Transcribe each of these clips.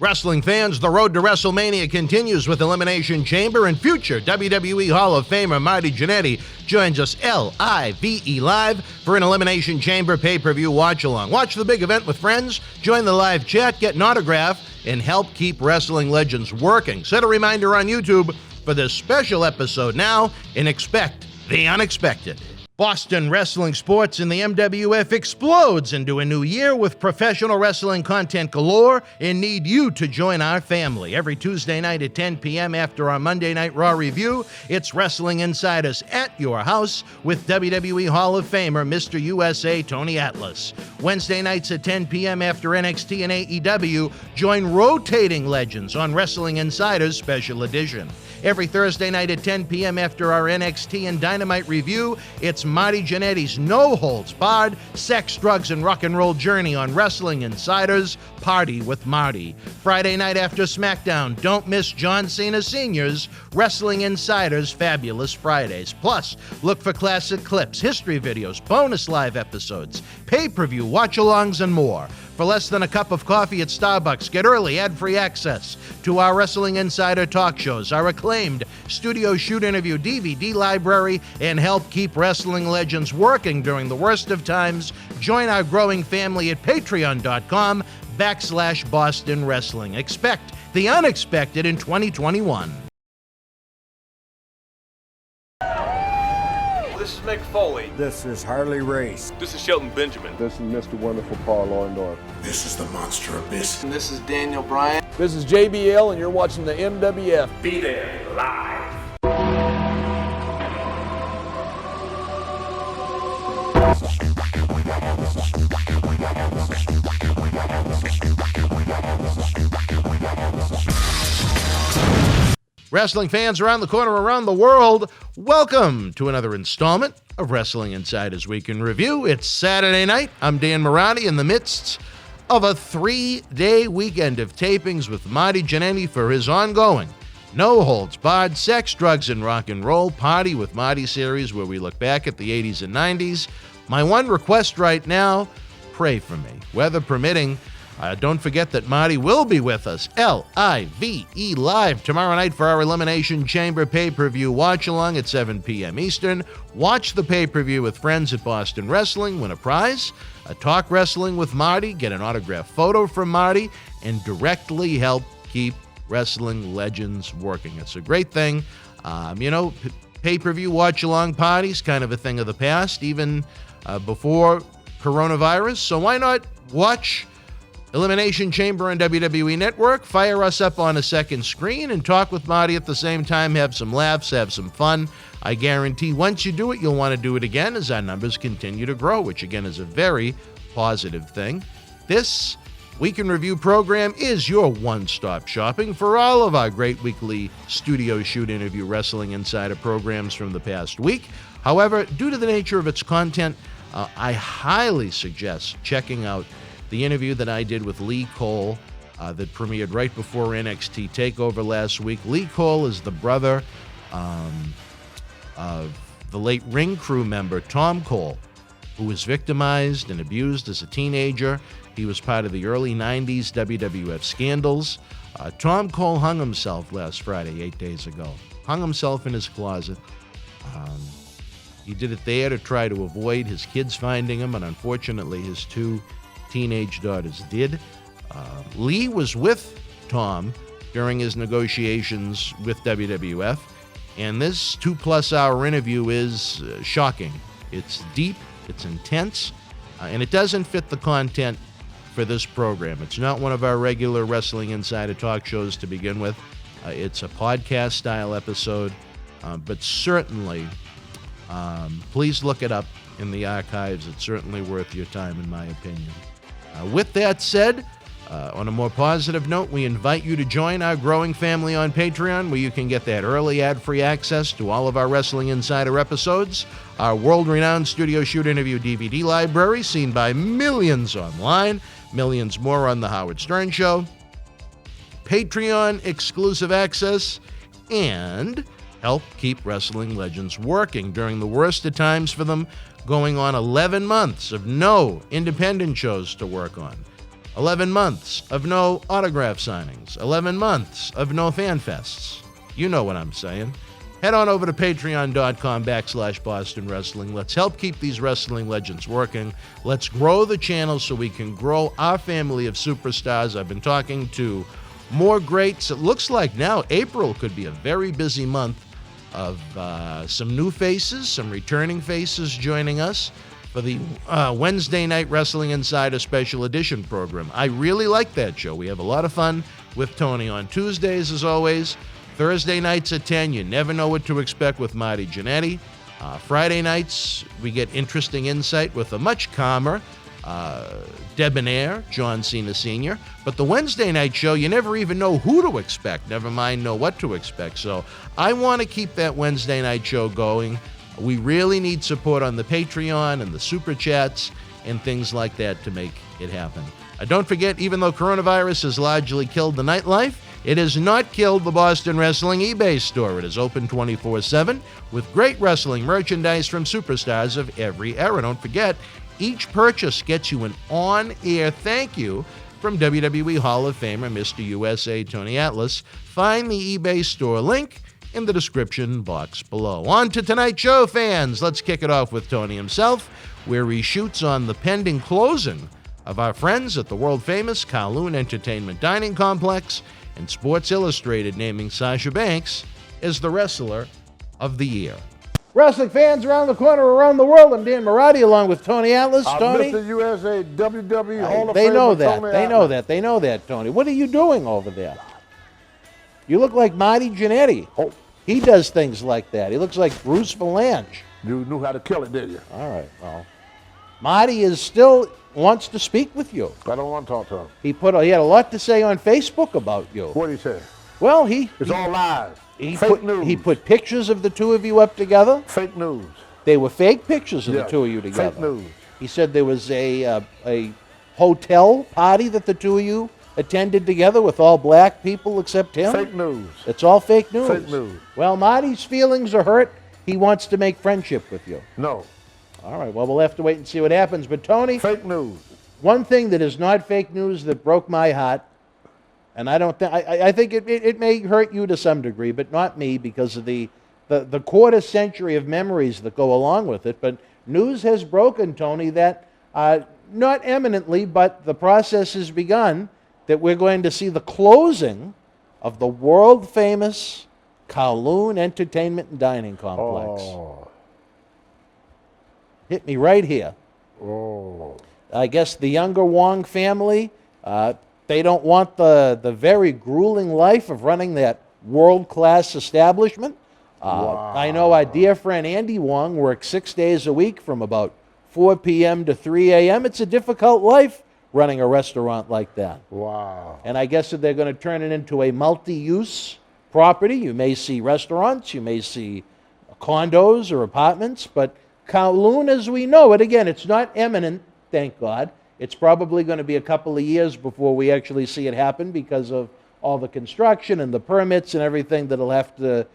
Wrestling fans, the road to WrestleMania continues with Elimination Chamber, and future WWE Hall of Famer Marty Jannetty joins us live for an Elimination Chamber pay-per-view watch-along. Watch the big event with friends, join the live chat, get an autograph, and help keep wrestling legends working. Set a reminder on YouTube for this special episode now, and expect the unexpected. Boston wrestling sports in the MWF explodes into a new year with professional wrestling content galore and need you to join our family. Every Tuesday night at 10 p.m. after our Monday Night Raw review, it's Wrestling Insiders at your house with WWE Hall of Famer Mr. USA Tony Atlas. Wednesday nights at 10 p.m. after NXT and AEW, join rotating legends on Wrestling Insiders Special Edition. Every Thursday night at 10 p.m. after our NXT and Dynamite review, it's Marty Jannetty's no-holds-barred sex, drugs, and rock and roll journey on Wrestling Insiders Party with Marty. Friday night after SmackDown, don't miss John Cena Sr.'s Wrestling Insiders Fabulous Fridays. Plus, look for classic clips, history videos, bonus live episodes, pay-per-view watch-alongs, and more. For less than a cup of coffee at Starbucks, get early ad-free access to our Wrestling Insider talk shows, our acclaimed studio shoot interview DVD library, and help keep wrestling legends working during the worst of times. Join our growing family at patreon.com/Boston Wrestling. Expect the unexpected in 2021. This is Mick Foley. This is Harley Race. This is Shelton Benjamin. This is Mr. Wonderful Paul Orndorff. This is the Monster Abyss. And this is Daniel Bryan. This is JBL, and you're watching the MWF. Be there live. Wrestling fans around the corner, around the world, welcome to another installment of Wrestling Insiders Week in Review. It's Saturday night. I'm Dan Marati in the midst of a 3-day weekend of tapings with Marty Jannetty for his ongoing no-holds-barred sex, drugs, and rock and roll Party with Marty series, where we look back at the 80s and 90s. My one request right now, pray for me. Weather permitting, don't forget that Marty will be with us, L-I-V-E, live tomorrow night for our Elimination Chamber pay-per-view watch-along at 7 p.m. Eastern. Watch the pay-per-view with friends at Boston Wrestling, win a prize, talk wrestling with Marty, get an autographed photo from Marty, and directly help keep wrestling legends working. It's a great thing. Pay-per-view watch-along parties, kind of a thing of the past, even before coronavirus. So why not watch Elimination Chamber on WWE Network, fire us up on a second screen, and talk with Marty at the same time, have some laughs, have some fun. I guarantee once you do it, you'll want to do it again as our numbers continue to grow, which again is a very positive thing. This Week in Review program is your one-stop shopping for all of our great weekly studio shoot interview Wrestling Insider programs from the past week. However, due to the nature of its content, I highly suggest checking out the interview that I did with Lee Cole that premiered right before NXT TakeOver last week. Lee Cole is the brother of the late Ring Crew member Tom Cole, who was victimized and abused as a teenager. He was part of the early 90s WWF scandals. Tom Cole hung himself last Friday, 8 days ago. Hung himself in his closet. He did it there to try to avoid his kids finding him, and unfortunately his two teenage daughters did. Lee was with Tom during his negotiations with WWF, and this 2+ hour interview is shocking. It's deep, it's intense, and it doesn't fit the content for this program. It's not one of our regular Wrestling Insider talk shows to begin with. It's a podcast-style episode, but certainly, please look it up in the archives. It's certainly worth your time, in my opinion. With that said, on a more positive note, we invite you to join our growing family on Patreon, where you can get that early ad-free access to all of our Wrestling Insider episodes, our world-renowned studio shoot interview DVD library, seen by millions online, millions more on The Howard Stern Show, Patreon exclusive access, and help keep wrestling legends working during the worst of times for them, going on 11 months of no independent shows to work on. 11 months of no autograph signings. 11 months of no fan fests. You know what I'm saying. Head on over to patreon.com/Boston Wrestling. Let's help keep these wrestling legends working. Let's grow the channel so we can grow our family of superstars. I've been talking to more greats. It looks like now April could be a very busy month of some new faces, some returning faces joining us for the Wednesday Night Wrestling Insider Special Edition program. I really like that show. We have a lot of fun with Tony on Tuesdays, as always. Thursday nights at 10, you never know what to expect with Marty Jannetty. Friday nights, we get interesting insight with a much calmer, debonair John Cena Sr. But the Wednesday night show, you never even know who to expect, never mind know what to expect. So I want to keep that Wednesday night show going. We really need support on the Patreon and the Super Chats and things like that to make it happen. Don't forget, even though coronavirus has largely killed the nightlife, it has not killed the Boston Wrestling eBay store. It is open 24/7 with great wrestling merchandise from superstars of every era. Don't forget, each purchase gets you an on-air thank you from WWE Hall of Famer Mr. USA Tony Atlas. Find the eBay store link in the description box below. On to tonight's show, fans. Let's kick it off with Tony himself, where he shoots on the pending closing of our friends at the world-famous Kowloon Entertainment Dining Complex, and Sports Illustrated naming Sasha Banks as the Wrestler of the Year. Wrestling fans around the corner, around the world, I'm Dan Marty along with Tony Atlas. Tony? Mr. USA WWE Hall of Famer. They know that. Tony They know Atlas. that. They know that, Tony. What are you doing over there? You look like Marty Jannetty. Oh. He does things like that. He looks like Bruce Valanche. You knew how to kill it, did you? All right, well. Marty is still wants to speak with you. I don't want to talk to him. He had a lot to say on Facebook about you. What did he say? Well, It's all lies. he Fake news. put pictures of the two of you up together. Fake news. They were fake pictures of Yeah, the two of you together. fake news. He said there was a hotel party that the two of you attended together with all black people except him. Fake news. It's all fake news. Fake news. Well, Marty's feelings are hurt. He wants to make friendship with you. No. All right, well, we'll have to wait and see what happens. But, Tony, Fake news. one thing that is not fake news that broke my heart, and I think it may hurt you to some degree, but not me because of the quarter century of memories that go along with it. But news has broken, Tony, that not eminently, but the process has begun, that we're going to see the closing of the world-famous Kowloon Entertainment and Dining Complex. Oh. Hit me right here. Oh. I guess the younger Wong family, they don't want the very grueling life of running that world-class establishment. Wow. I know our dear friend Andy Wong works 6 days a week from about 4 p.m. to 3 a.m. It's a difficult life running a restaurant like that. Wow. And I guess that they're going to turn it into a multi-use property. You may see restaurants, you may see condos or apartments, but Kowloon as we know it, again, it's not imminent, thank God. It's probably going to be a couple of years before we actually see it happen because of all the construction and the permits and everything that'll have to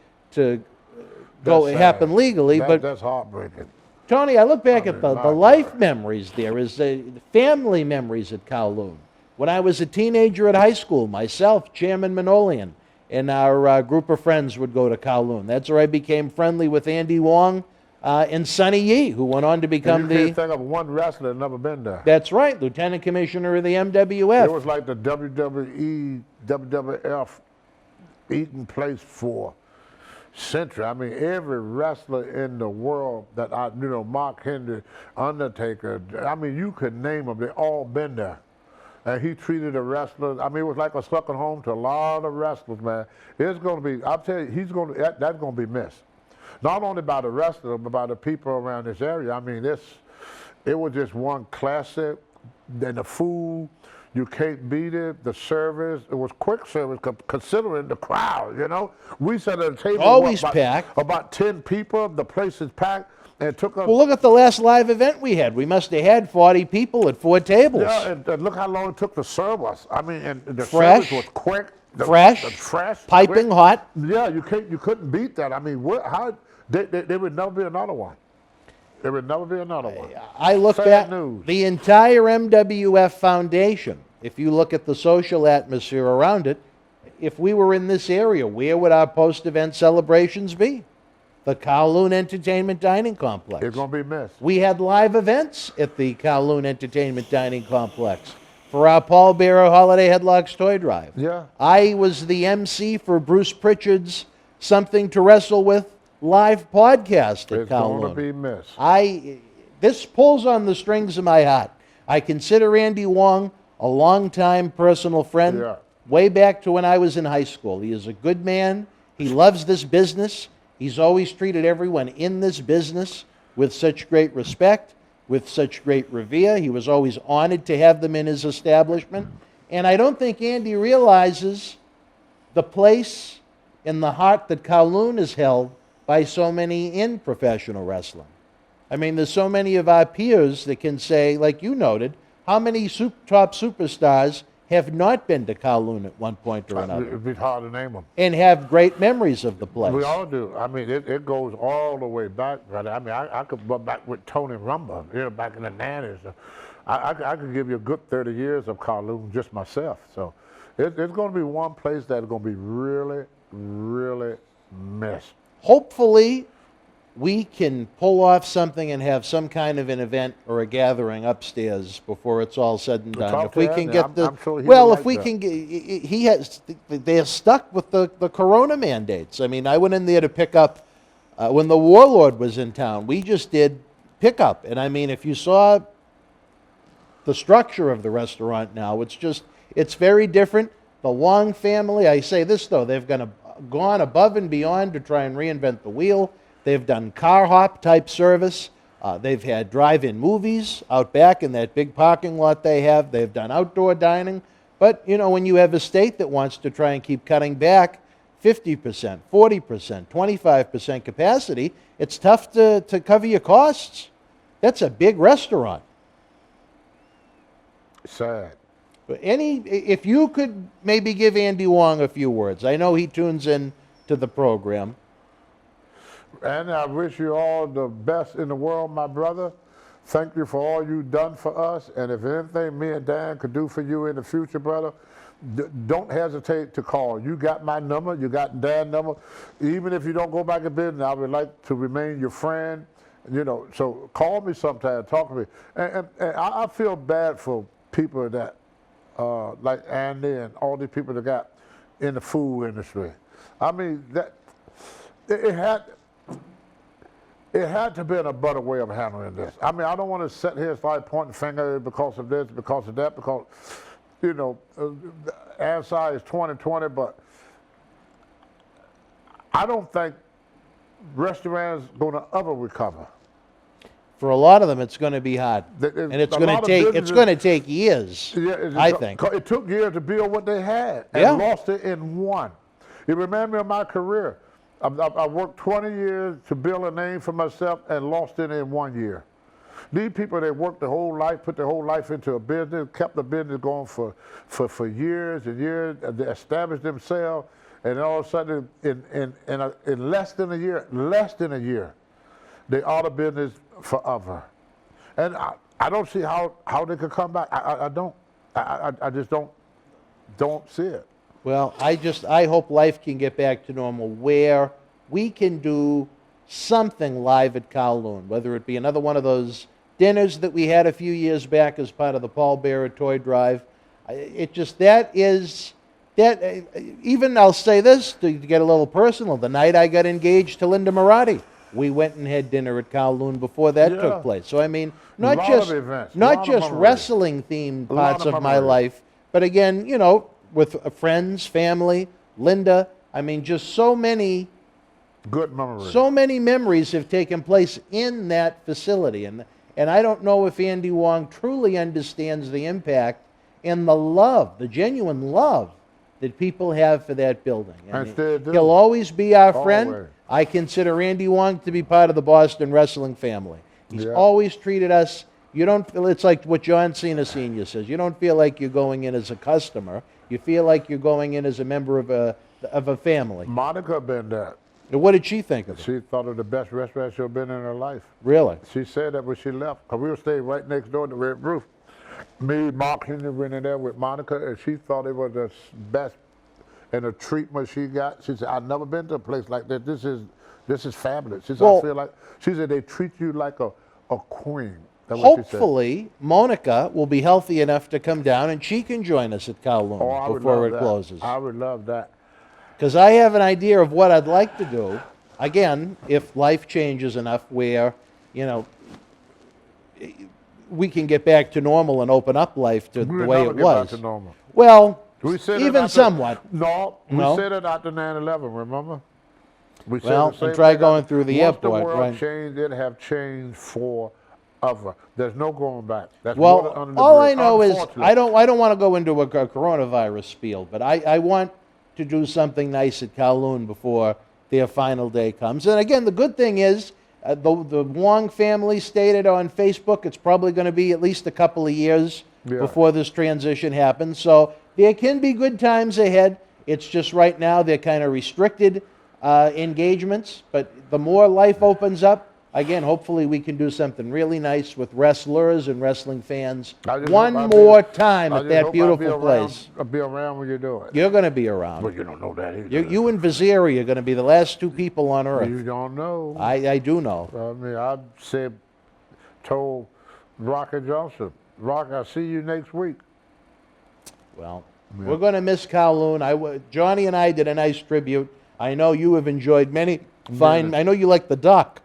happen legally. But That's heartbreaking. Tony, I look back at the life memories there, is the family memories at Kowloon. When I was a teenager at high school, myself, Chairman Manolian, and our group of friends would go to Kowloon. That's where I became friendly with Andy Wong and Sonny Yee, who went on to become And you can't think of one wrestler that never been there. That's right, Lieutenant Commissioner of the MWF. It was like the WWE, WWF eating place for century. I mean, every wrestler in the world that Mark Henry, Undertaker, I mean, you could name them. They all been there. And he treated the wrestlers, I mean, it was like a second home to a lot of wrestlers, man. It's going to be, I'll tell you, that's going to be missed. Not only by the wrestlers, but by the people around this area. I mean, it was just one classic. Then the food, you can't beat it. The service, it was quick service considering the crowd, you know. We sat at a table. Always packed. About 10 people. The place is packed. And it took us. Well, look at the last live event we had. We must have had 40 people at 4 tables. Yeah, and look how long it took to serve us. I mean, and the Fresh. service was quick. Fresh. Piping quick. hot. Yeah, you couldn't beat that. I mean, there would never be another one. I look back, news. the entire MWF Foundation if you look at the social atmosphere around it, if we were in this area, where would our post-event celebrations be? The Kowloon Entertainment Dining Complex. It's going to be missed. We had live events at the Kowloon Entertainment Dining Complex for our Paul Bearer Holiday Headlocks Toy Drive. Yeah. I was the MC for Bruce Pritchard's Something to Wrestle With live podcast at It's Kowloon. going to be missed. This pulls on the strings of my heart. I consider Andy Wong a longtime personal friend, way back to when I was in high school. He is a good man. He loves this business. He's always treated everyone in this business with such great respect, with such great revere. He was always honored to have them in his establishment. And I don't think Andy realizes the place in the heart that Kowloon is held by so many in professional wrestling. I mean, there's so many of our peers that can say, like you noted, how many top superstars have not been to Kowloon at one point or another. It'd be hard to name them. And have great memories of the place. We all do. I mean, it goes all the way back, brother. I mean, I could go back with Tony Rumba, back in the 90s. I could give you a good 30 years of Kowloon just myself. So it's going to be one place that's going to be really, really missed. Hopefully, we can pull off something and have some kind of an event or a gathering upstairs before it's all said and done. If we can get I'm sure if we can get, they're stuck with the Corona mandates. I mean, I went in there to pick up when the Warlord was in town. We just did pickup, and I mean, if you saw the structure of the restaurant now, it's very different. The Wong family, I say this though, they've gone above and beyond to try and reinvent the wheel. They've done car hop type service. They've had drive-in movies out back in that big parking lot they have. They've done outdoor dining. But, when you have a state that wants to try and keep cutting back 50%, 40%, 25% capacity, it's tough to cover your costs. That's a big restaurant. Sad. But if you could maybe give Andy Wong a few words. I know he tunes in to the program. And I wish you all the best in the world, my brother. Thank you for all you've done for us. And if anything me and Dan could do for you in the future, brother, don't hesitate to call. You got my number. You got Dan's number. Even if you don't go back in business, I would like to remain your friend. So call me sometime. Talk to me. And I feel bad for people that, like Andy and all these people that got in the food industry. I mean, it had to be a better way of handling this. I mean, I don't want to sit here and start pointing fingers because of this, because of that, because, ANSI is 2020, but I don't think restaurants going to ever recover. For a lot of them, it's going to be hard, and it's going to take years. Yeah, I think it took years to build what they had and lost it in one. It reminded me of my career. I worked 20 years to build a name for myself and lost it in 1 year. These people, they worked their whole life, put their whole life into a business, kept the business going for years and years. They established themselves, and all of a sudden, in less than a year, they out of business forever. And I don't see how they could come back. I don't. I just don't see it. Well, I hope life can get back to normal where we can do something live at Kowloon, whether it be another one of those dinners that we had a few years back as part of the Paul Bearer Toy Drive. Even I'll say this to get a little personal. The night I got engaged to Linda Marati, we went and had dinner at Kowloon before that took place. So I mean, not just wrestling themed parts of my life, but again, with friends, family, Linda. I mean, just so many good memories. So many memories have taken place in that facility, and I don't know if Andy Wong truly understands the impact and the love, the genuine love that people have for that building. He'll always be our friend. I consider Andy Wong to be part of the Boston wrestling family. He's always treated us. It's like what John Cena Sr. says. You don't feel like you're going in as a customer. You feel like you're going in as a member of a family. Monica been there. And what did she think of it? She thought it the best restaurant she'd been in her life. Really? She said that when she left, because we were staying right next door to the Red Roof. Me, Mark Henry went in there with Monica, and she thought it was the best and the treatment she got. She said, "I've never been to a place like that. This is fabulous." She said, Well, "I feel like," she said, "they treat you like a queen." That's what she said. Hopefully, Monica will be healthy enough to come down and she can join us at Kowloon Oh, I would before love it that. closes. I would love that. Because I have an idea of what I'd like to do. Again, if life changes enough where, you know, we can get back to normal and open up life to the We'll way never it get was. back to normal. Well, We said it even after- somewhat. No, we No? said it after 9/11. Remember? We said Well, the same and try thing going after- through the once airport, the world right? changed, it have changed forever. There's no going back. That's Well, water under the all bridge. I know is Unfortunately. I don't want to go into a coronavirus spiel, but I want to do something nice at Kowloon before their final day comes. And again, the good thing is the Wong family stated on Facebook it's probably going to be at least a couple of years Yeah. before this transition happens. So there can be good times ahead. It's just right now they're kind of restricted engagements, but the more life opens up, again, hopefully we can do something really nice with wrestlers and wrestling fans I just one hope I'll be- more time I at just that hope beautiful I'll be around- place. I'll be around when you do it. You're going to be around. But you don't know that either. You and Viziri are going to be the last two people on You earth. don't know. I do know. I mean, I told Rocky Johnson, Rock, I'll see you next week. Well, we're going to miss Kowloon. Johnny and I did a nice tribute. I know you have enjoyed many fine. I know you like the duck.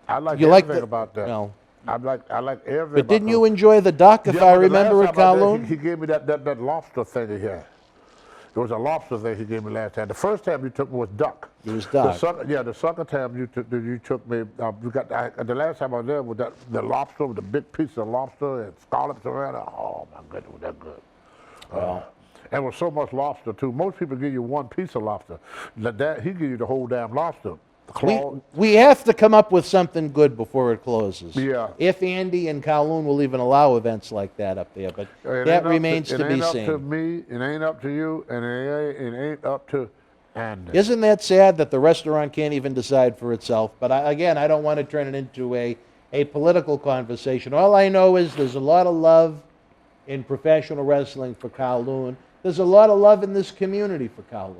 I like You like everything the- about that. well, I like everything. But didn't about you enjoy the duck, if Yeah, I but the remember, last at time I was there, Kowloon? He gave me that lobster thing he had. It was a lobster thing he gave me last time. The first time you took me was duck. It was duck. The second time you took me, the last time I was there with the lobster, with the big piece of lobster and scallops around it. Oh my goodness, was that good. And with so much lobster too. Most people give you one piece of lobster. He give you the whole damn lobster. The claw. We have to come up with something good before it closes. Yeah. If Andy and Kowloon will even allow events like that up there, but It that ain't up remains to be It ain't up to seen. me, it ain't up to you, and it ain't up to Andy. Isn't that sad that the restaurant can't even decide for itself? But again, I don't want to turn it into a political conversation. All I know is there's a lot of love in professional wrestling for Kowloon. There's a lot of love in this community for Kowloon.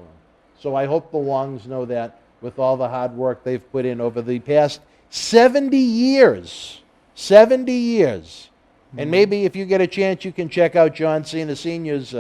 So I hope the Wongs know that with all the hard work they've put in over the past 70 years. 70 years. And maybe if you get a chance, you can check out John Cena Sr.'s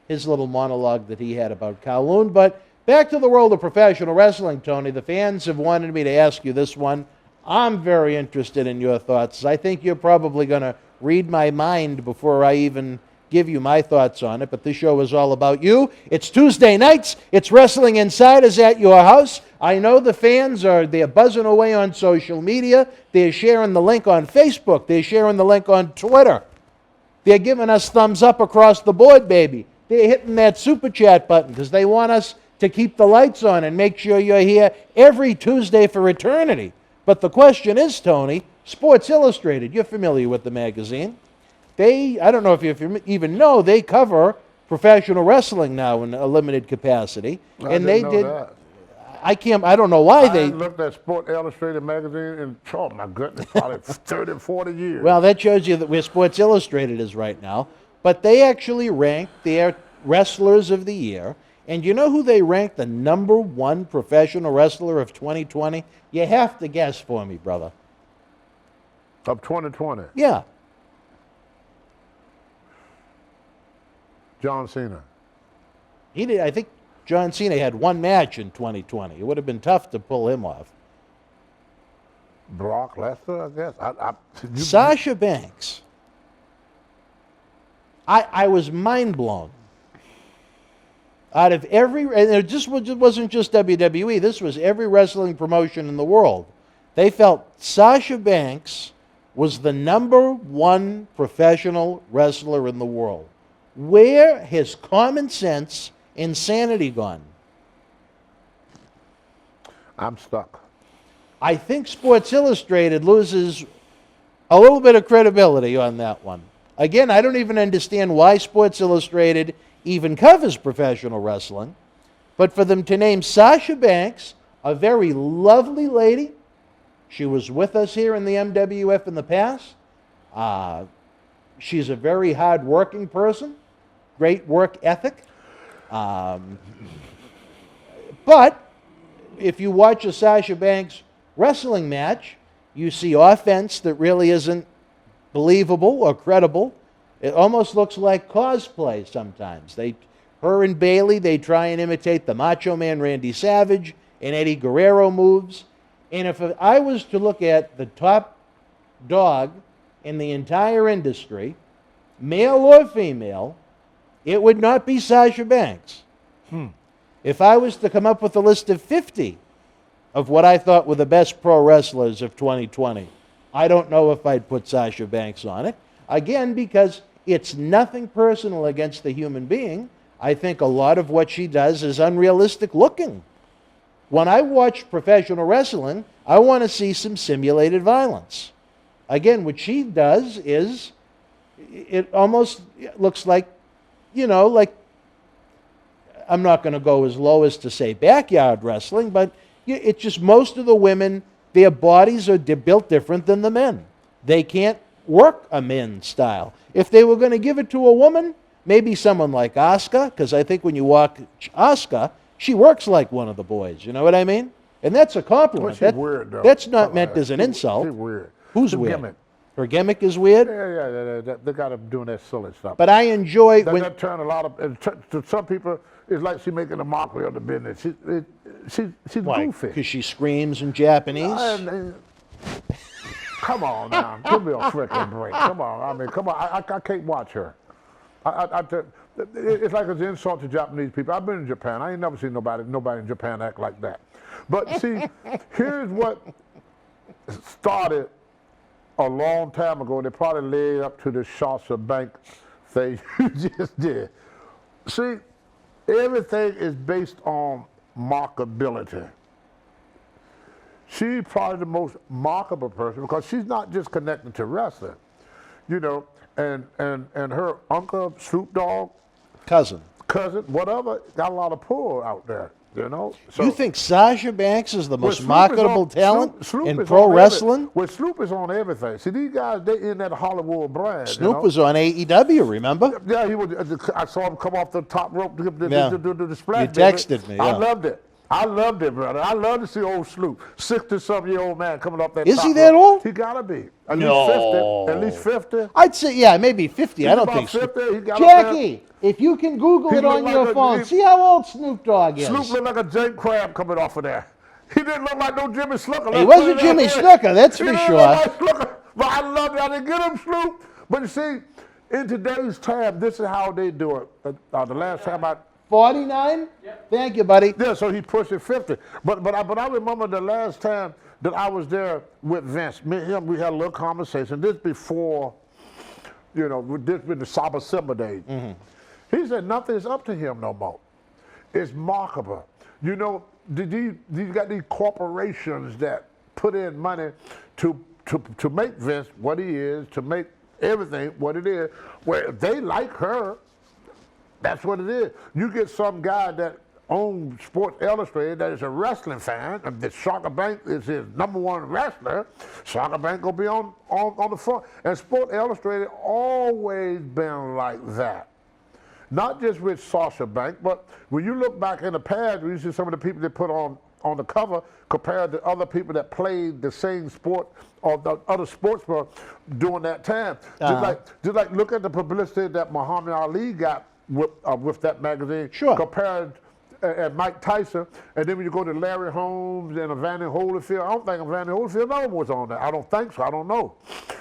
his little monologue that he had about Kowloon. But back to the world of professional wrestling, Tony. The fans have wanted me to ask you this one. I'm very interested in your thoughts. I think you're probably going to read my mind before I even give you my thoughts on it, but this show is all about you. It's Tuesday nights. It's Wrestling Insiders at your house. I know the fans they're buzzing away on social media. They're sharing the link on Facebook. They're sharing the link on Twitter. They're giving us thumbs up across the board, baby. They're hitting that super chat button because they want us to keep the lights on and make sure you're here every Tuesday for eternity. But the question is, Tony, Sports Illustrated, you're familiar with the magazine. I don't know if you even know, they cover professional wrestling now in a limited capacity. I don't know why I they. haven't looked at Sport Illustrated magazine in, oh my goodness, probably 30, 40 years. Well, that shows you where Sports Illustrated is right now. But they actually rank their wrestlers of the year. And you know who they ranked the number one professional wrestler of 2020? You have to guess for me, brother. Of 2020, Yeah. John Cena. He did. I think John Cena had one match in 2020. It would have been tough to pull him off. Brock Lesnar, I guess. Sasha Banks. I was mind blown. Out of and it just wasn't just WWE. This was every wrestling promotion in the world. They felt Sasha Banks was the number one professional wrestler in the world. Where has common sense, insanity gone? I'm stuck. I think Sports Illustrated loses a little bit of credibility on that one. Again, I don't even understand why Sports Illustrated even covers professional wrestling, but for them to name Sasha Banks, a very lovely lady, she was with us here in the MWF in the past, She's a very hard-working person, great work ethic. But if you watch a Sasha Banks wrestling match, you see offense that really isn't believable or credible. It almost looks like cosplay sometimes. Her and Bayley, they try and imitate the Macho Man Randy Savage and Eddie Guerrero moves. And if I was to look at the top dog in the entire industry, male or female, it would not be Sasha Banks. If I was to come up with a list of 50 of what I thought were the best pro wrestlers of 2020, I don't know if I'd put Sasha Banks on it. Again, because it's nothing personal against the human being. I think a lot of what she does is unrealistic looking. When I watch professional wrestling, I want to see some simulated violence. Again, what she does is, it almost looks like, like, I'm not going to go as low as to say backyard wrestling, but it's just most of the women, their bodies are built different than the men. They can't work a men's style. If they were going to give it to a woman, maybe someone like Asuka, because I think when you watch Asuka, she works like one of the boys. You know what I mean? And that's a compliment. Well, she's weird, though. That's not meant as an insult. She's weird. Who's Her weird? Gimmick. Her gimmick is weird? Yeah. They got her doing that silly stuff. But I enjoy that turn a lot of, to some people, it's like she's making a mockery of the business. She's goofy. Because she screams in Japanese? Come on now, give me a freaking break. Come on, I can't watch her. It's like it's an insult to Japanese people. I've been in Japan. I ain't never seen nobody in Japan act like that. But see, here's what started a long time ago. They probably led up to the Sasha Banks thing you just did. See, everything is based on markability. She's probably the most markable person because she's not just connected to wrestling, and her uncle, Snoop Dogg, cousin, whatever, got a lot of pull out there, So you think Sasha Banks is the most marketable talent in pro wrestling? Well, Snoop is on everything. See, these guys, they in that Hollywood brand. Snoop was on AEW, remember? Yeah, he was. I saw him come off the top rope to do the splash. You texted me. Yeah. I loved it, brother. I love to see old Snoop, 60-something-year-old man coming up that. Is top he that rope. old? He gotta be. At least 50. I'd say, yeah, maybe 50. I don't think so. Jackie, if you can Google it on your phone, see how old Snoop Dogg is. Snoop looked like a Jake Crab coming off of there. He didn't look like no Jimmy Snuka. He wasn't Jimmy Snuka, that's for sure. Like Snuka, but I love it. I didn't get him, Snoop. But you see, in today's time, this is how they do it. The last time 49? Yep. Thank you, buddy. Yeah, so he pushed it 50. But I remember the last time that I was there with Vince. Me and him, we had a little conversation. This before, this been the Saba Simba days. Mm-hmm. He said nothing's up to him no more. It's markable. You got these corporations that put in money to make Vince what he is, to make everything what it is. Where they like her, that's what it is. You get some guy that owns Sports Illustrated that is a wrestling fan, and that Sasha Banks is his #1 wrestler. Sasha Banks gonna be on the front. And Sports Illustrated always been like that. Not just with Sasha Banks, but when you look back in the past, you see some of the people they put on the cover compared to other people that played the same sport or the other sports during that time. Just like look at the publicity that Muhammad Ali got with that magazine, compared and Mike Tyson, and then when you go to Larry Holmes and Evander Holyfield, I don't think Evander Holyfield was on that. I don't think so. I don't know.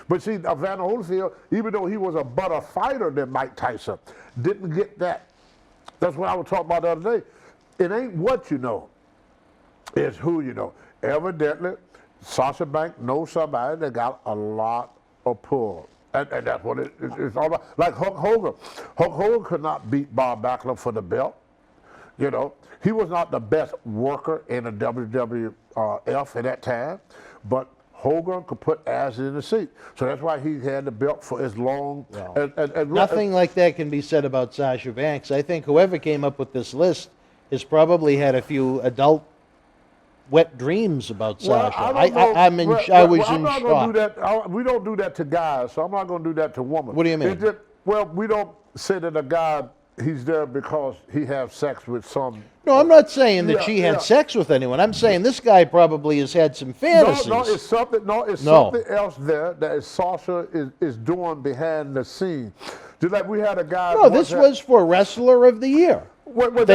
But see, Evander Holyfield, even though he was a better fighter than Mike Tyson, didn't get that. That's what I was talking about the other day. It ain't what you know, it's who you know. Evidently, Sasha Banks knows somebody that got a lot of pull. And that's what it's all about. Like Hulk Hogan. Hulk Hogan could not beat Bob Backlund for the belt. He was not the best worker in the WWF at that time, but Hogan could put asses in the seat. So that's why he had the belt for as long. Nothing like that can be said about Sasha Banks. I think whoever came up with this list has probably had a few adult wet dreams about Sasha. I don't know. I was I'm in not going to shock. do that. We don't do that to guys, so I'm not going to do that to women. What do you mean? It's just, well, we don't say that a guy, he's there because he has sex with some. No, I'm not saying that she had yeah. sex with anyone. I'm saying this guy probably has had some fantasies. No, it's something. No, it's something else there that is Sasha is doing behind the scene. Just like we had a guy. No, this was for Wrestler of the Year. They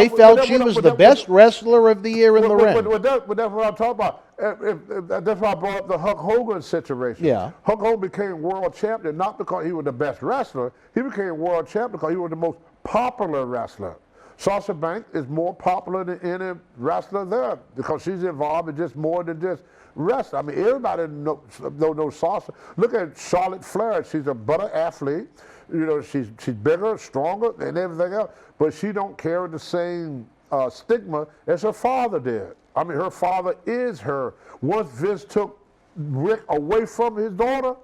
Well, felt she was the best Wrestler of the Year in the ring. That's what I'm talking about. That's why I brought up the Hulk Hogan situation. Yeah. Hulk Hogan became world champion not because he was the best wrestler. He became world champion because he was the most popular wrestler. Sasha Banks is more popular than any wrestler there because she's involved in just more than just wrestling. I mean, everybody knows Sasha. Look at Charlotte Flair. She's a better athlete. You know, she's bigger, stronger, and everything else. But she don't carry the same stigma as her father did. I mean, her father is her. Once Vince took Rick away from his daughter,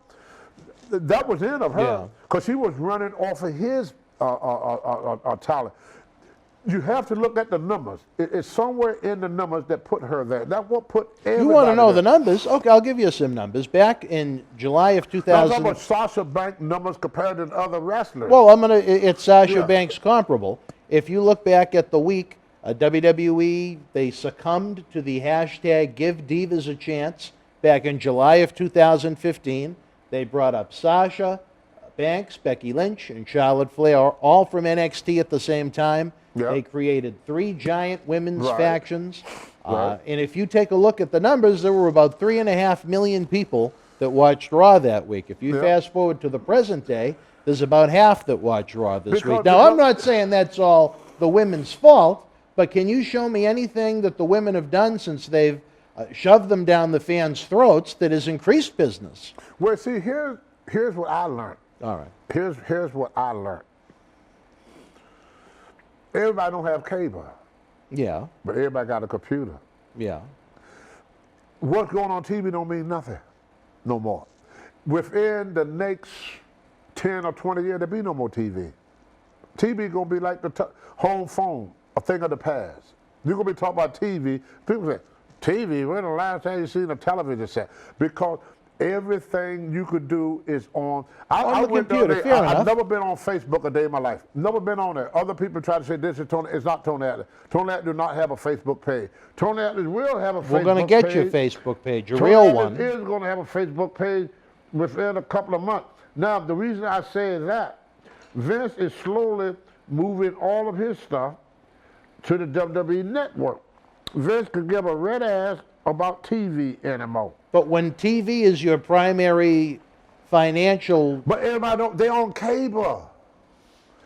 that was the end of her because she was running off of his talent. You have to look at the numbers. It's somewhere in the numbers that put her there. That's what put everybody You want to know there. the numbers? Okay, I'll give you some numbers. Back in July of I'm 2000. talking about Sasha Banks numbers compared to other wrestlers. Well, it's Sasha Banks comparable. If you look back at the week, WWE, they succumbed to the hashtag Give Divas a Chance back in July of 2015. They brought up Sasha Banks, Becky Lynch, and Charlotte Flair, all from NXT at the same time. Yep. They created 3 giant women's Right. factions. Right. And if you take a look at the numbers, there were about 3.5 million people that watched Raw that week. If you Yep. fast forward to the present day, there's about half that watch Raw this Because- week. Now, I'm not saying that's all the women's fault, but can you show me anything that the women have done since they've shoved them down the fans' throats that has increased business? Well, see, here's what I learned. All right. Here's what I learned. Everybody don't have cable, Yeah. but everybody got a computer. Yeah. What's going on TV don't mean nothing no more. Within the next 10 or 20 years, there'll be no more TV. TV gonna be like the home phone, a thing of the past. You're gonna be talking about TV. People say, TV, when the last time you seen a television set? Because everything you could do is on. On the went computer, there, fair I've enough. never been on Facebook a day in my life. Never been on there. Other people try to say this is Tony. It's not Tony Atlas. Tony Atlas do not have a Facebook page. Tony Atlas will have a Facebook page. We're going to get your Facebook page, a Tony real Atlas one. is going to have a Facebook page within a couple of months. Now, the reason I say that, Vince is slowly moving all of his stuff to the WWE network. Vince could give a red ass about TV anymore. But when TV is your primary financial... But everybody don't, they on cable.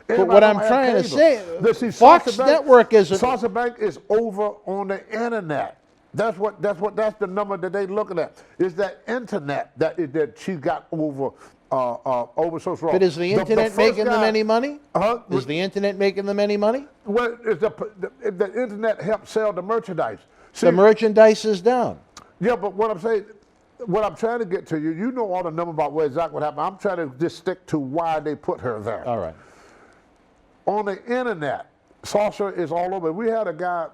But what I'm trying to say, See, Fox Sasha Banks- Network isn't... Sasha Banks is over on the internet. That's the number that they looking at. Is that internet that she got over so strong. But is the internet first making them guy- any money? Huh? Is the internet making them any money? Well, the internet helps sell the merchandise. See, The merchandise is down. yeah, but what I'm saying, what I'm trying to get to you, you know all the number about what exactly what happened. I'm trying to just stick to why they put her there. All right. On the internet, Sasha is all over. We had a guy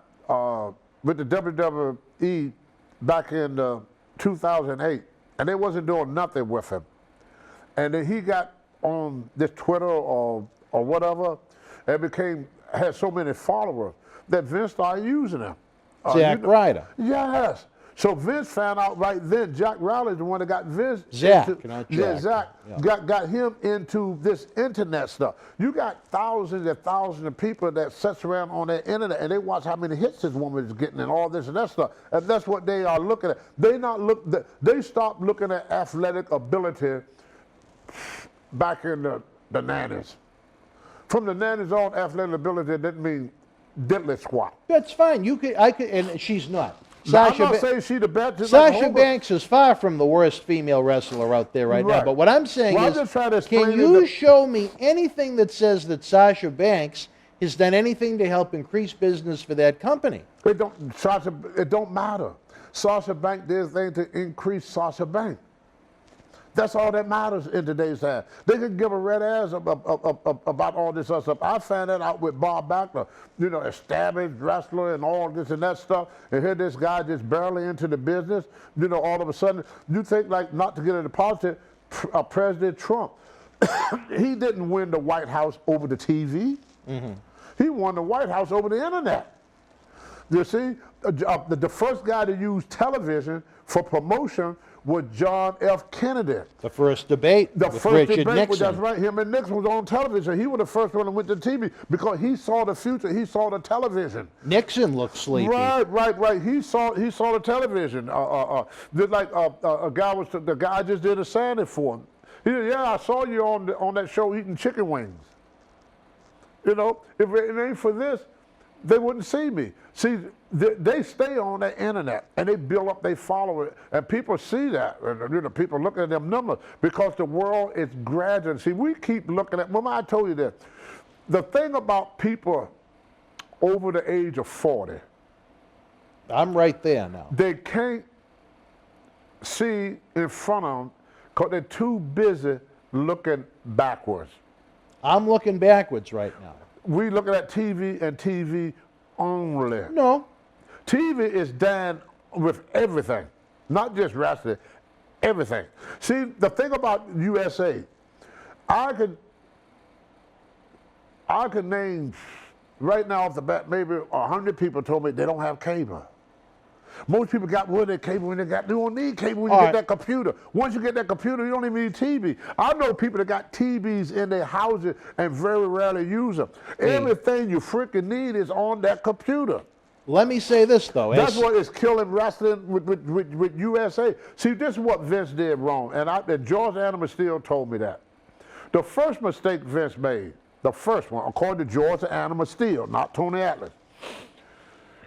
with the WWE back in 2008, and they wasn't doing nothing with him. And then he got on this Twitter or whatever, and had so many followers that Vince started using him. Zack Ryder. Yes. So Vince found out right then. Jack Riley's the one that got Vince. Zack, into, not yeah, Jack. Zack Yeah. got him into this internet stuff. You got thousands and thousands of people that sits around on that internet and they watch how many hits this woman is getting and all this and that stuff. And that's what they are looking at. They stopped looking at athletic ability back in the 90s. From the 90s on, athletic ability didn't mean diddly squat. That's fine. I could, and she's not. Now, I'm not saying she's the best. just like Sasha Homer. Banks is far from the worst female wrestler out there right now. Right. But what I'm saying Well, I'm is, just trying to can explain you that- show me anything that says that Sasha Banks has done anything to help increase business for that company? It don't matter. Sasha Banks did things to increase Sasha Banks. That's all that matters in today's time. They could give a red ass about all this other stuff. I found that out with Bob Backlund, you know, established wrestler and all this and that stuff. And here this guy just barely into the business, you know, all of a sudden, you think, like, not to get into politics, President Trump, he didn't win the White House over the TV. He won the White House over the internet. You see, the first guy to use television for promotion was John F. Kennedy. The first debate with Richard Nixon. That's right. Him and Nixon was on television. He was the first one that went to TV because he saw the future. He saw the television. Nixon looked sleepy. Right. He saw the television. Just like the guy just did a signing for him. He said, "Yeah, I saw you on that show eating chicken wings." You know, if it ain't for this, they wouldn't see me. See, they stay on the internet and they build up their followers, and people see that. And, you know, people look at them numbers because the world is graduating. See, we keep looking at. Mama, I told you this. The thing about people over the age of 40, I'm right there now. they can't see in front of them because they're too busy looking backwards. I'm looking backwards right now. We looking at TV and TV only. No. TV is done with everything, not just wrestling, everything. See, the thing about USA, I could name right now off the bat, maybe 100 people told me they don't have cable. Most people got their cable when they don't need cable when you get that computer. Once you get that computer, you don't even need TV. I know people that got TVs in their houses and very rarely use them. Everything you freaking need is on that computer. Let me say this, though. That's what is killing wrestling with USA. See, this is what Vince did wrong, and George Animal Steel told me that. The first mistake Vince made, the first one, according to George Animal Steel, not Tony Atlas,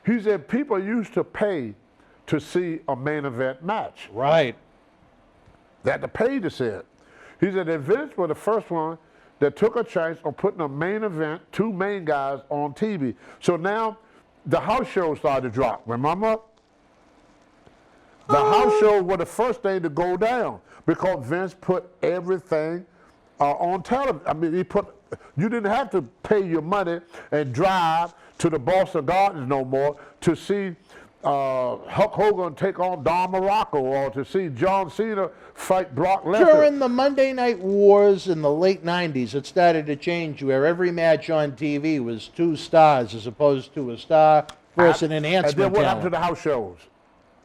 he said people used to pay to see a main event match. Right. They had to pay to see it. He said that Vince was the first one that took a chance on putting a main event, two main guys on TV. So now the house shows started to drop, remember? The house shows were the first thing to go down because Vince put everything on television. I mean, you didn't have to pay your money and drive to the Boston Gardens no more to see Hulk Hogan take on Don Morocco or to see John Cena fight Brock Lesnar. During the Monday Night Wars in the late 90s, it started to change where every match on TV was 2 stars as opposed to a star versus an enhancement And then what happened to talent. the house shows?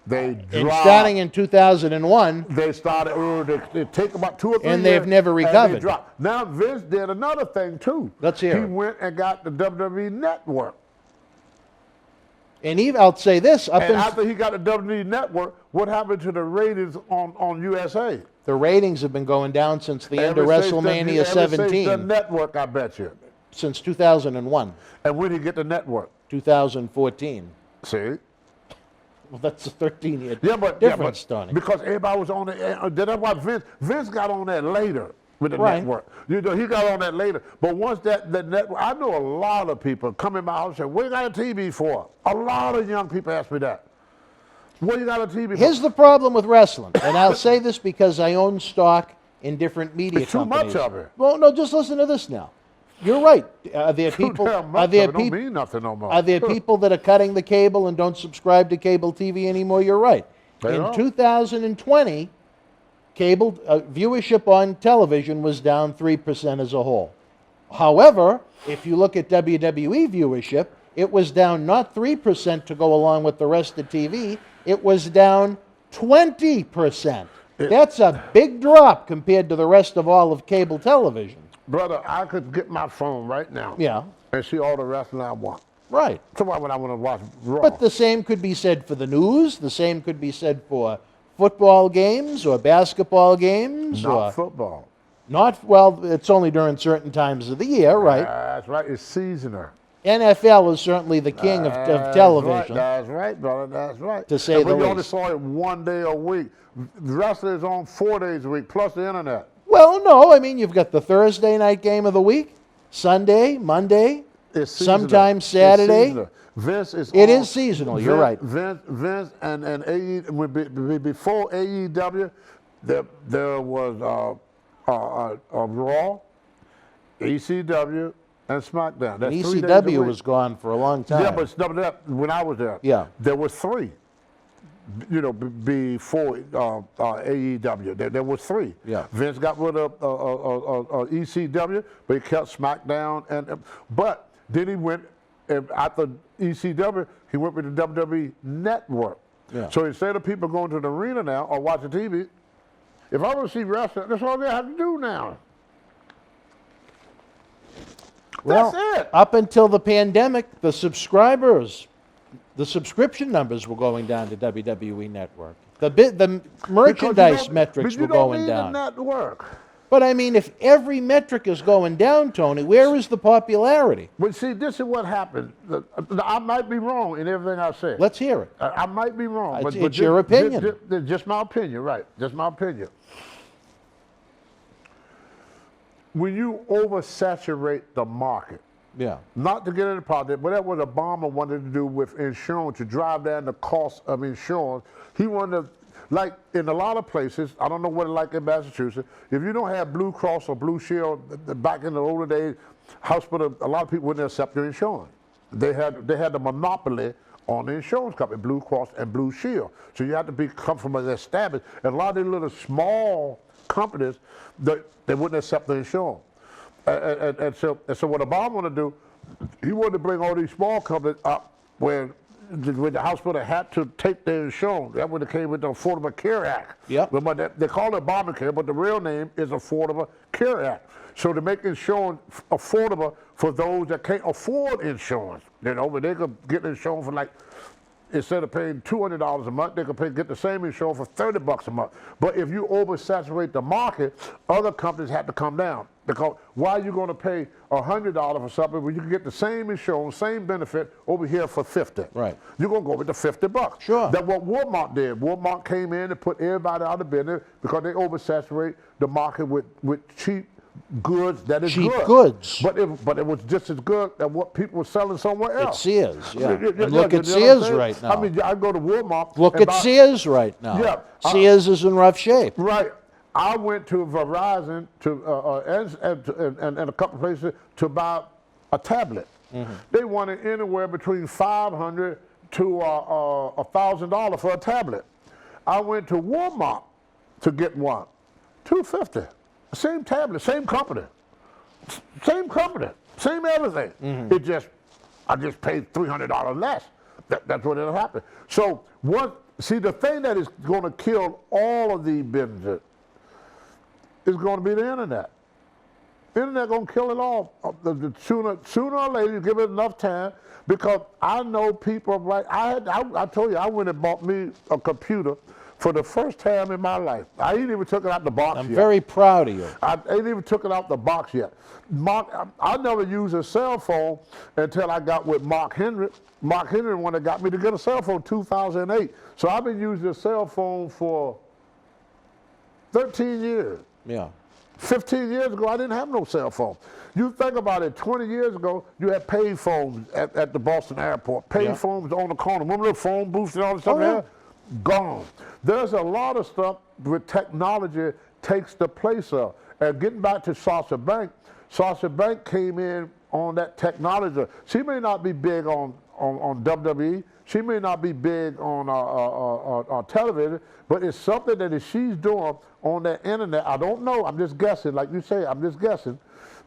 They dropped. And starting in 2001, They started, they take about 2 or 3 And years. they've never and recovered. they dropped. Now Vince did another thing too. Let's hear He it. went and got the WWE Network. and even, I'll say this, And after he got the WWE Network, what happened to the ratings on USA? the ratings have been going down since the end of Ever since WrestleMania ever since 17, the network, I bet you. since 2001, And when did he get the network? 2014. See? Well, that's a 13-year Difference, difference, Tony. Because everybody was on it. That's why Vince got on that later with the Right. network. You know, he got on that later. But once that network, I know a lot of people come in my house and say, "What you got a TV for?" A lot of young people ask me that. What you got a TV for? Here's the problem with wrestling, and I'll say this because I own stock in different media It's too companies. much of it. Well, no, just listen to this now. You're right. Are there Too people? damn Are much there of it don't people? mean nothing no more. Are there people that are cutting the cable and don't subscribe to cable TV anymore? You're right. They In are. 2020, cable viewership on television was down 3% as a whole. However, if you look at WWE viewership, it was down not 3% to go along with the rest of TV, it was down 20%. That's a big drop compared to the rest of all of cable television. Brother, I could get my phone right now Yeah, and see all the wrestling I want. right. So why would I want to watch Raw? But the same could be said for the news, the same could be said for football games or basketball games. Not or football. Not, well, it's only during certain times of the year, right? That's right. It's seasoner. NFL is certainly the king of television. That's right, brother. That's right. To say and the we only least. saw it one day a week. Wrestling is on 4 days a week, plus the internet. Well, no, I mean, you've got the Thursday night game of the week, Sunday, Monday, It's seasonal. sometimes It's Saturday. seasonal. Vince is It on- is seasonal, you're right. Vince and AE, before AEW, there was Raw, ECW, and SmackDown. That's 3 days a ECW week. was gone for a long time. Yeah, but when I was there, Yeah. there were 3. Before AEW, there was 3. Yeah. Vince got rid of ECW, but he kept SmackDown, but then he went after ECW. He went with the WWE Network. Yeah. So instead of people going to the arena now or watching TV, if I want to see wrestling, that's all they have to do now. Well, That's it. up until the pandemic, the subscription numbers were going down to WWE Network. The merchandise metrics were going down. But you don't need a network. But I mean, if every metric is going down, Tony, where is the popularity? But see, this is what happened. I might be wrong in everything I say. Let's hear it. I might be wrong. It's your opinion. Just my opinion, right. Just my opinion. When you oversaturate the market, Yeah. not to get into politics, but that's what Obama wanted to do with insurance, to drive down the cost of insurance. He wanted to, like in a lot of places, I don't know what it's like in Massachusetts, if you don't have Blue Cross or Blue Shield, back in the older days, hospital, a lot of people wouldn't accept your insurance. They had the monopoly on the insurance company, Blue Cross and Blue Shield. So you have to come from an established, and a lot of these little small companies, they wouldn't accept the insurance. And so what Obama wanted to do, he wanted to bring all these small companies up where the hospital had to take their insurance. That's when it came with the Affordable Care Act. Yep. But they call it Obamacare, but the real name is Affordable Care Act. So to make insurance affordable for those that can't afford insurance, but they could get insurance for instead of paying $200 a month, they could get the same insurance for $30 a month. But if you oversaturate the market, other companies have to come down. Because why are you going to pay $100 for something when you can get the same insurance, same benefit over here for $50? Right. You're going to go with the $50. Sure. That's what Walmart did. Walmart came in and put everybody out of business because they oversaturate the market with cheap goods that is Cheap good. goods. But it was just as good as what people were selling somewhere else. At Sears, yeah. And look at you know what I'm Sears saying? right now. I mean, I go to Walmart. Look and at buy- Sears right now. Yeah. Sears is in rough shape. Right. I went to Verizon and a couple places to buy a tablet. Mm-hmm. They wanted anywhere between $500 to $1,000 for a tablet. I went to Walmart to get one, $250. Same tablet, same company, same everything. Mm-hmm. I just paid $300 less. That's what it'll happen. So the thing that is going to kill all of these businesses is going to be the internet. The internet going to kill it all. Sooner or later, you give it enough time, because I know people, right? I told you, I went and bought me a computer for the first time in my life. I ain't even took it out the box yet. I'm very proud of you. I ain't even took it out the box yet. I never used a cell phone until I got with Mark Henry. Mark Henry one that got me to get a cell phone in 2008. So I've been using a cell phone for 13 years. Yeah. 15 years ago, I didn't have no cell phone. You think about it, 20 years ago, you had pay phones at the Boston airport. Pay phones on the corner. Remember the phone booths and all this stuff there? Gone. There's a lot of stuff with technology takes the place of. And getting back to Sasha Banks came in on that technology. She may not be big on WWE. She may not be big on television, but it's something that she's doing on that internet. I don't know. I'm just guessing. Like you say, I'm just guessing.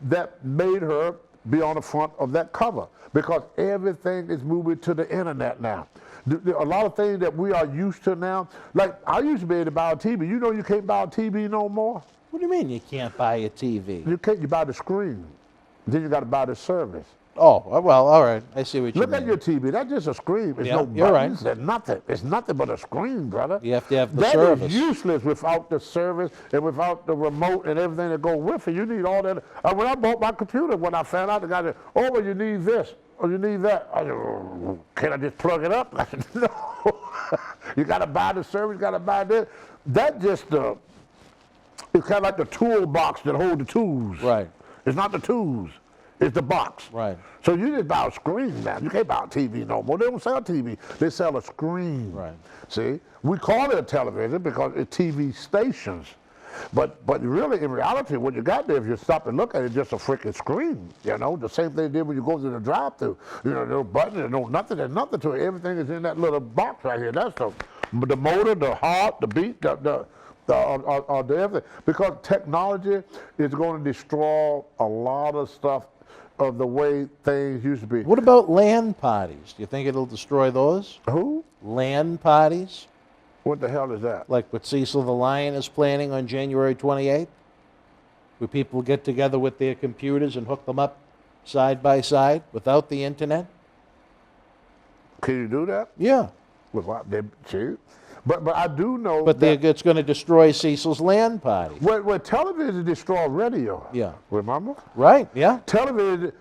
That made her be on the front of that cover, because everything is moving to the internet now. A lot of things that we are used to now, like I used to be able to buy a TV. You know you can't buy a TV no more? What do you mean you can't buy a TV? You can't. You buy the screen. Then you got to buy the service. Oh, well, all right. I see what you mean. Look at your TV. That's just a screen. It's no you're buttons. right. There's nothing. It's nothing but a screen, brother. You have to have the service. That is useless without the service and without the remote and everything that goes with it. You need all that. When I bought my computer, when I found out the guy said, "Oh, well, you need this or you need that," I said, "Oh, can I just plug it up?" I said, "No." You got to buy the service. You got to buy this. That just it's kind of like the toolbox that hold the tools. Right. It's not the tools. It's the box. Right. So you just buy a screen now. You can't buy a TV no more. They don't sell TV. They sell a screen. Right. See? We call it a television because it's TV stations. But really, in reality, what you got there, if you stop and look at it, just a freaking screen. You know, the same thing they did when you go to the drive-thru. You know, no button, there's no nothing, there's nothing to it. Everything is in that little box right here. That's the motor, the heart, the beat, the everything. Because technology is going to destroy a lot of stuff of the way things used to be. What about LAN parties? Do you think it'll destroy those? Who? LAN parties? What the hell is that? Like what Cecil the Lion is planning on January 28th? Where people get together with their computers and hook them up side by side without the internet? Can you do that? Yeah. With what? See? But I do know But that it's going to destroy Cecil's LAN party. when television destroyed radio. Yeah. Remember? Right, yeah. Television,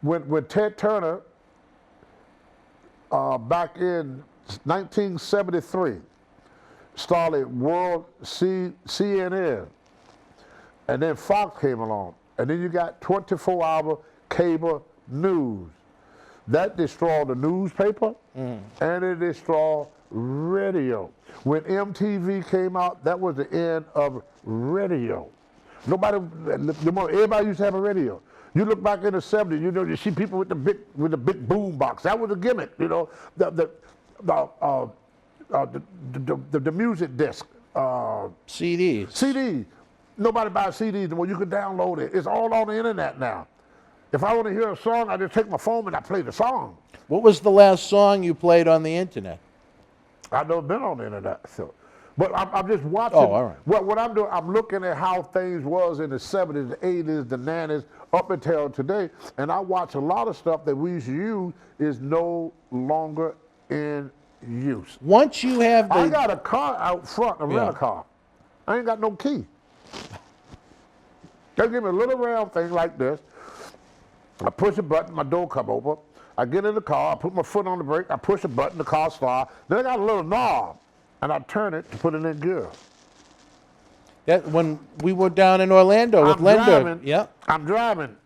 when Ted Turner, back in 1973, started CNN, and then Fox came along, and then you got 24-hour cable news. That destroyed the newspaper, and it destroyed radio. When MTV came out, that was the end of radio. Everybody used to have a radio. You look back in the 70s, you know, you see people with the big boom box. That was a gimmick, you know. The music disc. CDs. CDs. Nobody buys CDs anymore. You can download it. It's all on the internet now. If I want to hear a song, I just take my phone and I play the song. What was the last song you played on the internet? I've never been on the internet, so. But I'm just watching. Oh, all right. What I'm doing, I'm looking at how things was in the 70s, the 80s, the 90s, up until today, and I watch a lot of stuff that we used to use is no longer in use. Once you have the... I got a car out front, a rental car. I ain't got no key. They give me a little round thing like this. I push a button, my door come open. I get in the car, I put my foot on the brake, I push a button, the car starts. Then I got a little knob, and I turn it to put it in gear. That when we were down in Orlando with Linda. Yeah. I'm driving,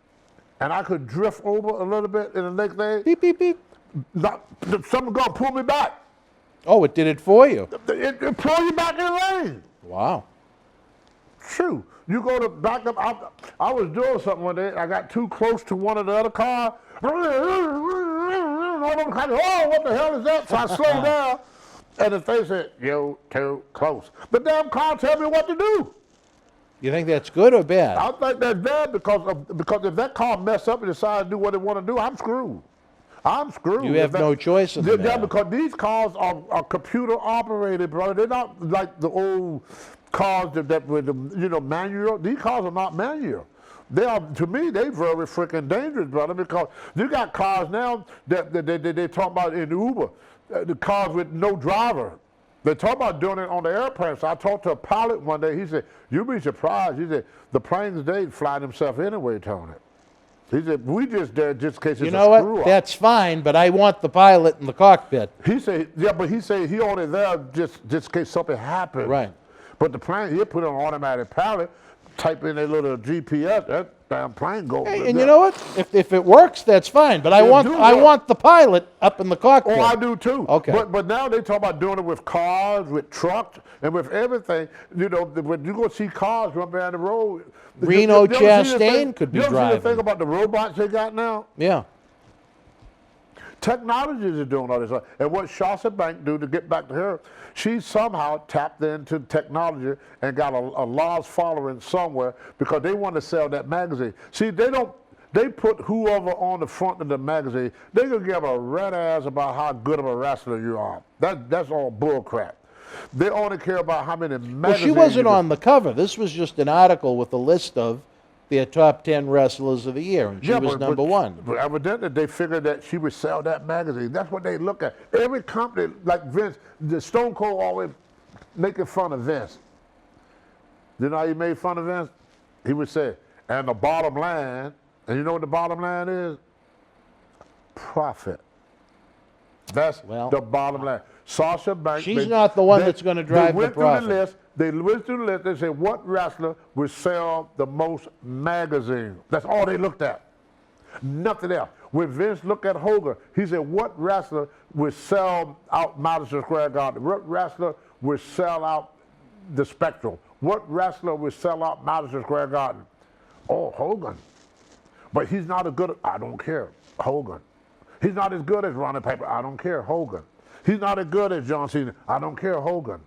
and I could drift over a little bit, and the next thing, Beep, beep, beep. Someone gonna pull me back. Oh, it did it for you. It pull you back in the lane. Wow. True. You go to back up. I was doing something one day. I got too close to one of the other cars. Oh, what the hell is that? So I slowed down, and the thing said, "You're too close." The damn car tell me what to do. You think that's good or bad? I think that's bad because if that car mess up and decides to do what it want to do, I'm screwed. I'm screwed. You have no choice in the matter. Yeah, because these cars are computer operated, brother. They're not like the old cars that with the manual. These cars are not manual. They are, to me, they very freaking dangerous, brother, because you got cars now that they talk about in Uber, the cars with no driver. They talk about doing it on the airplane. So I talked to a pilot one day. He said, "You'd be surprised." He said, "The planes they fly themselves anyway, Tony." He said, "We just there just in case it's a screw up." You know what? That's fine, but I want the pilot in the cockpit. He said, "Yeah, but he said he only there just in case something happens." Right. But the plane, he'll put on automatic pilot, type in a little GPS, that damn plane go. Hey, and you know what? If it works, that's fine. But I want the pilot up in the cockpit. Oh, I do too. Okay. But now they talk about doing it with cars, with trucks, and with everything. You know, when you go see cars run down the road. Reno Chastain could be driving. You ever see the thing about the robots they got now? Yeah. Technologies are doing all this. And what Sasha Banks do, to get back to her, she somehow tapped into technology and got a large following somewhere because they want to sell that magazine. See, they put whoever on the front of the magazine, they can give a red ass about how good of a wrestler you are. That's all bull crap. They only care about how many magazines. Well, she wasn't on the cover. This was just an article with a list of their top 10 wrestlers of the year, and she was number one. But evidently, they figured that she would sell that magazine. That's what they look at. Every company, like Vince, the Stone Cold always making fun of Vince. You know how he made fun of Vince? He would say, and the bottom line, and you know what the bottom line is? Profit. That's the bottom line. Sasha Banks. She's not the one that's going to drive the profit. They went through the list. They went through the list. They said, what wrestler would sell the most magazines? That's all they looked at. Nothing else. When Vince looked at Hogan, he said, what wrestler would sell out Madison Square Garden? What wrestler would sell out the Spectrum? What wrestler would sell out Madison Square Garden? Oh, Hogan. But he's not as good. I don't care. Hogan. He's not as good as Ronnie Piper. I don't care. Hogan. He's not as good as John Cena. I don't care. Hogan.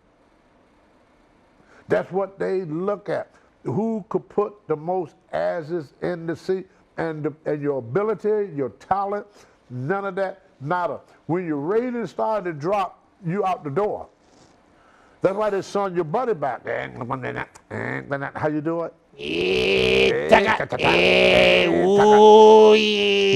That's what they look at. Who could put the most asses in the seat? And your ability, your talent, none of that matter. When your ratings start to drop, you out the door. That's why they send your buddy back. How you do it?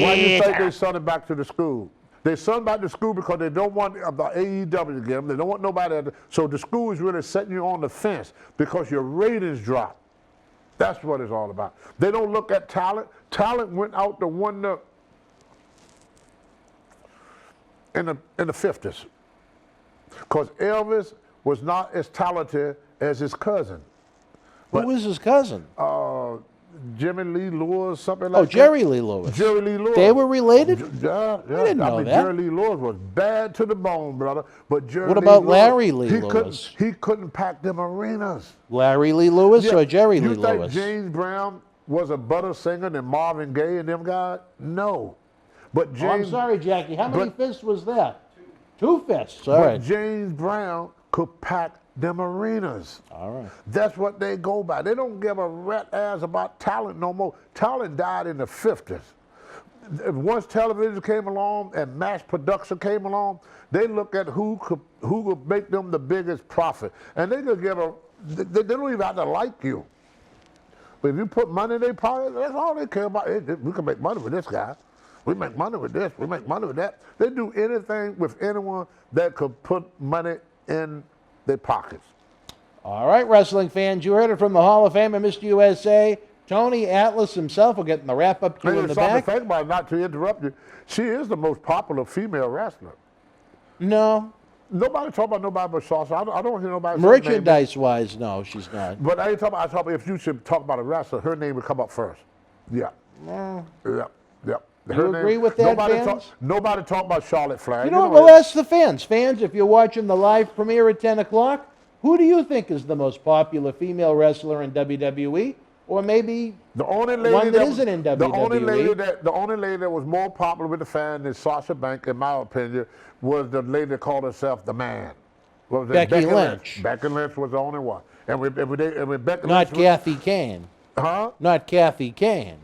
Why do you think they send it back to the school? They send back to school because they don't want the AEW to get them. They don't want nobody. So the school is really setting you on the fence because your ratings drop. That's what it's all about. They don't look at talent. Talent went out the window in the 50s because Elvis was not as talented as his cousin. Who was his cousin? Jimmy Lee Lewis, something like that. Oh, Jerry Lee Lewis. Jerry Lee Lewis. They were related? Yeah. I didn't know that. Jerry Lee Lewis was bad to the bone, brother. But Jerry What about Lee Larry Lewis, Lee Lewis? He couldn't pack them arenas. Larry Lee Lewis or Jerry Lee You think Lewis? James Brown was a better singer than Marvin Gaye and them guys? No. But James, Oh, I'm sorry, Jackie. How many fists was there? Two fists. All right. James Brown could pack them arenas. All right. That's what they go by. They don't give a rat ass about talent no more. Talent died in the 50s. Once television came along and mass production came along, they look at who could make them the biggest profit. And they could give they don't even have to like you. But if you put money in their pocket, that's all they care about. We can make money with this guy. We make money with this. We make money with that. They do anything with anyone that could put money in their pockets. All right, wrestling fans, you heard it from the Hall of Famer, Mr. USA, Tony Atlas himself. We're getting the wrap-up cue in the back. Think about it, not to interrupt you. She is the most popular female wrestler. No. Nobody talk about nobody but Sasha. I don't hear nobody. Merchandise-wise, no, she's not. But I talk about if you should talk about a wrestler, her name would come up first. Yeah. Yeah. You agree with that, fans? Nobody talk about Charlotte Flair. You know what? Well, ask the fans. Fans, if you're watching the live premiere at 10 o'clock, who do you think is the most popular female wrestler in WWE? Or maybe the only lady one that isn't in WWE? The only lady that was more popular with the fans than Sasha Banks, in my opinion, was the lady that called herself the Man. What was it? Becky Lynch. Becky Lynch was the only one. And when Becky Not Lynch Kathy Kane. Huh? Not Kathy Kane.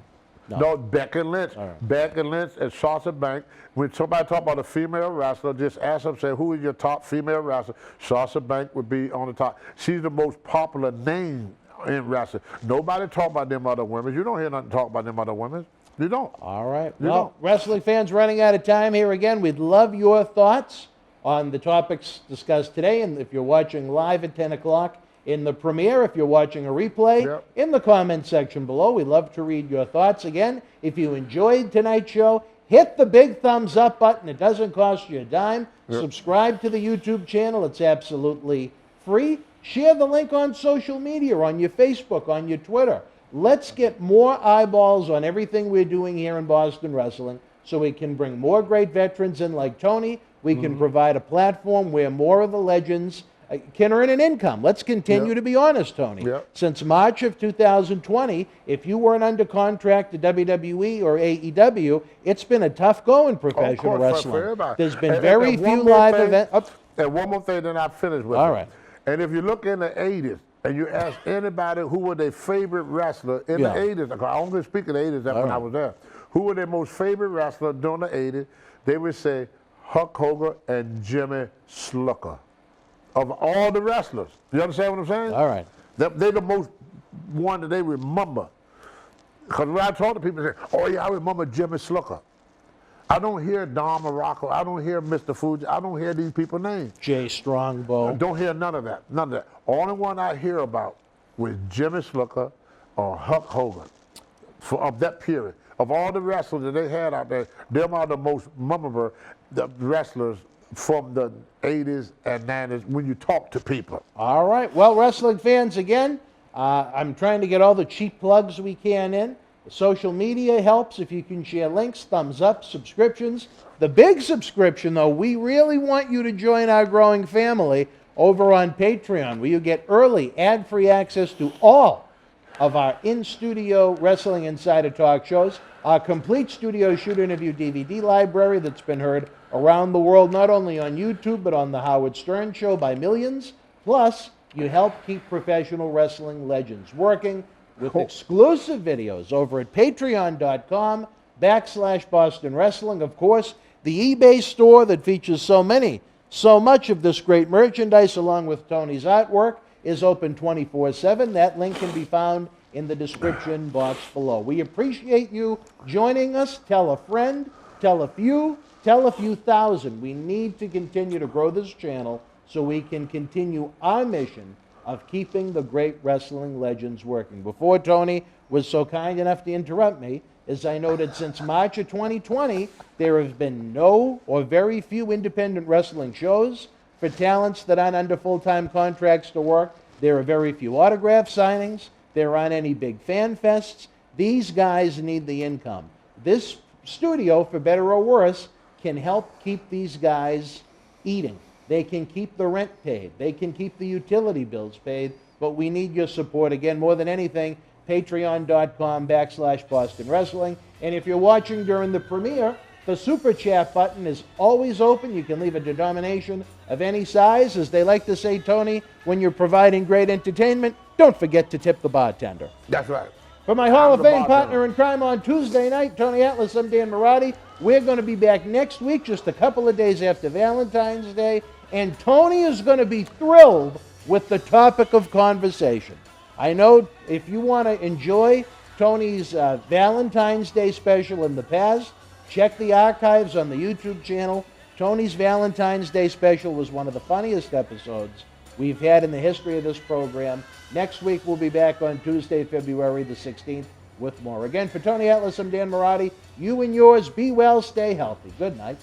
No, Becky Lynch. Right. Becky Lynch and Sasha Banks. When somebody talk about a female wrestler, just ask them, say, who is your top female wrestler? Sasha Banks would be on the top. She's the most popular name in wrestling. Nobody talk about them other women. You don't hear nothing talk about them other women. You don't. All right. You Well, don't. wrestling fans running out of time here again. We'd love your thoughts on the topics discussed today. And if you're watching live at 10 o'clock in the premiere, if you're watching a replay, in the comment section below, we'd love to read your thoughts. Again, if you enjoyed tonight's show, hit the big thumbs up button. It doesn't cost you a dime. Subscribe to the YouTube channel. It's absolutely free. Share the link on social media, on your Facebook, on your Twitter. Let's get more eyeballs on everything we're doing here in Boston Wrestling so we can bring more great veterans in like Tony. We can provide a platform where more of the legends can earn an income. Let's continue to be honest, Tony. Since March of 2020, if you weren't under contract to WWE or AEW, it's been a tough go in professional wrestling. There's been very few live events. And one more thing, then I'll finish with All it. right. And if you look in the 80s, and you ask anybody who were their favorite wrestler in the 80s, I only speak of the 80s, that's when I was there, who were their most favorite wrestler during the 80s, they would say Hulk Hogan and Jimmy Snuka. Of all the wrestlers. You understand what I'm saying? All right. They're the most one that they remember. Because when I talk to people, they say, oh yeah, I remember Jimmy Snuka. I don't hear Don Morocco. I don't hear Mr. Fuji. I don't hear these people's names. Jay Strongbow. I don't hear none of that. None of that. Only one I hear about was Jimmy Snuka or Hulk Hogan of that period. Of all the wrestlers that they had out there, them are the most memorable wrestlers from the 80s and 90s when you talk to people. All right. Well, wrestling fans, again, I'm trying to get all the cheap plugs we can in. Social media helps if you can share links, thumbs up, subscriptions. The big subscription, though, we really want you to join our growing family over on Patreon, where you get early, ad-free access to all of our in-studio Wrestling Insider talk shows, our complete studio shoot interview DVD library that's been heard around the world, not only on YouTube, but on The Howard Stern Show by millions. Plus, you help keep professional wrestling legends working with exclusive videos over at patreon.com/Boston Wrestling. Of course, the eBay store that features so much of this great merchandise, along with Tony's artwork, is open 24/7. That link can be found in the description box below. We appreciate you joining us. Tell a friend, tell a few thousand. We need to continue to grow this channel so we can continue our mission of keeping the great wrestling legends working. Before Tony was so kind enough to interrupt me, as I noted, since March of 2020, there have been no or very few independent wrestling shows for talents that aren't under full-time contracts to work. There are very few autograph signings. There aren't any big fan fests. These guys need the income. This studio, for better or worse, can help keep these guys eating. They can keep the rent paid. They can keep the utility bills paid. But we need your support. Again, more than anything, patreon.com/Boston Wrestling. And if you're watching during the premiere, the Super Chat button is always open. You can leave a denomination of any size. As they like to say, Tony, when you're providing great entertainment, don't forget to tip the bartender. That's right. For my Hall of Fame partner in crime on Tuesday night, Tony Atlas, I'm Dan Marati. We're going to be back next week, just a couple of days after Valentine's Day. And Tony is going to be thrilled with the topic of conversation. I know if you want to enjoy Tony's Valentine's Day special in the past, check the archives on the YouTube channel. Tony's Valentine's Day special was one of the funniest episodes we've had in the history of this program. Next week, we'll be back on Tuesday, February the 16th with more. Again, for Tony Atlas, I'm Dan Marati. You and yours, be well, stay healthy. Good night.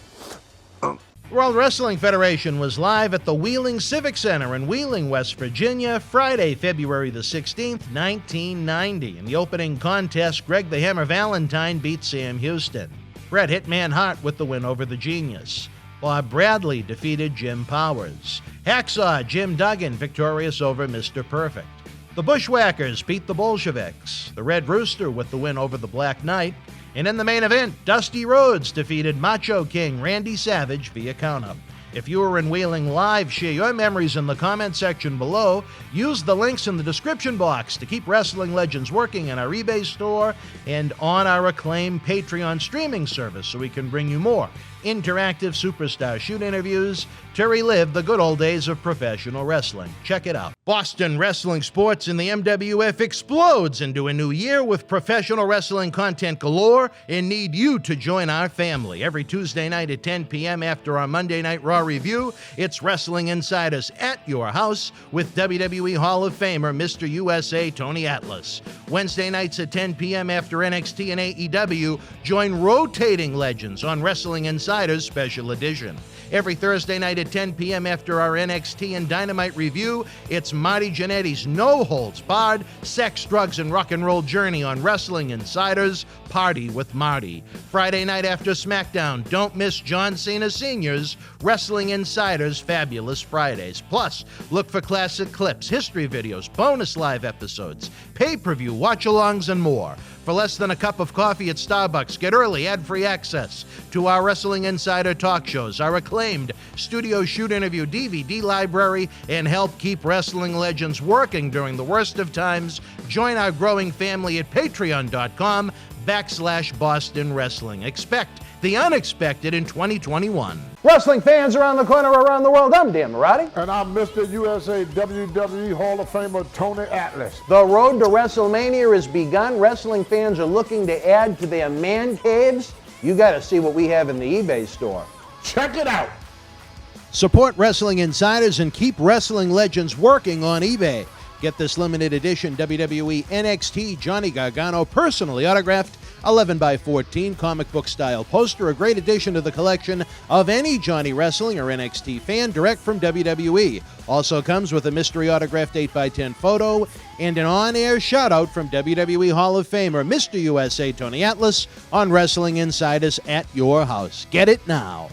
World Wrestling Federation was live at the Wheeling Civic Center in Wheeling, West Virginia, Friday, February the 16th, 1990. In the opening contest, Greg the Hammer Valentine beat Sam Houston. Bret Hitman Hart with the win over the Genius. Bob Bradley defeated Jim Powers. Hacksaw Jim Duggan victorious over Mr. Perfect. The Bushwhackers beat the Bolsheviks. The Red Rooster with the win over the Black Knight. And in the main event, Dusty Rhodes defeated Macho King Randy Savage via count-up. If you were in Wheeling live, share your memories in the comment section below. Use the links in the description box to keep Wrestling Legends working in our eBay store and on our acclaimed Patreon streaming service so we can bring you more interactive superstar shoot interviews to relive the good old days of professional wrestling. Check it out. Boston Wrestling Sports in the MWF explodes into a new year with professional wrestling content galore and need you to join our family. Every Tuesday night at 10 p.m. after our Monday Night Raw review, it's Wrestling Insiders at your house with WWE Hall of Famer Mr. USA Tony Atlas. Wednesday nights at 10 p.m. after NXT and AEW, join rotating legends on Wrestling Insiders Special Edition. Every Thursday night at 10 p.m. after our NXT and Dynamite review, it's Marty Jannetty's no-holds-barred sex, drugs, and rock and roll journey on Wrestling Insiders Party with Marty. Friday night after SmackDown, don't miss John Cena Sr.'s Wrestling Insiders Fabulous Fridays. Plus, look for classic clips, history videos, bonus live episodes, pay-per-view watch-alongs, and more. For less than a cup of coffee at Starbucks, get early ad-free access to our Wrestling Insider talk shows, our acclaimed studio shoot interview DVD library, and help keep wrestling legends working during the worst of times. Join our growing family at patreon.com/Boston Wrestling. Expect the unexpected in 2021. Wrestling fans around the corner, around the world, I'm Dan Marati. And I'm Mr. USA WWE Hall of Famer Tony Atlas. The road to WrestleMania has begun. Wrestling fans are looking to add to their man caves. You got to see what we have in the eBay store. Check it out. Support Wrestling Insiders and keep wrestling legends working on eBay. Get this limited edition WWE NXT Johnny Gargano personally autographed 11 by 14 comic book style poster, a great addition to the collection of any Johnny Wrestling or NXT fan direct from WWE. Also comes with a mystery autographed 8x10 photo and an on-air shout-out from WWE Hall of Famer Mr. USA Tony Atlas on Wrestling Insiders at your house. Get it now.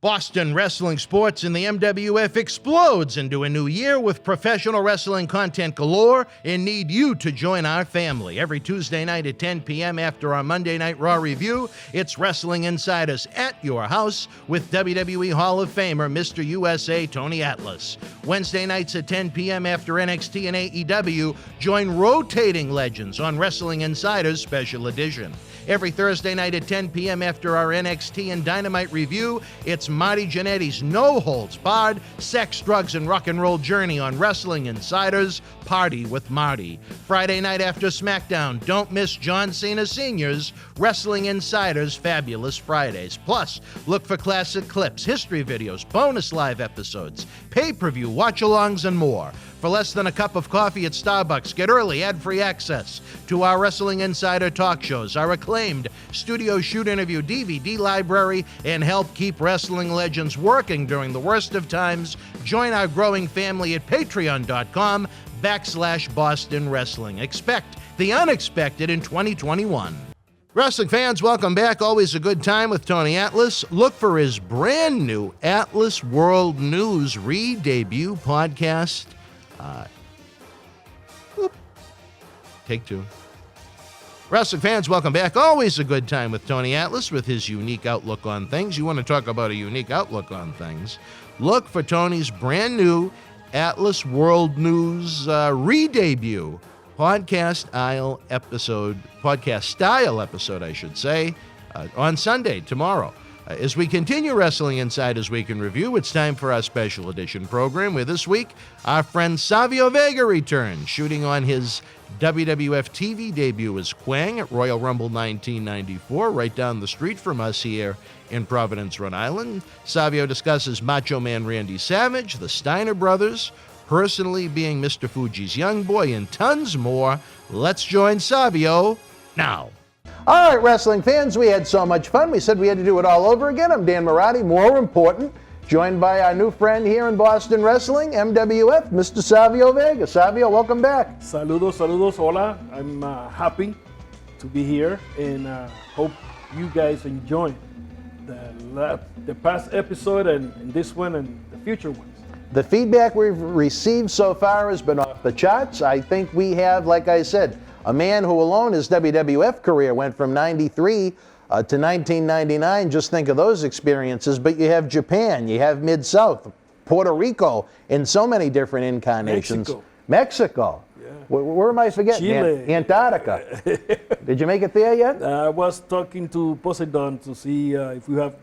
Boston wrestling sports in the MWF explodes into a new year with professional wrestling content galore and need you to join our family. Every Tuesday night at 10 p.m. after our Monday Night Raw review, it's Wrestling Insiders at your house with WWE Hall of Famer Mr. USA Tony Atlas. Wednesday nights at 10 p.m. after NXT and AEW, join rotating legends on Wrestling Insiders Special Edition. Every Thursday night at 10 p.m. after our NXT and Dynamite review, it's Marty Jannetty's no-holds-barred sex, drugs, and rock and roll journey on Wrestling Insiders Party with Marty. Friday night after SmackDown, don't miss John Cena Sr.'s Wrestling Insiders Fabulous Fridays. Plus, look for classic clips, history videos, bonus live episodes, pay-per-view watch-alongs, and more. For less than a cup of coffee at Starbucks, get early ad-free access to our Wrestling Insider talk shows, our acclaimed studio shoot interview DVD library, and help keep wrestling legends working during the worst of times. Join our growing family at patreon.com/Boston Wrestling. Expect the unexpected in 2021. Wrestling fans, welcome back. Always a good time with Tony Atlas. Look for his brand new Atlas World News re-debut podcast. Take two. Wrestling fans, welcome back. Always a good time with Tony Atlas with his unique outlook on things. You want to talk about a unique outlook on things? Look for Tony's brand new Atlas World News re-debut podcast style episode, I should say, on Sunday, tomorrow. As we continue Wrestling Insiders Week in Review, it's time for our special edition program where this week our friend Savio Vega returns, shooting on his WWF TV debut as Quang at Royal Rumble 1994, right down the street from us here in Providence, Rhode Island. Savio discusses Macho Man Randy Savage, the Steiner brothers, personally being Mr. Fuji's young boy, and tons more. Let's join Savio now. All right, wrestling fans, we had so much fun. We said we had to do it all over again. I'm Dan Marty, more important, joined by our new friend here in Boston Wrestling, MWF, Mr. Savio Vega. Savio, welcome back. Saludos, hola. I'm happy to be here and hope you guys enjoy the past episode and this one and the future ones. The feedback we've received so far has been off the charts. I think we have, like I said, a man who alone his WWF career went from 93 to 1999. Just think of those experiences. But you have Japan, you have Mid-South, Puerto Rico, in so many different incarnations. Mexico. Yeah. Where am I forgetting? Chile. Antarctica. Did you make it there yet? I was talking to Poseidon to see if we have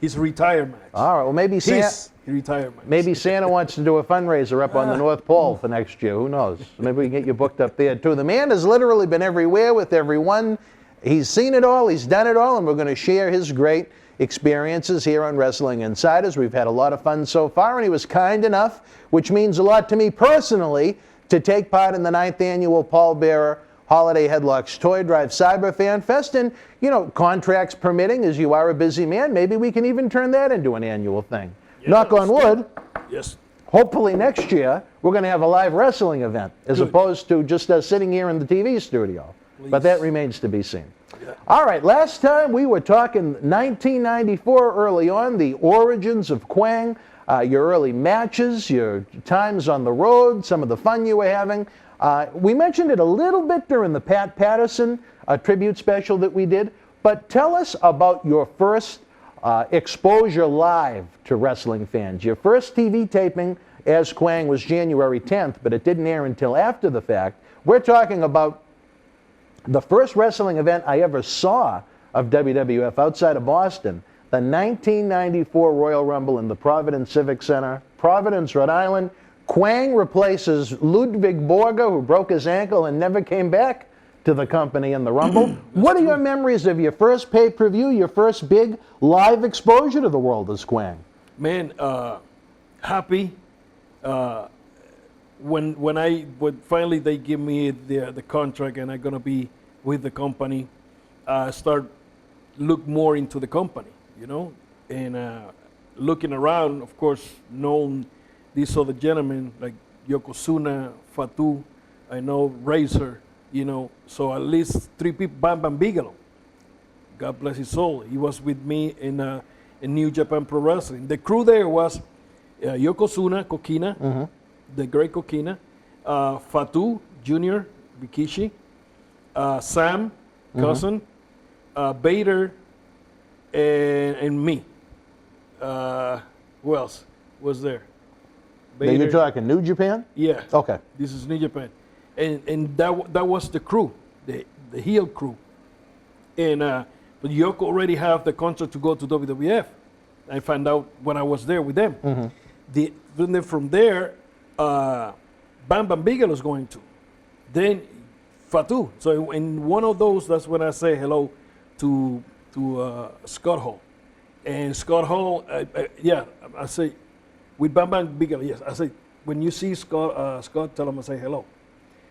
his retire match. All right, well maybe Santa wants to do a fundraiser up on the North Pole for next year. Who knows? Maybe we can get you booked up there too. The man has literally been everywhere with everyone. He's seen it all, he's done it all, and we're going to share his great experiences here on Wrestling Insiders. We've had a lot of fun so far, and he was kind enough, which means a lot to me personally, to take part in the 9th annual Paul Bearer Holiday Headlocks Toy Drive Cyber Fan Fest. And, you know, contracts permitting, as you are a busy man, maybe we can even turn that into an annual thing. Yeah, knock on wood. Yes. Hopefully next year we're going to have a live wrestling event as opposed to just us sitting here in the TV studio. Please. But that remains to be seen. Yeah. All right, last time we were talking 1994 early on, the origins of Quang, your early matches, your times on the road, some of the fun you were having. We mentioned it a little bit during the Pat Patterson tribute special that we did, but tell us about your first exposure live to wrestling fans. Your first TV taping as Quang was January 10th, but it didn't air until after the fact. We're talking about the first wrestling event I ever saw of WWF outside of Boston, the 1994 Royal Rumble in the Providence Civic Center, Providence, Rhode Island. Quang replaces Ludwig Borger, who broke his ankle and never came back to the company in the Rumble. What are your memories of your first pay-per-view, your first big live exposure to the world as Quang? Man, happy. When finally they give me the contract and I'm gonna be with the company, start look more into the company, you know, and looking around, of course, knowing these other gentlemen like Yokozuna, Fatu, I know Razor, you know, so at least 3 people. Bam Bam Bigelow, God bless his soul. He was with me in New Japan Pro Wrestling. The crew there was Yokozuna, Kokina, the great Kokina, Fatu Jr., Rikishi, Sam, cousin, Bader, and me. Who else was there? Now you're talking New Japan? Yeah. Okay. This is New Japan. And that was the crew, the heel crew. And but Yoko already have the contract to go to WWF. I found out when I was there with them. Then from there, Bam Bam Bigelow's going to. Then Fatu. So in one of those, that's when I say hello to Scott Hall. And Scott Hall, I say, with Bam Bam Bigelow, yes. I say, when you see Scott, tell him I say hello.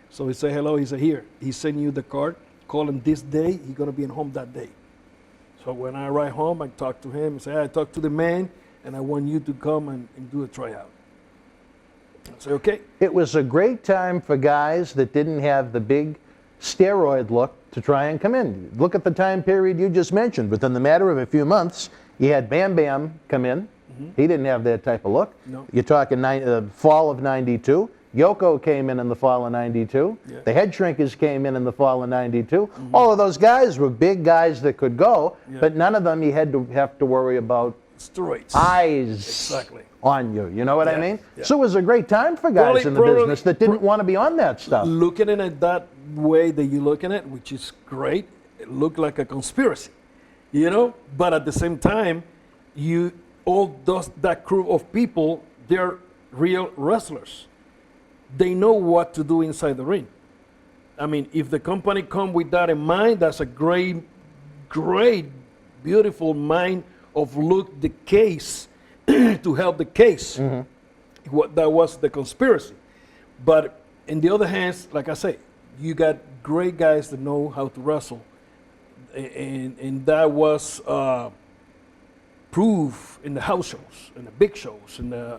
So he say hello, he say, here, he send you the card, call him this day, he's gonna be in home that day. So when I arrive home, I talk to him and say, I talked to the man, and I want you to come and do a tryout. I say, okay. It was a great time for guys that didn't have the big steroid look to try and come in. Look at the time period you just mentioned. Within the matter of a few months, you had Bam Bam come in. He didn't have that type of look. No. You're talking fall of '92. Yoko came in the fall of '92. Yeah. The Head Shrinkers came in the fall of '92. All of those guys were big guys that could go, but none of them you had to have to worry about Steroids. eyes Exactly. on you. You know what I Yeah, mean? yeah. So it was a great time for guys in the business that didn't want to be on that stuff. Looking at it that way that you're looking at, which is great, it looked like a conspiracy, you know? But at the same time, that crew of people, they're real wrestlers. They know what to do inside the ring. I mean, if the company come with that in mind, that's a great, beautiful mind of look the case to help the case. That was the conspiracy. But in the other hand, like I say, you got great guys that know how to wrestle, and that was proof in the house shows and the big shows and the,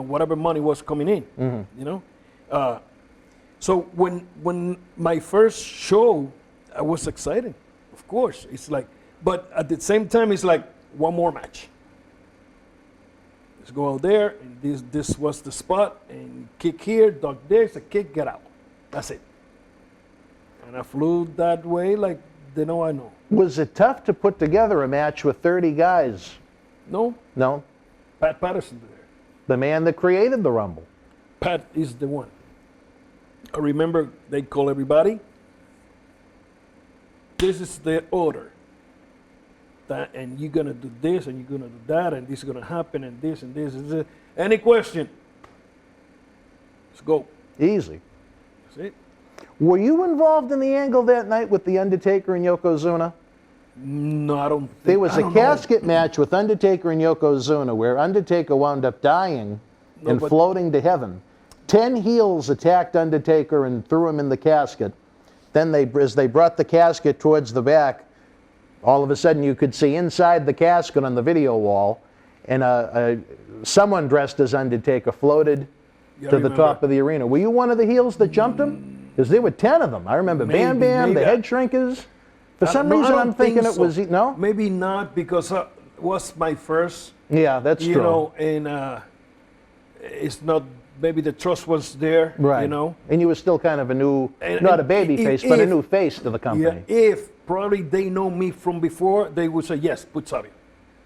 whatever money was coming in. You know, so when my first show, I was excited. Of course, it's like, but at the same time, it's like one more match. Let's go out there, and this was the spot, and kick here, duck there, a kick, get out. That's it. And I flew that way like they know I know. Was it tough to put together a match with 30 guys? No, No? Pat Patterson's there. The man that created the Rumble. Pat is the one. I remember they call everybody. This is the order. That, and you're gonna do this, and you're gonna do that, and this is gonna happen, and this and this. Any question? Let's go. Easy. That's it. Were you involved in the angle that night with The Undertaker and Yokozuna? No, I don't think. There was I a don't know. casket match with Undertaker and Yokozuna where Undertaker wound up dying and but- floating to heaven. 10 heels attacked Undertaker and threw him in the casket. Then as they brought the casket towards the back, all of a sudden you could see inside the casket on the video wall, and someone dressed as Undertaker floated Yeah, I to the remember. top of the arena. Were you one of the heels that jumped him? Because there were 10 of them. I remember Bam Bam, the Head Shrinkers. For some No, I reason don't I'm thinking think it was, so. no? Maybe not, because it was my first. Yeah, that's You true. know, and it's not. Maybe the trust was there. Right. You know. And you were still kind of a new, And- not a and baby if- face, but a if- new face to the Yeah. company. If probably they know me from before, they would say yes, put Savio.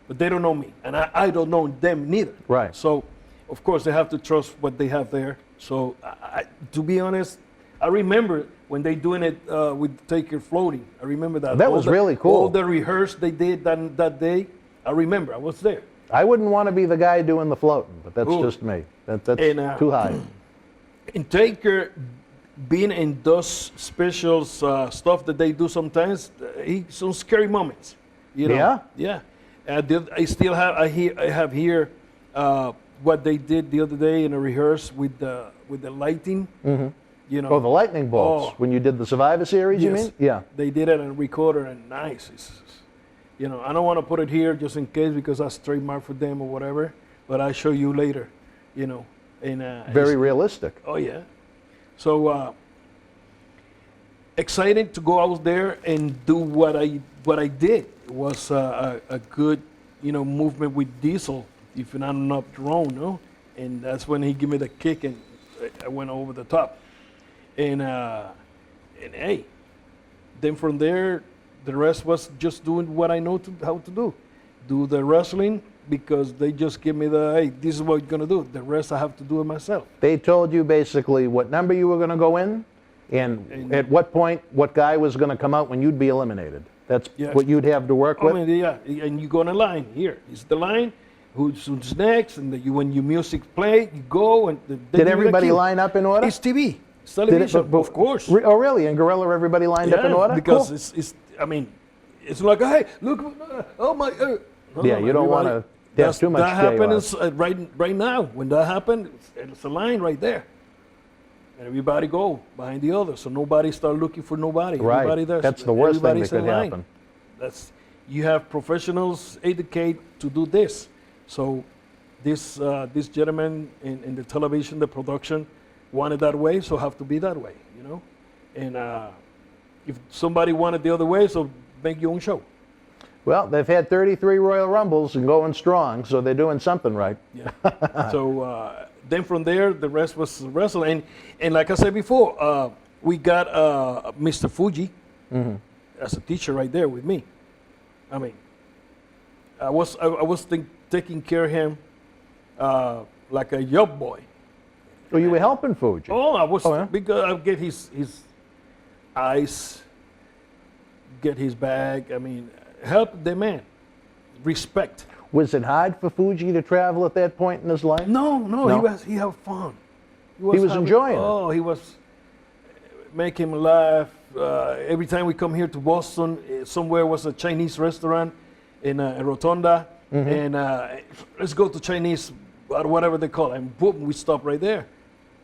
But they don't know me, and I don't know them neither. Right. So, of course, they have to trust what they have there. So, to be honest, I remember when they doing it with Taker floating. I remember that. That was really cool. All the rehearse they did that day. I remember. I was there. I wouldn't want to be the guy doing the floating, but that's Ooh. just me. That's And, too high. And Taker, being in those special stuff that they do sometimes, some scary moments. You know? Yeah? Yeah. I still have. I have here what they did the other day in a rehearse with the lighting. You know. Oh, the lightning bolts. Oh. When you did the Survivor Series, you Yes. mean? Yeah. They did it on a recorder, and nice. You know, I don't want to put it here just in case because that's trademark for them or whatever. But I'll show you later. You know, and Very realistic. oh yeah. So excited to go out there and do what I did. It was a good, you know, movement with Diesel. If you're not enough drone, no, and that's when he gave me the kick and I went over the top. And hey, then from there, the rest was just doing what I know how to do the wrestling, because they just give me the, hey, this is what you're gonna do. The rest I have to do it myself. They told you basically what number you were going to go in, and at what point, what guy was going to come out when you'd be eliminated. That's Yeah. what you'd have to work I with. mean, yeah, and you go on a line. Here is the line. Who's next? And when your music play, you go and. Did everybody line up in order? It's TV. It's Did television, of course. Oh, really? In Gorilla, everybody lined up in order? Because Cool. it's. I mean, it's like, hey, look, oh my. No, Yeah, you don't want everybody- to have too much That happens chaos. right now. When that happened, it's a line right there. And everybody go behind the other, so nobody start looking for nobody. Right. Everybody there. That's the worst thing everybody's that could in line. happen. That's, you have professionals educate to do this. So this gentleman in the television, the production, wanted that way, so have to be that way, you know. And if somebody wanted the other way, so make your own show. Well, they've had 33 Royal Rumbles and going strong, so they're doing something right. Yeah. So then from there, the rest was wrestling. And like I said before, we got Mr. Fuji as a teacher right there with me. I mean, I was taking care of him like a young boy. Well, you were helping Fuji. Oh, I was, Oh, yeah? because I get his eyes, get his bag. I mean, help the man. Respect. Was it hard for Fuji to travel at that point in his life? No, No? he had fun. He was enjoying it. Oh, he was make him laugh. Every time we come here to Boston, somewhere was a Chinese restaurant in Rotonda, and let's go to Chinese, or whatever they call it. And boom, we stop right there.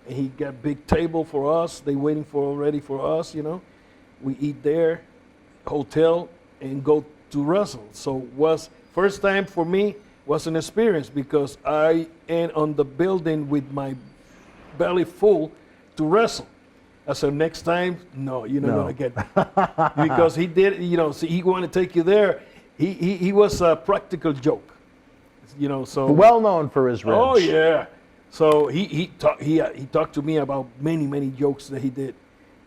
And he got big table for us. They waiting already for us, you know. We eat there, hotel, and go to wrestle. So was first time for me was an experience, because I am on the building with my belly full to wrestle. I said, next time, no, you're not No. gonna get me. Because he did, you know, see, he wanted to take you there. He was a practical joke, you know. So Well known for his ribs. oh yeah. So he talked to me about many jokes that he did,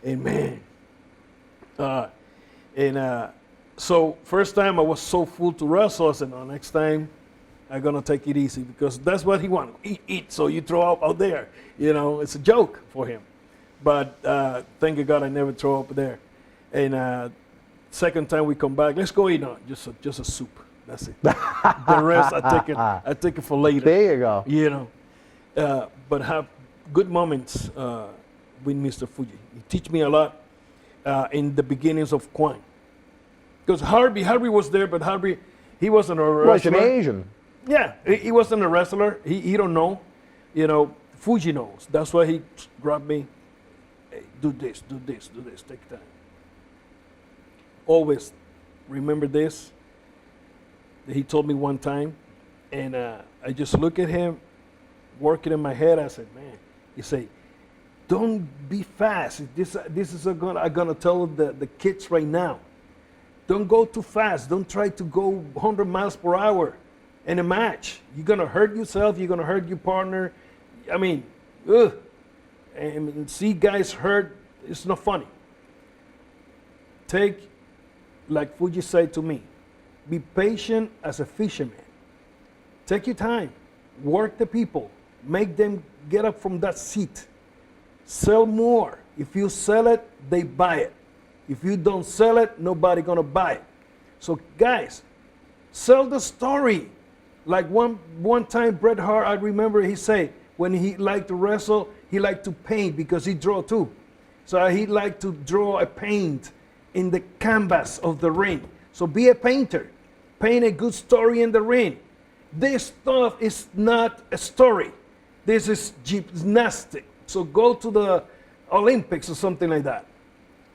and man, so first time I was so full to wrestle. I said, no, next time I'm gonna take it easy, because that's what he wanted. Eat. So you throw up out there, you know. It's a joke for him. But thank God I never throw up there. And second time we come back, let's go eat on just a soup. That's it. The rest I take it for later. There you go. You know, but have good moments with Mr. Fuji. He teach me a lot in the beginnings of Kwan. Because Harvey was there, but Harvey, he wasn't a wrestler. Was an Asian. Yeah, he wasn't a wrestler. He don't know. You know, Fuji knows. That's why he grabbed me. Hey, do this, take time. Always remember this. He told me one time, and I just look at him, working in my head. I said, man, he say, don't be fast. This is I'm gonna tell the kids right now. Don't go too fast. Don't try to go 100 miles per hour in a match. You're gonna hurt yourself. You're gonna hurt your partner. I mean, ugh. And see guys hurt. It's not funny. Take, like Fuji said to me, be patient as a fisherman. Take your time. Work the people. Make them get up from that seat. Sell more. If you sell it, they buy it. If you don't sell it, nobody gonna buy it. So guys, sell the story. Like one time Bret Hart, I remember he said, when he liked to wrestle, he liked to paint because he draw too. So he liked to draw a paint in the canvas of the ring. So be a painter. Paint a good story in the ring. This stuff is not a story. This is gymnastic. So go to Olympics or something like that.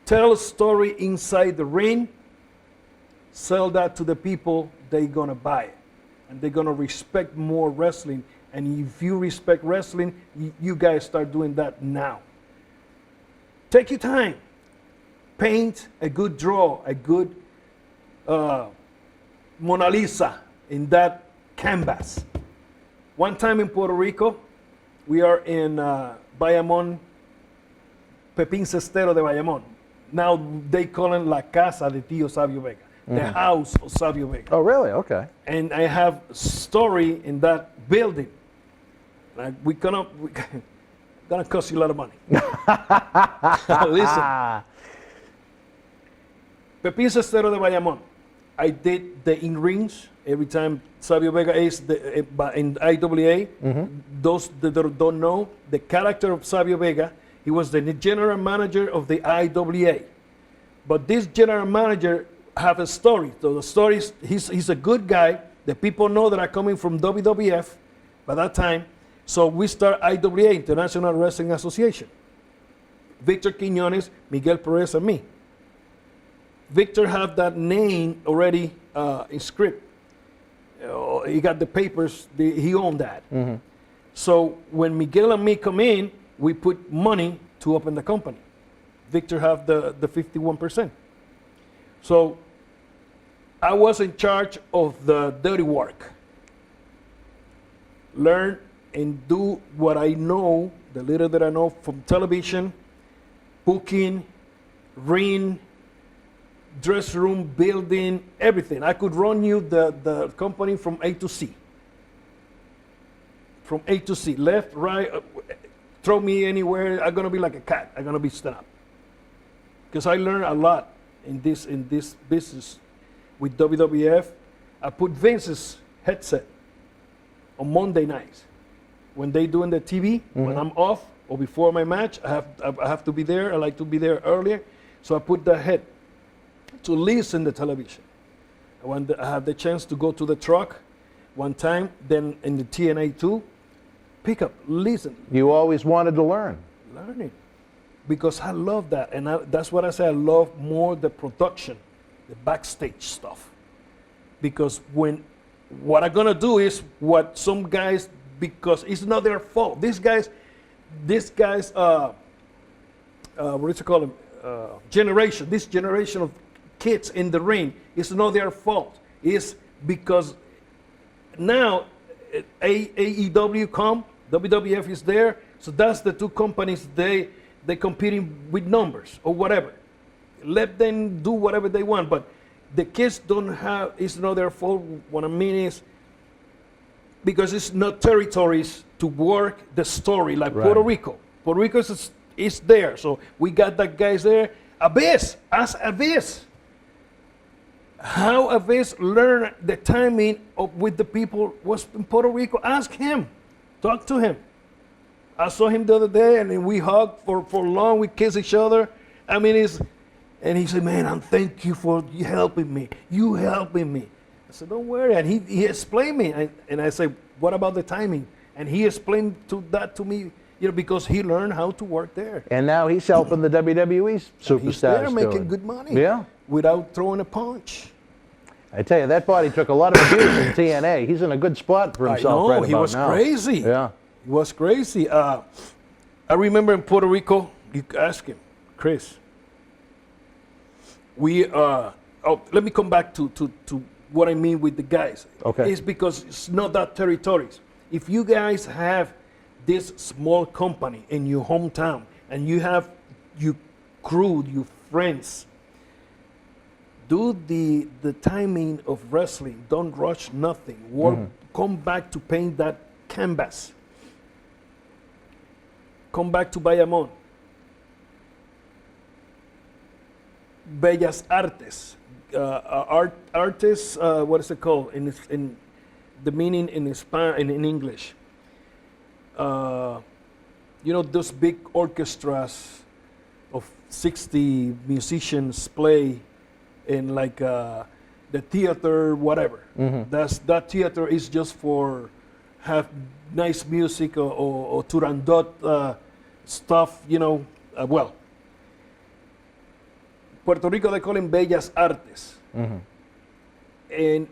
Tell a story inside the ring, sell that to the people, they're gonna buy it. And they're gonna respect more wrestling. And if you respect wrestling, you guys start doing that now. Take your time. Paint a good draw, a good Mona Lisa in that canvas. One time in Puerto Rico, we are in Bayamón, Pepín Cestero de Bayamón. Now they call it La Casa de Tío Savio Vega, the house of Savio Vega. Oh, really? Okay. And I have story in that building. Like we're gonna cost you a lot of money. Listen, Pepín Cestero de Bayamón. I did the in-rings every time Savio Vega is in IWA. Those that don't know, the character of Savio Vega, he was the general manager of the IWA. But this general manager have a story. So the story is, he's a good guy. The people know that are coming from WWF by that time. So we start IWA, International Wrestling Association. Victor Quiñones, Miguel Perez, and me. Victor have that name already in script. He got the papers, he owned that. So when Miguel and me come in, we put money to open the company. Victor have the 51%. So I was in charge of the dirty work. Learn and do what I know, the little that I know from television, booking, ring, dress room, building, everything. I could run you the company from A to C. From A to C, left, right, throw me anywhere. I'm gonna be like a cat. I'm gonna be stand up. Because I learned a lot in this business with WWF. I put Vince's headset on Monday nights when they doing the TV. When I'm off or before my match, I have to be there. I like to be there earlier, so I put the head to listen to television. When I had the chance to go to the truck one time, then in the TNA 2, pick up, listen. You always wanted to learn. Learning. Because I love that. And that's what I say, I love more the production, the backstage stuff. Because what I'm gonna do is what some guys, because it's not their fault. These guys, what do you call them? This generation of kids in the ring, it's not their fault. It's because now AEW come, WWF is there, so that's the two companies they competing with numbers or whatever. Let them do whatever they want, but the kids don't have, it's not their fault. What I mean is, because it's not territories to work the story like Right. Puerto Rico. Puerto Rico is there, so we got that guys there. Abyss, ask Abyss. How Abyss learned the timing with the people was in Puerto Rico. Ask him, talk to him. I saw him the other day, and then we hugged for long. We kissed each other. I mean, and he said, "Man, I'm thank you for you helping me. You helping me." I said, "Don't worry." And he explained me, and I said, "What about the timing?" And he explained that to me, because he learned how to work there. And now he's helping the WWE superstars. He's there do making it. good money. Yeah. Without throwing a punch. I tell you, that body took a lot of abuse in TNA. He's in a good spot for himself I know, right about he was now. crazy. Yeah. He was crazy. I remember in Puerto Rico, you ask him, Chris. Let me come back to what I mean with the guys. Okay. It's because it's not that territories. If you guys have this small company in your hometown and you have your crew, your friends, do the timing of wrestling. Don't rush nothing. Work. Come back to paint that canvas. Come back to Bayamón. Bellas Artes. Artes, what is it called? In the meaning in English. Those big orchestras of 60 musicians play in like the theater, whatever. That theater is just for have nice music or Turandot stuff, well, Puerto Rico, they call him Bellas Artes. And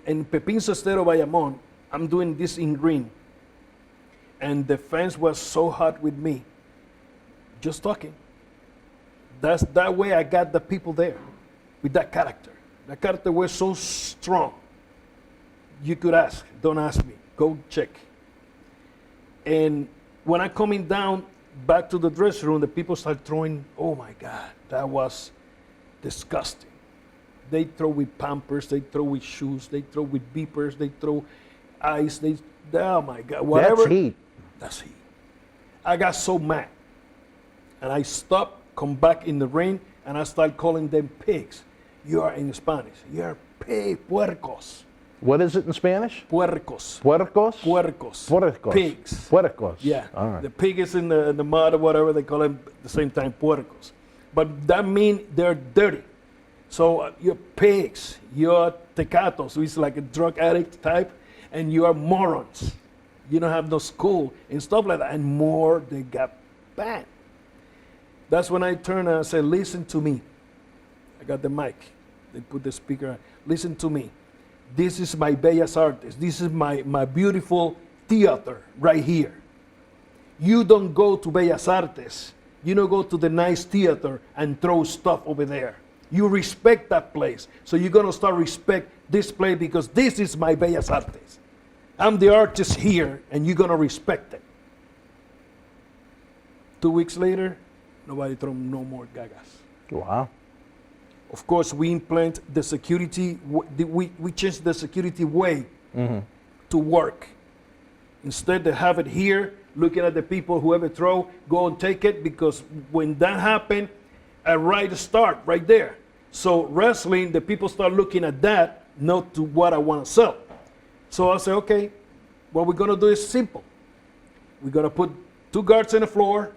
in Pepín Cestero, Bayamón, I'm doing this in green. And the fans was so hot with me, just talking. That's that way I got the people there, with that character. That character was so strong. You could ask, don't ask me, go check. And when I coming down back to the dressing room, the people start throwing, oh my God, that was disgusting. They throw with Pampers, they throw with shoes, they throw with beepers, they throw ice, oh my God, whatever. That's heat. That's heat. I got so mad. And I stopped, come back in the ring, and I start calling them pigs. You are in Spanish. You are puercos. What is it in Spanish? Puercos. Puercos? Puercos. Puercos. Pigs. Puercos. Yeah. All right. The pig is in the mud or whatever, they call them at the same time puercos. But that means they're dirty. So you're pigs, you're tecatos, who is like a drug addict type, and you are morons. You don't have no school and stuff like that. And more, they got banned. That's when I turned and said, listen to me. I got the mic. They put the speaker on. Listen to me. This is my Bellas Artes. This is my beautiful theater right here. You don't go to Bellas Artes. You don't go to the nice theater and throw stuff over there. You respect that place. So you're going to start respect this place because this is my Bellas Artes. I'm the artist here and you're going to respect it. 2 weeks later, nobody throw no more gagas. Wow. Of course, we implement the security, we change the security way to work. Instead they have it here, looking at the people, whoever throw, go and take it, because when that happened, a right start right there. So wrestling, the people start looking at that, not to what I want to sell. So I say, okay, what we're going to do is simple. We're going to put 2 guards in the floor,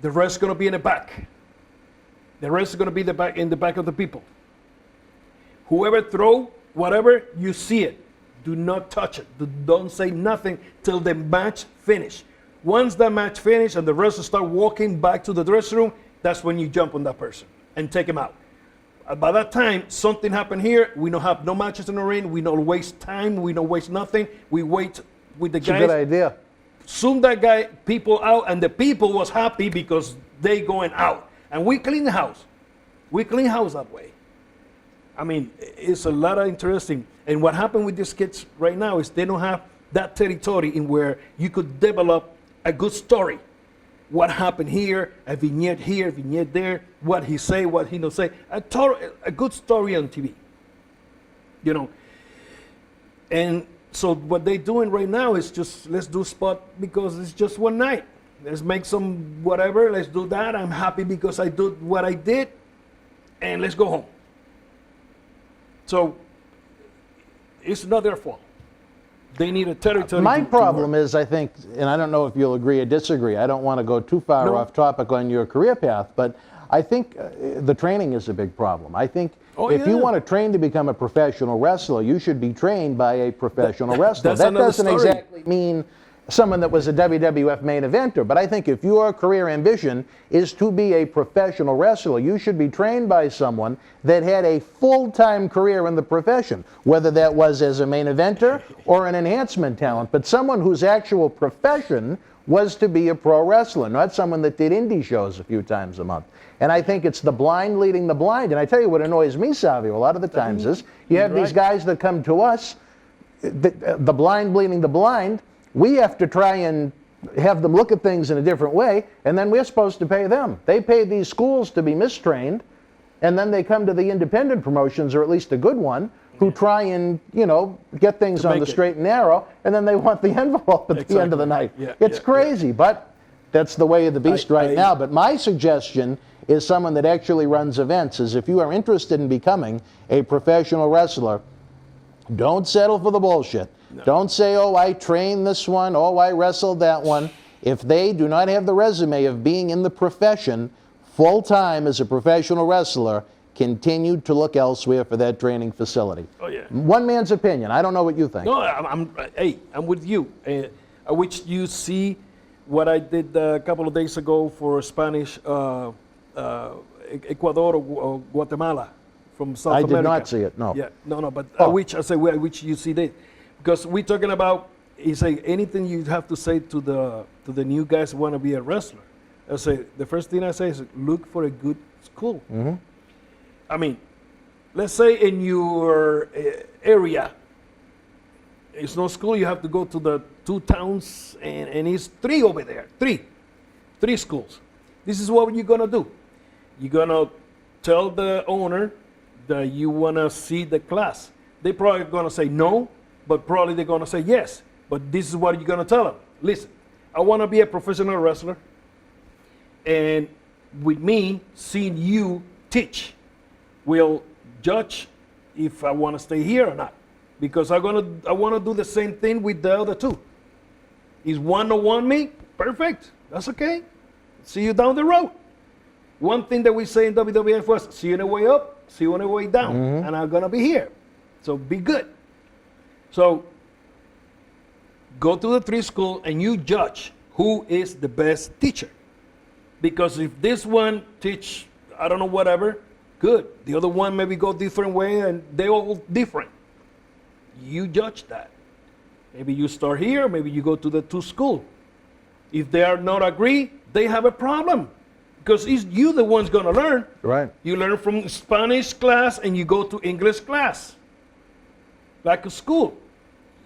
the rest is going to be in the back. The rest is going to be in the back of the people. Whoever throw, whatever, you see it. Do not touch it. Don't say nothing till the match finish. Once that match finish and the wrestlers start walking back to the dressing room, that's when you jump on that person and take him out. By that time, something happened here. We don't have no matches in the ring. We don't waste time. We don't waste nothing. We wait with the guys. It's a good idea. Soon that guy, people out, and the people was happy because they going out. And we clean the house. We clean house that way. I mean, it's a lot of interesting. And what happened with these kids right now is they don't have that territory in where you could develop a good story. What happened here, a vignette there, what he say, what he don't say. A good story on TV. You know. And so what they're doing right now is just, let's do spot because it's just one night. Let's make some whatever, let's do that. I'm happy because I did what I did, and let's go home. So it's not their fault. They need a territory. My problem is, I think, and I don't know if you'll agree or disagree, I don't want to go too far off topic on your career path, but I think the training is a big problem. I think if you want to train to become a professional wrestler, you should be trained by a professional wrestler. That doesn't exactly mean someone that was a WWF main eventer, but I think if your career ambition is to be a professional wrestler, you should be trained by someone that had a full-time career in the profession, whether that was as a main eventer or an enhancement talent, but someone whose actual profession was to be a pro wrestler, not someone that did indie shows a few times a month. And I think it's the blind leading the blind. And I tell you what annoys me, Savio, a lot of the times is you have these guys that come to us, the blind leading the blind. We have to try and have them look at things in a different way, and then we're supposed to pay them. They pay these schools to be mistrained, and then they come to the independent promotions, or at least a good one, who try and, get things on the straight and narrow, and then they want the envelope at the end of the night. It's crazy, but that's the way of the beast right now. But my suggestion is someone that actually runs events is if you are interested in becoming a professional wrestler, don't settle for the bullshit. No. Don't say, oh, I trained this one, oh, I wrestled that one. If they do not have the resume of being in the profession full-time as a professional wrestler, continue to look elsewhere for that training facility. Oh, yeah. One man's opinion. I don't know what you think. No, I'm with you. I wish you see what I did a couple of days ago for Spanish Ecuador or Guatemala from South I America. did not see it, no. Yeah, no, but Oh. I say which you see this, because we're talking about. He say anything you have to say to the new guys who want to be a wrestler. I say the first thing I say is look for a good school. Mm-hmm. I mean, let's say in your area, it's no school. You have to go to the 2 towns, and it's 3 over there. Three schools. This is what you're gonna do. You're gonna tell the owner that you wanna see the class. They probably gonna say no, but probably they're gonna say yes. But this is what you're gonna tell them. Listen, I wanna be a professional wrestler, and with me seeing you teach will judge if I wanna stay here or not. Because I wanna do the same thing with the other 2. Is 1-on-1 me? Perfect. That's okay. See you down the road. One thing that we say in WWF was, see you on the way up, see you on the way down. And I'm going to be here. So be good. So go to the 3 school and you judge who is the best teacher. Because if this one teach, I don't know, whatever, good. The other one maybe go different way and they all different. You judge that. Maybe you start here, maybe you go to the 2 school. If they are not agree, they have a problem. Because it's you the one's gonna learn. Right. You learn from Spanish class and you go to English class. Like a school.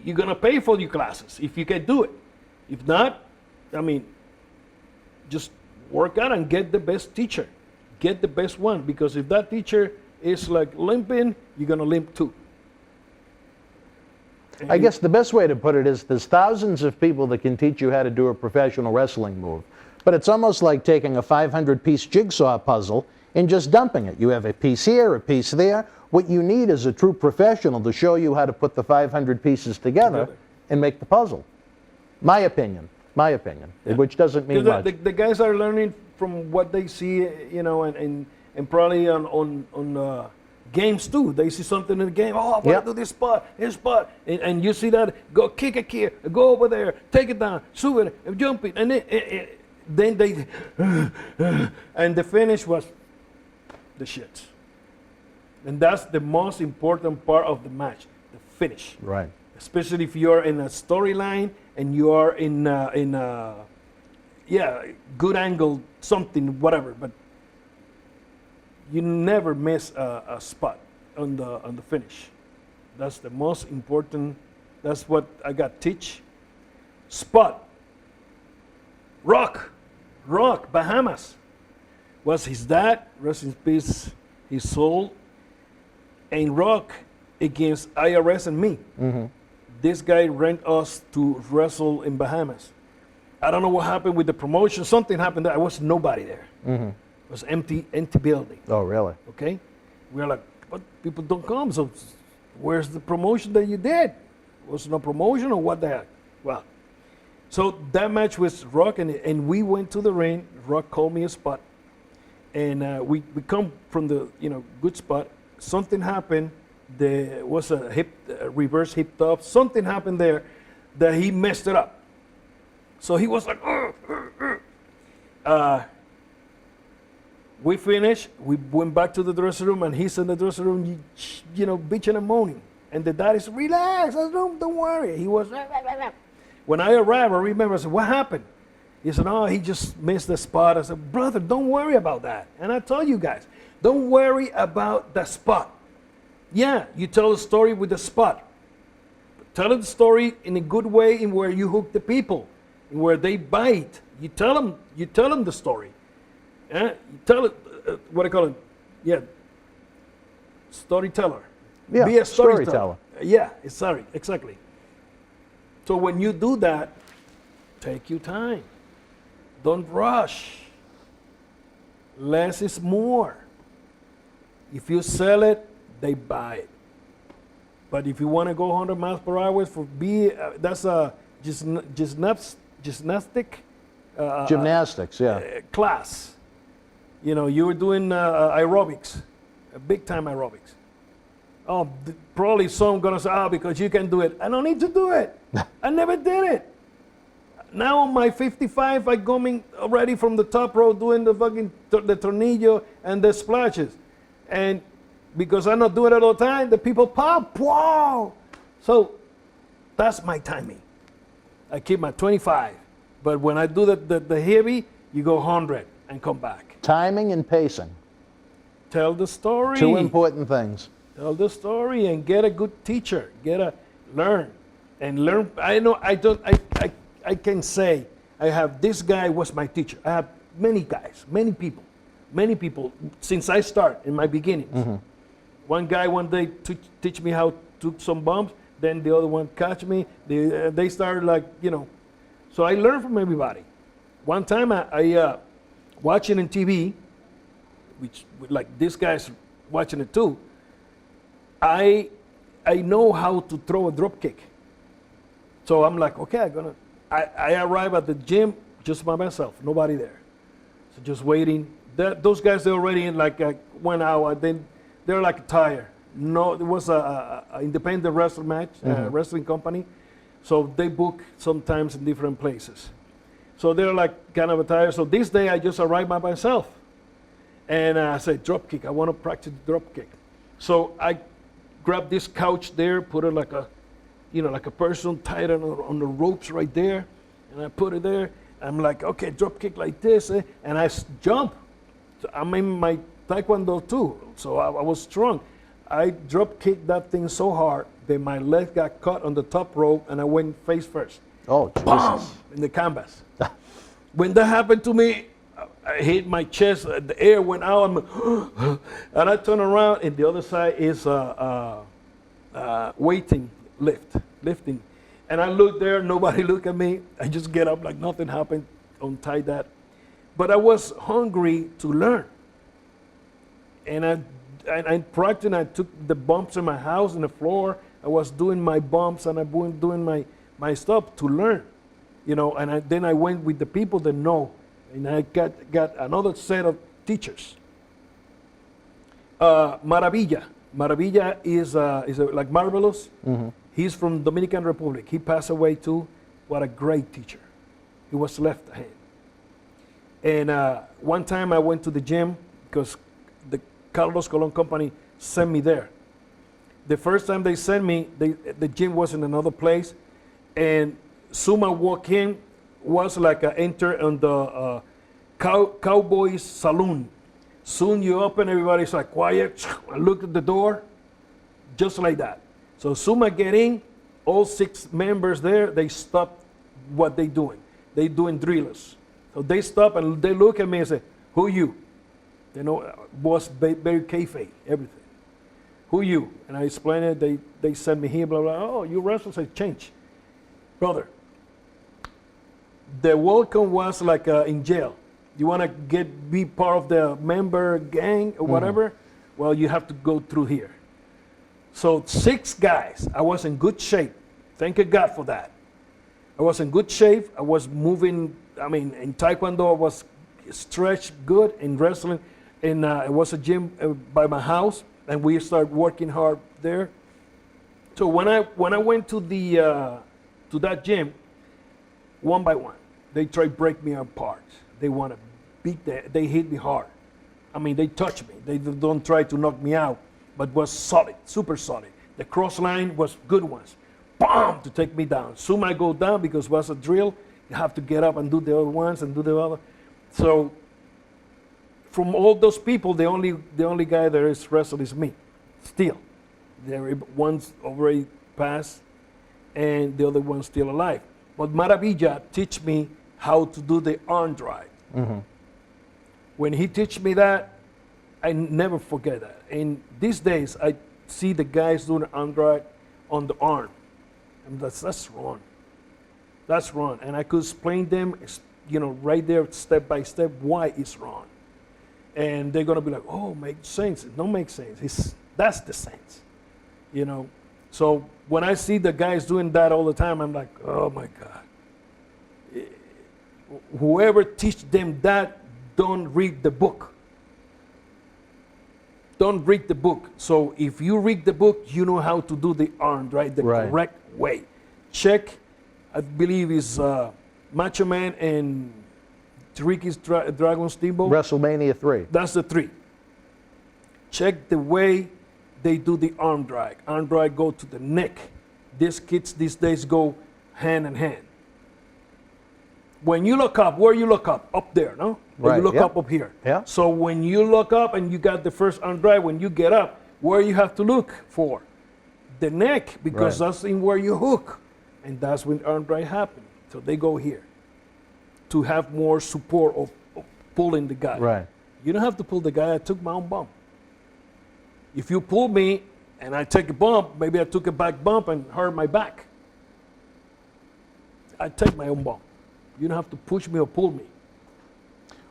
You're gonna pay for your classes if you can do it. If not, I mean, just work out and get the best teacher. Get the best one, because if that teacher is like limping, you're gonna limp too. I guess the best way to put it is there's thousands of people that can teach you how to do a professional wrestling move. But it's almost like taking a 500-piece jigsaw puzzle and just dumping it. You have a piece here, a piece there. What you need is a true professional to show you how to put the 500 pieces together and make the puzzle. My opinion, which doesn't mean much. The guys are learning from what they see, you know, and probably on games too. They see something in the game. Oh, I want to do this spot, and you see that. Go kick it here, go over there, take it down, shoot it, jump it, and then they and the finish was the shit. And that's the most important part of the match, the finish. Right. Especially if you're in a storyline and you are in good angle, something, whatever. But you never miss a spot on the finish. That's the most important. That's what I got teach. Spot. Rock, Bahamas. Was his dad, rest in peace, his soul, and Rock against IRS and me. Mm-hmm. This guy rent us to wrestle in Bahamas. I don't know what happened with the promotion. Something happened there. I was nobody there. Mm-hmm. It was empty building. Oh, really? Okay? We were like, but people don't come, so where's the promotion that you did? Was no promotion or what the heck? Well, so that match was Rock, and we went to the ring. Rock called me a spot, and we come from the good spot. Something happened. There was a reverse hip top. Something happened there that he messed it up. So he was like, we finished. We went back to the dressing room, and he's in the dressing room, bitching and moaning. And the dad is, relax, don't worry. He was. When I arrived, I remember, I said, what happened? He said, he just missed the spot. I said, brother, don't worry about that. And I told you guys, don't worry about the spot. Yeah, you tell the story with the spot. But tell the story in a good way, in where you hook the people, in where they bite. You tell them the story. You tell it, what I call it? Yeah, storyteller. Yeah, be a storyteller. Yeah, sorry, exactly. So when you do that, take your time. Don't rush. Less is more. If you sell it, they buy it. But if you want to go 100 miles per hour that's a gymnastic Gymnastics, yeah. Class. You were doing aerobics, big time aerobics. Oh, probably some gonna say, because you can do it. I don't need to do it. I never did it. now on my 55, I coming already from the top row doing the fucking the tornillo and the splashes. And because I'm not doing it all the time, the people pop, wow. So that's my timing. I keep my 25. But when I do the heavy, you go 100 and come back. Timing and pacing. Tell the story. Two important things. Tell the story and get a good teacher. Learn. And learn. I can say I have this guy was my teacher. I have many guys, many people since I start in my beginnings. Mm-hmm. One guy one day teach me how to some bumps, then the other one catch me. They started like, so I learned from everybody. One time I watching on TV, which like this guy's watching it too. I know how to throw a drop kick. So I'm like, okay, I arrive at the gym just by myself, nobody there. So just waiting. Those guys, they're already in like 1 hour. Then they're like tired. No, it was a independent wrestling match, wrestling company. So they book sometimes in different places. So they're like kind of tired. So this day I just arrived by myself. And I said, drop kick. I want to practice drop kick. So I grabbed this couch there, put it like a, like a person tied on the ropes right there. And I put it there. I'm like, okay, drop kick like this. And I jump. So I'm in my taekwondo too. So I was strong. I drop kicked that thing so hard that my leg got caught on the top rope and I went face first. Oh, Jesus. Boom! In the canvas. When that happened to me, I hit my chest, the air went out, and I turn around, and the other side is lifting. And I look there, nobody look at me. I just get up like nothing happened, untie that. But I was hungry to learn. And I practiced, I took the bumps in my house, in the floor. I was doing my bumps, and I was doing my stuff to learn. And then I went with the people that know. And I got another set of teachers. Maravilla is like Marvelous. Mm-hmm. He's from Dominican Republic. He passed away too. What a great teacher. He was left ahead. And one time I went to the gym because the Carlos Colon company sent me there. The first time they sent me, the gym was in another place. And soon I walk in, was like I enter on the Cowboys Saloon. Soon you open, everybody's like quiet. I look at the door, just like that. So soon I get in, all 6 members there, they stop what they doing. They doing drillers. So they stop and they look at me and say, who you? Was very kayfabe, everything. Who you? And I explain it, they send me here, blah, blah. Oh, you wrestle? I say, change. Brother, the welcome was like in jail. You want to be part of the member gang or whatever? Well, you have to go through here. So 6 guys, I was in good shape. Thank God for that. I was in good shape. I was moving, in Taekwondo, I was stretched good. In wrestling, and it was a gym by my house, and we started working hard there. So when I went to to that gym, one by one, they try to break me apart. They want to they hit me hard. They touch me. They don't try to knock me out, but was solid, super solid. The cross line was good ones. Boom, to take me down. Soon I go down because it was a drill. You have to get up and do the other ones and do the other. So from all those people, the only guy there is wrestled is me. Still, one's already passed, and the other one's still alive. But Maravilla teach me how to do the arm drive. Mm-hmm. When he teach me that, I never forget that. And these days, I see the guys doing the arm drive on the arm. And that's wrong. That's wrong. And I could explain them, right there, step by step, why it's wrong. And they're gonna be like, "Oh, makes sense." It don't make sense. That's the sense, So when I see the guys doing that all the time, I'm like, "Oh my God." Whoever teach them that, don't read the book. Don't read the book. So if you read the book, you know how to do the arm, right? The correct way. Check, I believe is Macho Man and Ricky's Dragon Steamboat. WrestleMania 3. That's the 3. Check the way they do the arm drag. Arm drag go to the neck. These kids these days go hand in hand. When you look up, where you look up? Up there, no? Or you look up here. Yeah. So when you look up and you got the first arm drag, when you get up, where you have to look for? The neck, because that's in where you hook. And that's when arm drag happen. So they go here to have more support of pulling the guy. Right. You don't have to pull the guy. I took my own bump. If you pull me and I take a bump, maybe I took a back bump and hurt my back. I take my own bump. You don't have to push me or pull me.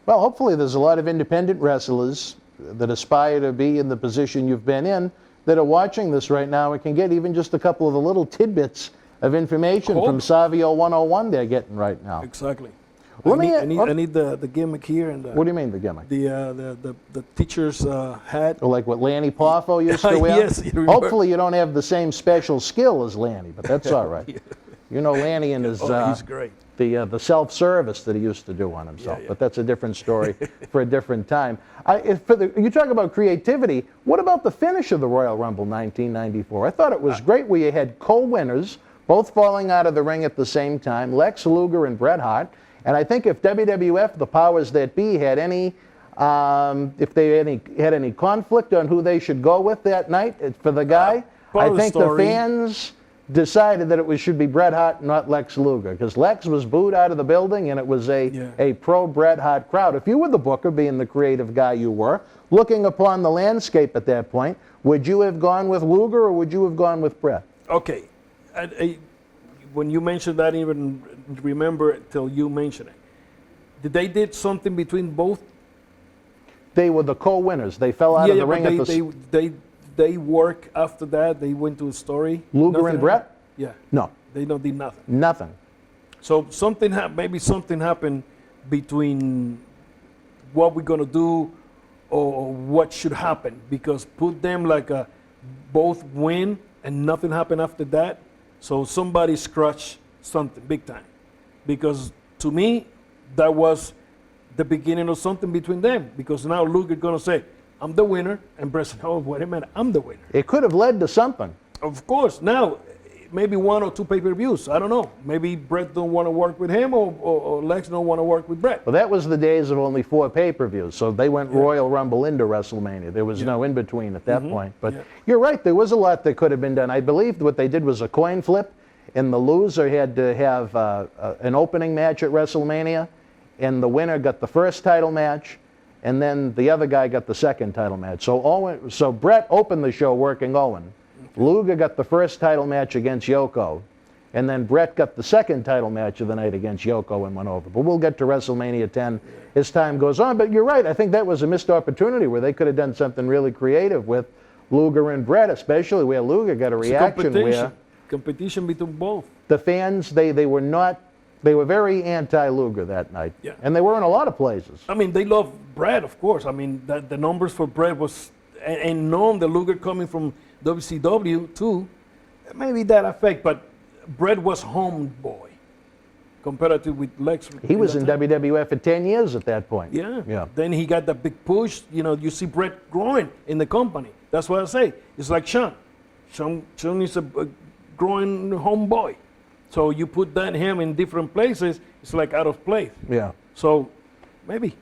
Well, hopefully there's a lot of independent wrestlers that aspire to be in the position you've been in that are watching this right now and can get even just a couple of the little tidbits of information from Savio 101 they're getting right now. Exactly. Let I need the gimmick here and what do you mean the gimmick? The teacher's hat. Or like what Lanny Poffo used to wear? Yes, you remember. Hopefully you don't have the same special skill as Lanny, but that's all right. You know Lanny and his he's great. The self-service that he used to do on himself, but that's a different story for a different time. You talk about creativity. What about the finish of the Royal Rumble 1994? I thought it was great where you had co-winners, both falling out of the ring at the same time, Lex Luger and Bret Hart. And I think if WWF, the powers that be, had any, if they had any conflict on who they should go with that night for the guy, I think the fans decided that it should be Bret Hart, not Lex Luger, because Lex was booed out of the building, and it was a pro-Bret Hart crowd. If you were the booker, being the creative guy you were, looking upon the landscape at that point, would you have gone with Luger or would you have gone with Bret? Okay. When you mentioned that, I didn't even remember it till you mentioned it. Did they did something between both? They were the co-winners. They fell out of the ring at the... They work after that. They went to a story. Luger and Bret? Yeah. No. They don't did nothing. Nothing. So maybe something happened between what we're gonna do or what should happen, because put them like both win and nothing happened after that. So somebody scratched something big time, because to me that was the beginning of something between them. Because now Luger gonna say, I'm the winner, and Bret said, oh, wait a minute, I'm the winner. It could have led to something. Of course. Now, maybe 1 or 2 pay-per-views. I don't know. Maybe Bret don't want to work with him, or Lex don't want to work with Bret. Well, that was the days of only 4 pay-per-views, so they went Royal Rumble into WrestleMania. There was no in-between at that point. But you're right, there was a lot that could have been done. I believe what they did was a coin flip, and the loser had to have an opening match at WrestleMania, and the winner got the first title match, and then the other guy got the second title match. So Bret opened the show working Owen. Luger got the first title match against Yoko, and then Bret got the second title match of the night against Yoko and went over. But we'll get to WrestleMania 10 as time goes on. But you're right, I think that was a missed opportunity where they could have done something really creative with Luger and Bret, especially where Luger got a reaction where... Competition between both. The fans, they were very anti-Luger that night. Yeah. And they were in a lot of places. I mean, they love Bret, of course. I mean, the numbers for Bret was, and knowing the Luger coming from WCW too, maybe that effect, but Bret was homeboy comparative with Lex. He was in WWF for 10 years at that point. Yeah. Then he got the big push. You know, you see Bret growing in the company. That's what I say. It's like Sean. Sean is a growing homeboy. So you put him in different places, it's like out of place. Yeah. So maybe.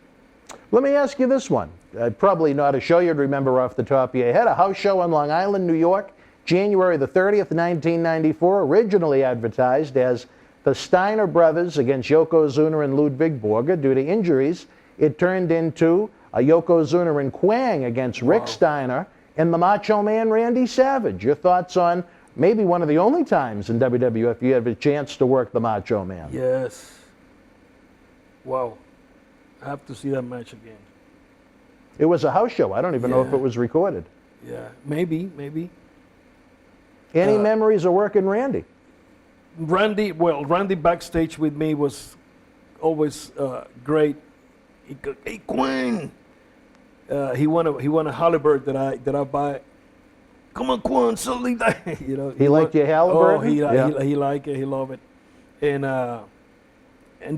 Let me ask you this one. Probably not a show you'd remember off the top of your head. A house show in Long Island, New York, January the 30th, 1994, originally advertised as the Steiner brothers against Yokozuna and Ludwig Borga. Due to injuries, it turned into a Yokozuna and Quang against Rick Steiner and the Macho Man Randy Savage. Your thoughts on maybe one of the only times in WWF you have a chance to work the Macho Man? Yes. Wow. I have to see that match again. It was a house show. I don't even know if it was recorded. Yeah, maybe. Any memories of working Randy? Randy backstage with me was always great. He goes, hey, Quinn. He won a Halliburton that I buy. Come on, Quan, something like that. You know. He liked your Halliburton? Oh, he liked it. He loved it. And in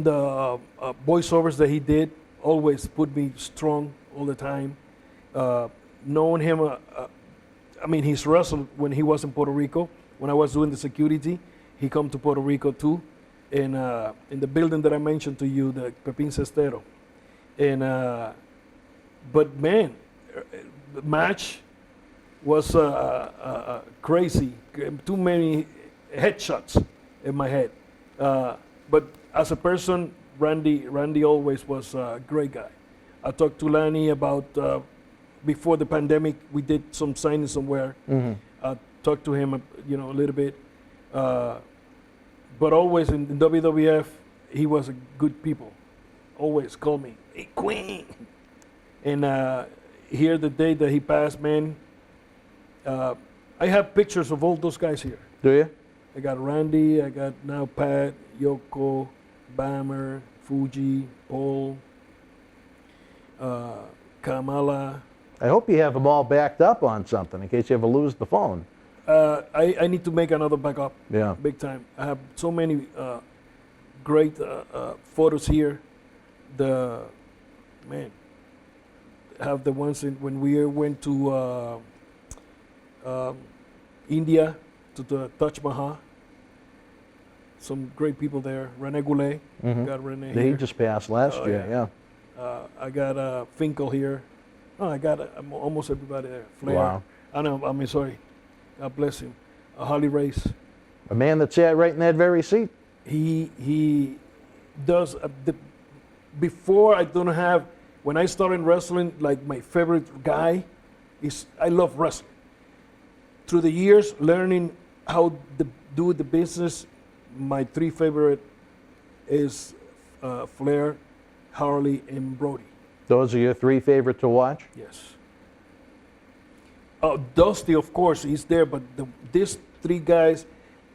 the voiceovers that he did, always put me strong all the time. Knowing him, I mean, he's wrestled when he was in Puerto Rico. When I was doing the security, he come to Puerto Rico too, in the building that I mentioned to you, the Pepin Cestero. And but man, the match was crazy. Too many headshots in my head. But as a person, Randy always was a great guy. I talked to Lanny about before the pandemic. We did some signing somewhere. I talked to him, a little bit. But always in WWF, he was a good people. Always call me, hey Queen. And here the day that he passed, man, I have pictures of all those guys here. Do you? I got Randy, I got now Pat, Yoko, Bammer, Fuji, Paul, Kamala. I hope you have them all backed up on something in case you ever lose the phone. I need to make another backup. Yeah. Big time. I have so many great photos here. Have the ones when we went to India to the Taj Mahal. Some great people there. Rene Goulet. Got Rene He here. just passed last year, yeah. I got Finkel here. Oh, I got almost everybody there. Flair. Wow. I mean, sorry. God bless him. Harley Race. A man that sat right in that very seat. He does before I don't have, when I started wrestling, like my favorite guy is, I love wrestling. Through the years, learning how to do the business, my three favorite is Flair, Harley, and Brody. Those are your three favorite to watch? Yes. Dusty, of course, is there, but these three guys,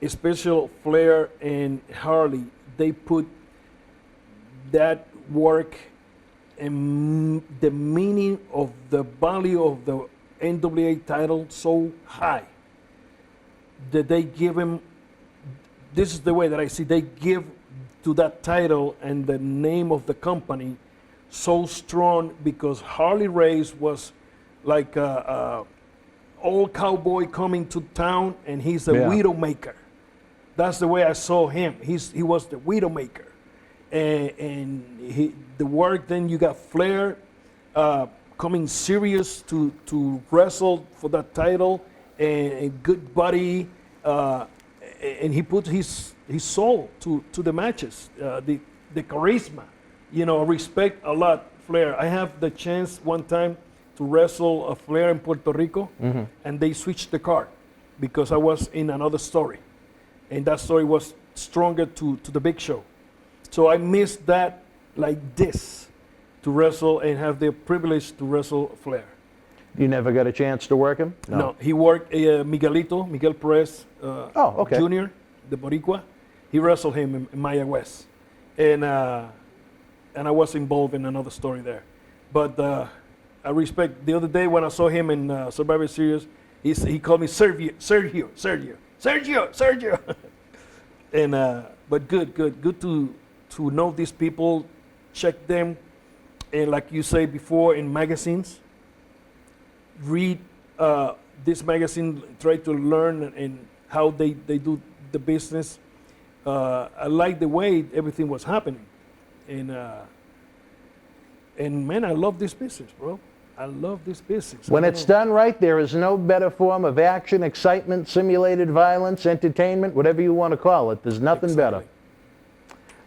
especially Flair and Harley, they put that work and the meaning of the value of the NWA title so high that they give him, this is the way that I see, they give to that title and the name of the company so strong, because Harley Race was like a old cowboy coming to town, and he's a Widowmaker. That's the way I saw him. He was the Widowmaker. And the work, then you got Flair coming serious to wrestle for that title, and good buddy, and he put his soul to the matches, the charisma, respect a lot Flair. I have the chance one time to wrestle a Flair in Puerto Rico, and they switched the card because I was in another story, and that story was stronger to the big show. So I missed that like this, to wrestle and have the privilege to wrestle Flair. You never got a chance to work him? No, he worked Miguel Perez Jr., the Boricua. He wrestled him in Maya West. And I was involved in another story there. But I respect, the other day when I saw him in Survivor Series, he called me Sergio. And but good to know these people, check them, and like you say before, in magazines, read this magazine, try to learn and how they do the business. I like the way everything was happening, and man, I love this business, bro. I love this business. When it's done right, there is no better form of action, excitement, simulated violence, entertainment, whatever you want to call it. There's nothing better.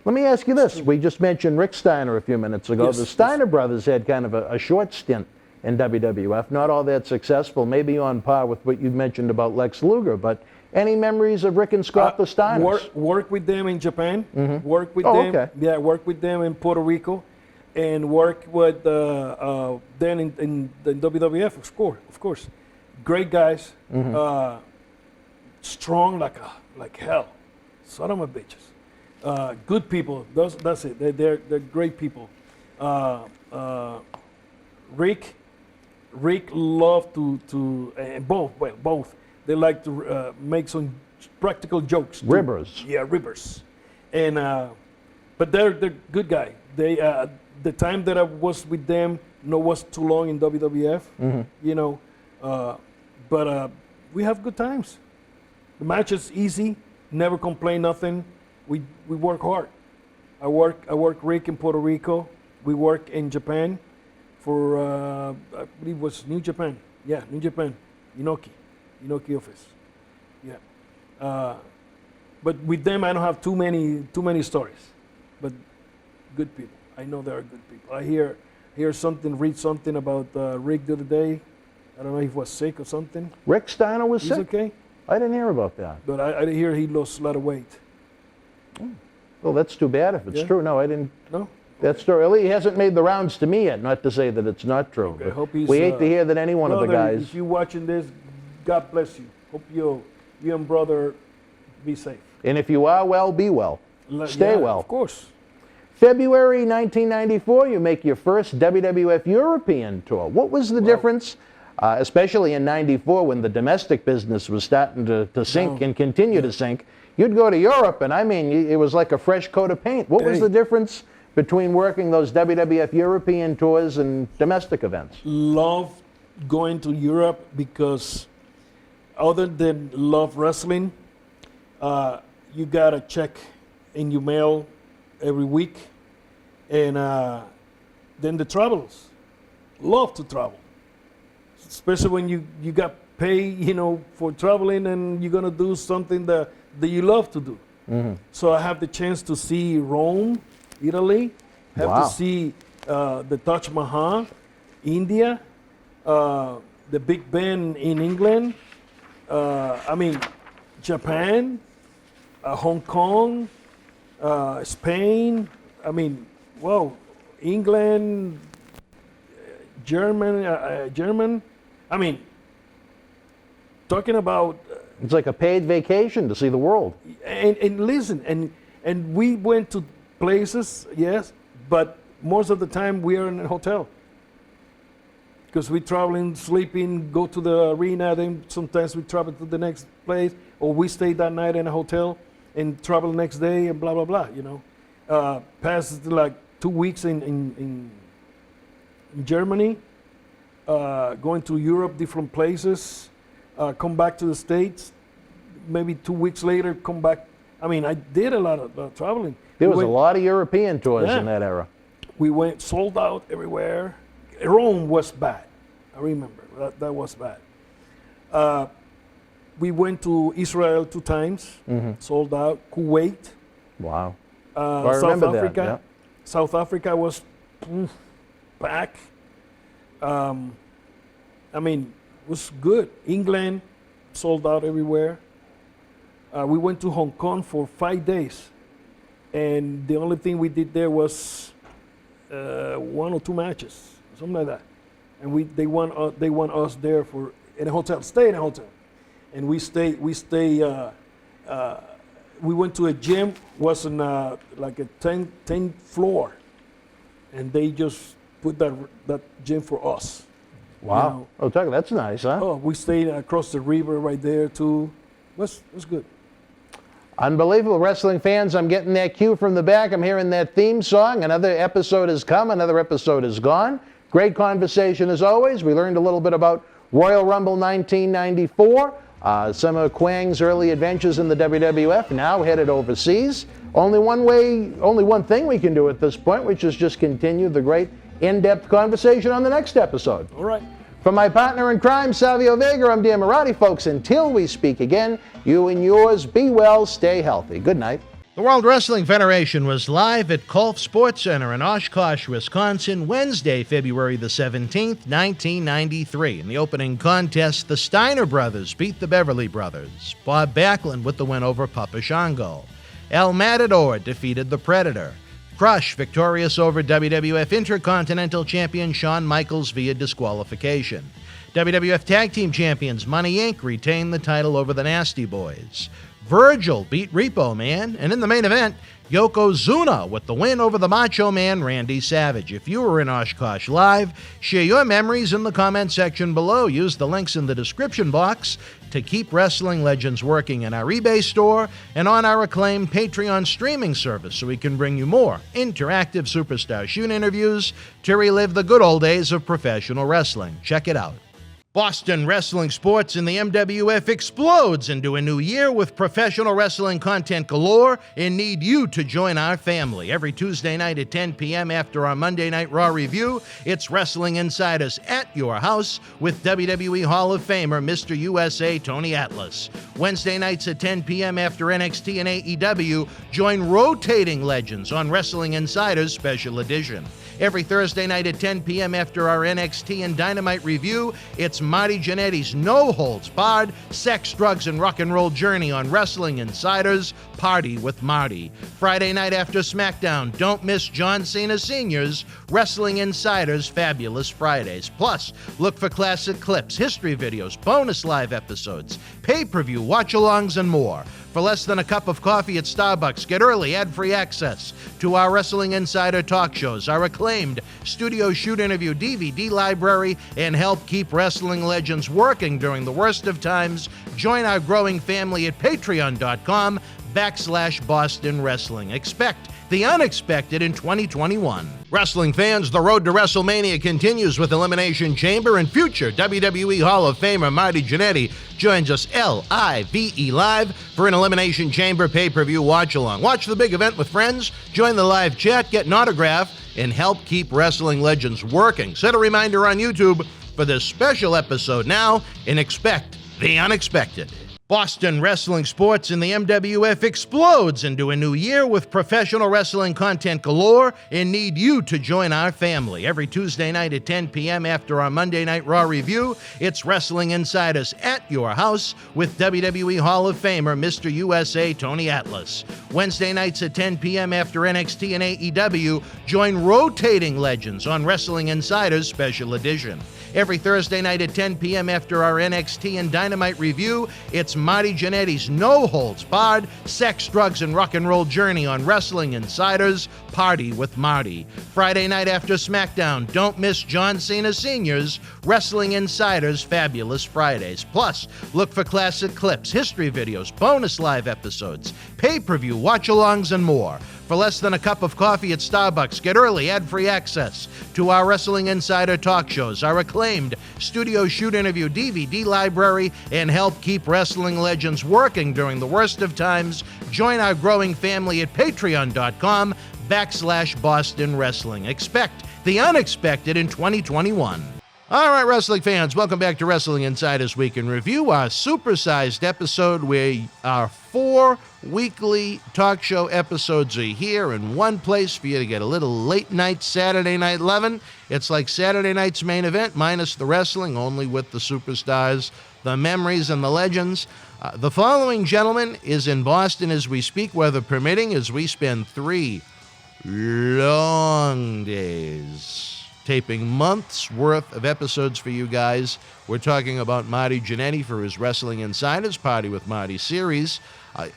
Let me ask you this. We just mentioned Rick Steiner a few minutes ago. Yes, the Steiner brothers had kind of a short stint in WWF, not all that successful, maybe on par with what you mentioned about Lex Luger, but any memories of Rick and Scott the Steiners? Work with them in Japan, work with them, okay. Work with them in Puerto Rico, and work with then in the WWF, of course. Great guys, strong like hell, son of a bitches. Good people. That's it. They're great people. Rick loved to both. They like to make some practical jokes. Ribbers. Yeah, ribbers. And But they're good guy. They the time that I was with them, was too long in WWF. You know, but we have good times. The match is easy. Never complain nothing. We work hard. I work Rick in Puerto Rico. We work in Japan for I believe it was New Japan. Yeah, New Japan, Inoki office. Yeah, but with them I don't have too many stories. But good people. I know they are good people. I hear something, read something about Rick the other day. I don't know if he was sick or something. Rick Steiner was He's sick? okay. I didn't hear about that. But I hear he lost a lot of weight. Well, that's too bad if it's true. No, I didn't. No? That story, he hasn't made the rounds to me yet, not to say that it's not true. Okay, I hope he's, we hate to hear that any one of the brother, guys... If you're watching this, God bless you. Hope you and brother be safe. And if you are well, be well. Stay well. Of course. February 1994, you make your first WWF European tour. What was the difference, especially in 94 when the domestic business was starting to sink and continue to sink? You'd go to Europe, and I mean, it was like a fresh coat of paint. What was the difference between working those WWF European tours and domestic events? Love going to Europe because other than love wrestling, you got a check in your mail every week. And then the travels. Love to travel. Especially when you got paid, for traveling and you're going to do something that you love to do. So I have the chance to see Rome, Italy. Have to see the Taj Mahal, India, the Big Ben in England. Japan, Hong Kong, Spain. England, German. Talking about. It's like a paid vacation to see the world. And listen, and we went to places, yes, but most of the time we are in a hotel. Because we traveling, sleeping, go to the arena, then sometimes we travel to the next place, or we stay that night in a hotel and travel next day and blah, blah, blah, Past like 2 weeks in Germany, going to Europe, different places, come back to the States, maybe 2 weeks later, come back. I did a lot of traveling. There was a lot of European tours in that era. We went sold out everywhere. Rome was bad. I remember that was bad. We went to Israel 2 times, sold out. Kuwait. Wow. South Africa. South Africa was packed. It was good. England, sold out everywhere. We went to Hong Kong for 5 days, and the only thing we did there was 1 or 2 matches, something like that. And they want us there in a hotel. Stay in a hotel, and we went to a gym, was in like a 10th floor, and they just put that gym for us. Wow. That's nice, huh? Oh, we stayed across the river right there too. Was good. Unbelievable. Wrestling fans, I'm getting that cue from the back. I'm hearing that theme song. Another episode has come. Another episode is gone. Great conversation as always. We learned a little bit about Royal Rumble 1994, some of Quang's early adventures in the WWF, now headed overseas. Only one thing we can do at this point, which is just continue the great in-depth conversation on the next episode. All right. From my partner in crime, Savio Vega, I'm Dan Marty, folks. Until we speak again, you and yours be well, stay healthy. Good night. The World Wrestling Federation was live at Kolf Sports Center in Oshkosh, Wisconsin, Wednesday, February the 17th, 1993. In the opening contest, the Steiner brothers beat the Beverly brothers. Bob Backlund with the win over Papa Shango. El Matador defeated the Predator. Crush victorious over WWF Intercontinental Champion Shawn Michaels via disqualification. WWF Tag Team Champions Money Inc. retained the title over the Nasty Boys. Virgil beat Repo Man, and in the main event, Yokozuna with the win over the Macho Man, Randy Savage. If you were in Oshkosh Live, share your memories in the comment section below. Use the links in the description box to keep Wrestling Legends working in our eBay store and on our acclaimed Patreon streaming service so we can bring you more interactive Superstar Shoot interviews to relive the good old days of professional wrestling. Check it out. Boston wrestling sports in the MWF explodes into a new year with professional wrestling content galore and need you to join our family. Every Tuesday night at 10 p.m. after our Monday Night Raw review, it's Wrestling Insiders at your house with WWE Hall of Famer Mr. USA Tony Atlas. Wednesday nights at 10 p.m. after NXT and AEW, join rotating legends on Wrestling Insiders Special Edition. Every Thursday night at 10 p.m. after our NXT and Dynamite review, it's Marty Jannetty's no-holds-barred sex, drugs, and rock and roll journey on Wrestling Insiders Party with Marty. Friday night after SmackDown, don't miss John Cena Sr.'s Wrestling Insiders Fabulous Fridays. Plus, look for classic clips, history videos, bonus live episodes, pay-per-view watch-alongs, and more. For less than a cup of coffee at Starbucks, get early ad-free access to our Wrestling Insider talk shows, our acclaimed Studio Shoot interview DVD library, and help keep wrestling legends working during the worst of times. Join our growing family at patreon.com/Boston Wrestling. Expect the unexpected in 2021. Wrestling fans, the road to WrestleMania continues with Elimination Chamber, and future WWE Hall of Famer Marty Jannetty joins us live for an Elimination Chamber pay-per-view watch-along. Watch the big event with friends, join the live chat, get an autograph, and help keep wrestling legends working. Set a reminder on YouTube for this special episode now and expect the unexpected. Boston wrestling sports in the MWF explodes into a new year with professional wrestling content galore and need you to join our family. Every Tuesday night at 10 p.m. after our Monday Night Raw review, it's Wrestling Insiders at your house with WWE Hall of Famer Mr. USA Tony Atlas. Wednesday nights at 10 p.m. after NXT and AEW, join rotating legends on Wrestling Insiders Special Edition. Every Thursday night at 10 p.m. after our NXT and Dynamite review, it's Marty Jannetty's no-holds-barred sex, drugs, and rock and roll journey on Wrestling Insiders Party with Marty. Friday night after SmackDown, don't miss John Cena Sr.'s Wrestling Insiders Fabulous Fridays. Plus, look for classic clips, history videos, bonus live episodes, pay-per-view watch-alongs, and more. For less than a cup of coffee at Starbucks, get early ad-free access to our Wrestling Insider talk shows, our acclaimed Studio Shoot interview DVD library, and help keep wrestling legends working during the worst of times. Join our growing family at patreon.com/Boston Wrestling. Expect the unexpected in 2021. All right, wrestling fans, welcome back to Wrestling Insiders Week in Review, our supersized episode where our 4 weekly talk show episodes are here in one place for you to get a little late night Saturday Night Lovin'. It's like Saturday night's main event, minus the wrestling, only with the superstars, the memories, and the legends. The following gentleman is in Boston as we speak, weather permitting, as we spend 3 long days taping months worth of episodes for you guys. We're talking about Marty Jannetty for his Wrestling Insiders Party with Marty series.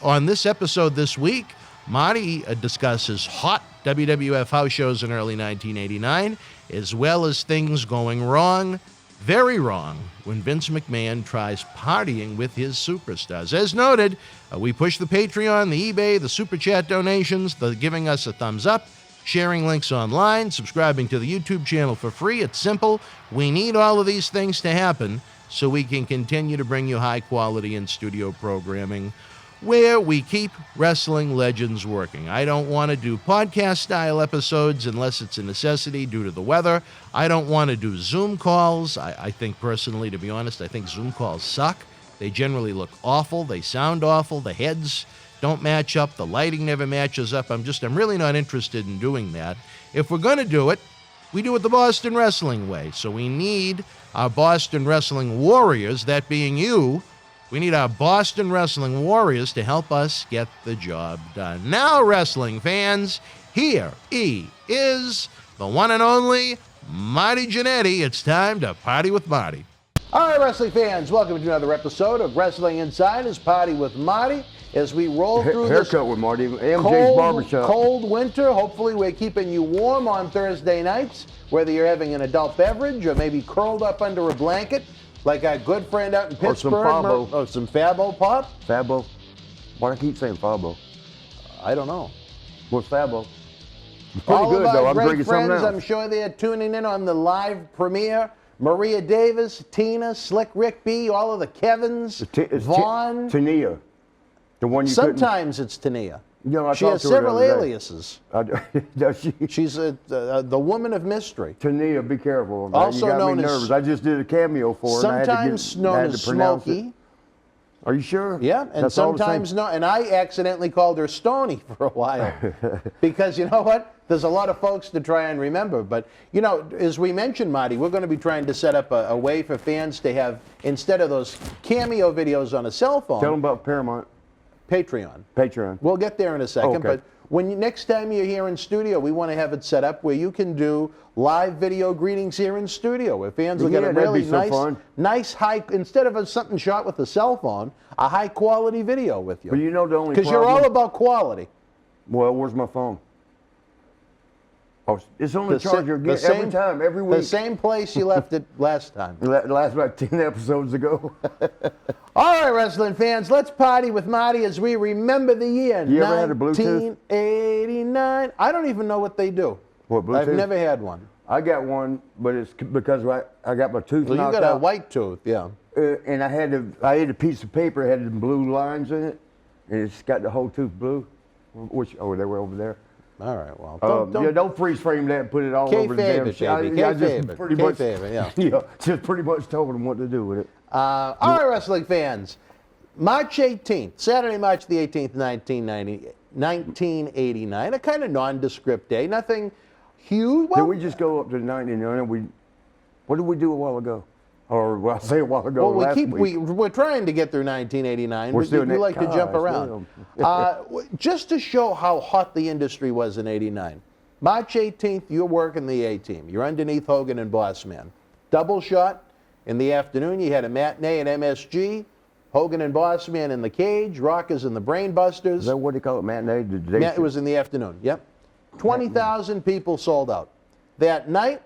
On this episode this week, Marty discusses hot WWF house shows in early 1989, as well as things going wrong, very wrong, when Vince McMahon tries partying with his superstars. As noted, we push the Patreon, the eBay, the Super Chat donations, the giving us a thumbs up, sharing links online, subscribing to the YouTube channel for free. It's simple. We need all of these things to happen so we can continue to bring you high quality in-studio programming where we keep wrestling legends working. I don't want to do podcast-style episodes unless it's a necessity due to the weather. I don't want to do Zoom calls. I think personally, to be honest, I think Zoom calls suck. They generally look awful. They sound awful. The heads don't match up. The lighting never matches up. I'm really not interested in doing that. If we're going to do it, we do it the Boston Wrestling way. So we need our Boston Wrestling Warriors, that being you. We need our Boston Wrestling Warriors to help us get the job done. Now, wrestling fans, here he is, the one and only Marty Jannetty. It's time to party with Marty. All right, wrestling fans, welcome to another episode of Wrestling Insiders Party with Marty. as we roll through this Haircut with Marty. MJ's Barbershop. cold winter. Hopefully we're keeping you warm on Thursday nights, whether you're having an adult beverage or maybe curled up under a blanket, like our good friend out in Pittsburgh. Or some Fabo Pop. Fabo. Why do I keep saying Fabo? I don't know. What's Fabo? It's pretty All good, of though. our I'm great drinking something friends, now. I'm sure they're tuning in on the live premiere. Maria Davis, Tina, Slick Rick B, all of the Kevins, Vaughn. Tania. The one you Sometimes it's Tania. You know, I she talked has to her the several other day. aliases. Does she? She's the woman of mystery. Tania, be careful. Man. Also you got known me as- nervous. I just did a cameo for her. Sometimes and I known had as to pronounce Smokey. it. Are you sure? Yeah, and That's all the sometimes same? no. And I accidentally called her Stony for a while. Because you know what? There's a lot of folks to try and remember. But, you know, as we mentioned, Marty, we're going to be trying to set up a way for fans to have, instead of those cameo videos on a cell phone, Tell them about Paramount. Patreon. We'll get there in a second. Okay. But next time you're here in studio, we want to have it set up where you can do live video greetings here in studio, where fans will get a Yeah, that'd really be so fun. nice high, instead of something shot with a cell phone, a high quality video with you. But you know the only Because you're problem- all about quality. Well, where's my phone? Oh, it's on the sa- charger again every time, every week. The same place you left it last time. Last about 10 episodes ago. All right, wrestling fans, let's party with Marty as we remember the year You ever had a Bluetooth? 1989. I don't even know what they do. What, Bluetooth? I've never had one. I got one, but it's because I got my tooth Well, you knocked got a out. white tooth, yeah. And I had a piece of paper, it had the blue lines in it, and it's got the whole tooth blue. Which, oh, they were over there. All right, well, don't freeze frame that and put it all over the damn it, shit. baby. I Kayfabe just it. pretty much, Kayfabe it, yeah. yeah, just pretty much told them what to do with it. All right, wrestling fans. March 18th, Saturday, March the 18th, 1989, a kind of nondescript day, nothing huge. Did we just go up to 99? What did we do a while ago? Or, well, I say a while ago, Well, last week. we're trying to get through 1989, We're but still we like to jump gosh, around. Just to show how hot the industry was in 89. March 18th, you're working the A-Team. You're underneath Hogan and Boss Man. Double shot. In the afternoon, you had a matinee at MSG. Hogan and Boss Man in the cage. Rockers and the Brainbusters. Is that what they call it, matinee? It was in the afternoon, yep. 20,000 people sold out. That night,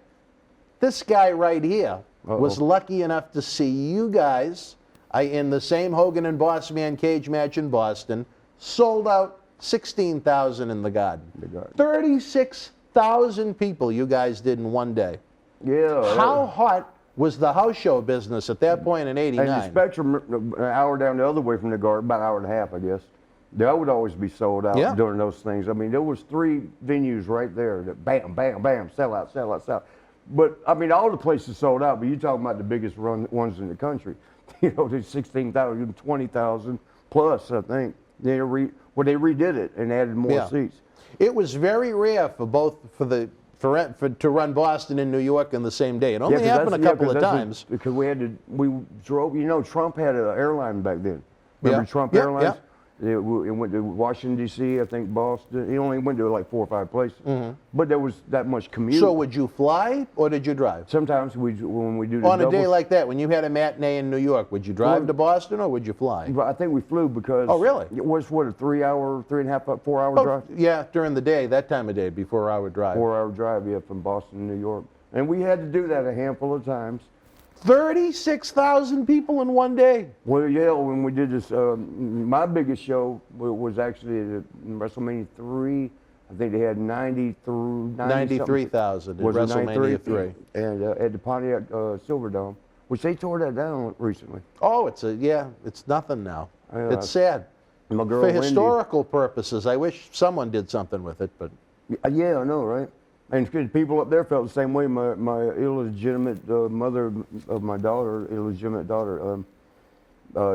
this guy right here was lucky enough to see you guys in the same Hogan and Boss Man cage match in Boston, sold out 16,000 in the Garden. 36,000 people you guys did in one day. Yeah. How hot was the house show business at that point in 89? And the Spectrum, an hour down the other way from the Garden, about an hour and a half, I guess. That would always be sold out during those things. I mean, there was 3 venues right there that bam, bam, bam, sell out, sell out, sell out. But, I mean, all the places sold out, but you're talking about the biggest ones in the country. You know, there's 16,000, 20,000 plus, I think. They redid it and added more seats. It was very rare to run Boston and New York in the same day. It only happened a couple of times. Because we drove, you know, Trump had an airline back then. Remember Trump Airlines? Yeah. It went to Washington, D.C., I think Boston. He only went to like 4 or 5 places. But there was that much commute. So would you fly or did you drive? Sometimes when we do the On a day doubles- like that, when you had a matinee in New York, would you drive to Boston or would you fly? I think we flew because Oh, really? It was, what, a 3 hour, 3.5, 4 hour drive? Yeah, during the day, that time of day, before I would drive. 4 hour drive, yeah, from Boston to New York. And we had to do that a handful of times. 36,000 people in one day. Well, yeah, when we did this, my biggest show was actually at WrestleMania 3. I think they had 93,000 in Was it WrestleMania 3. And at the Pontiac Silverdome, which they tore that down recently. Oh, it's nothing now. It's sad. My girl For Wendy. historical purposes, I wish someone did something with it, but Yeah, I know, right? And people up there felt the same way. My illegitimate mother of my daughter, illegitimate daughter,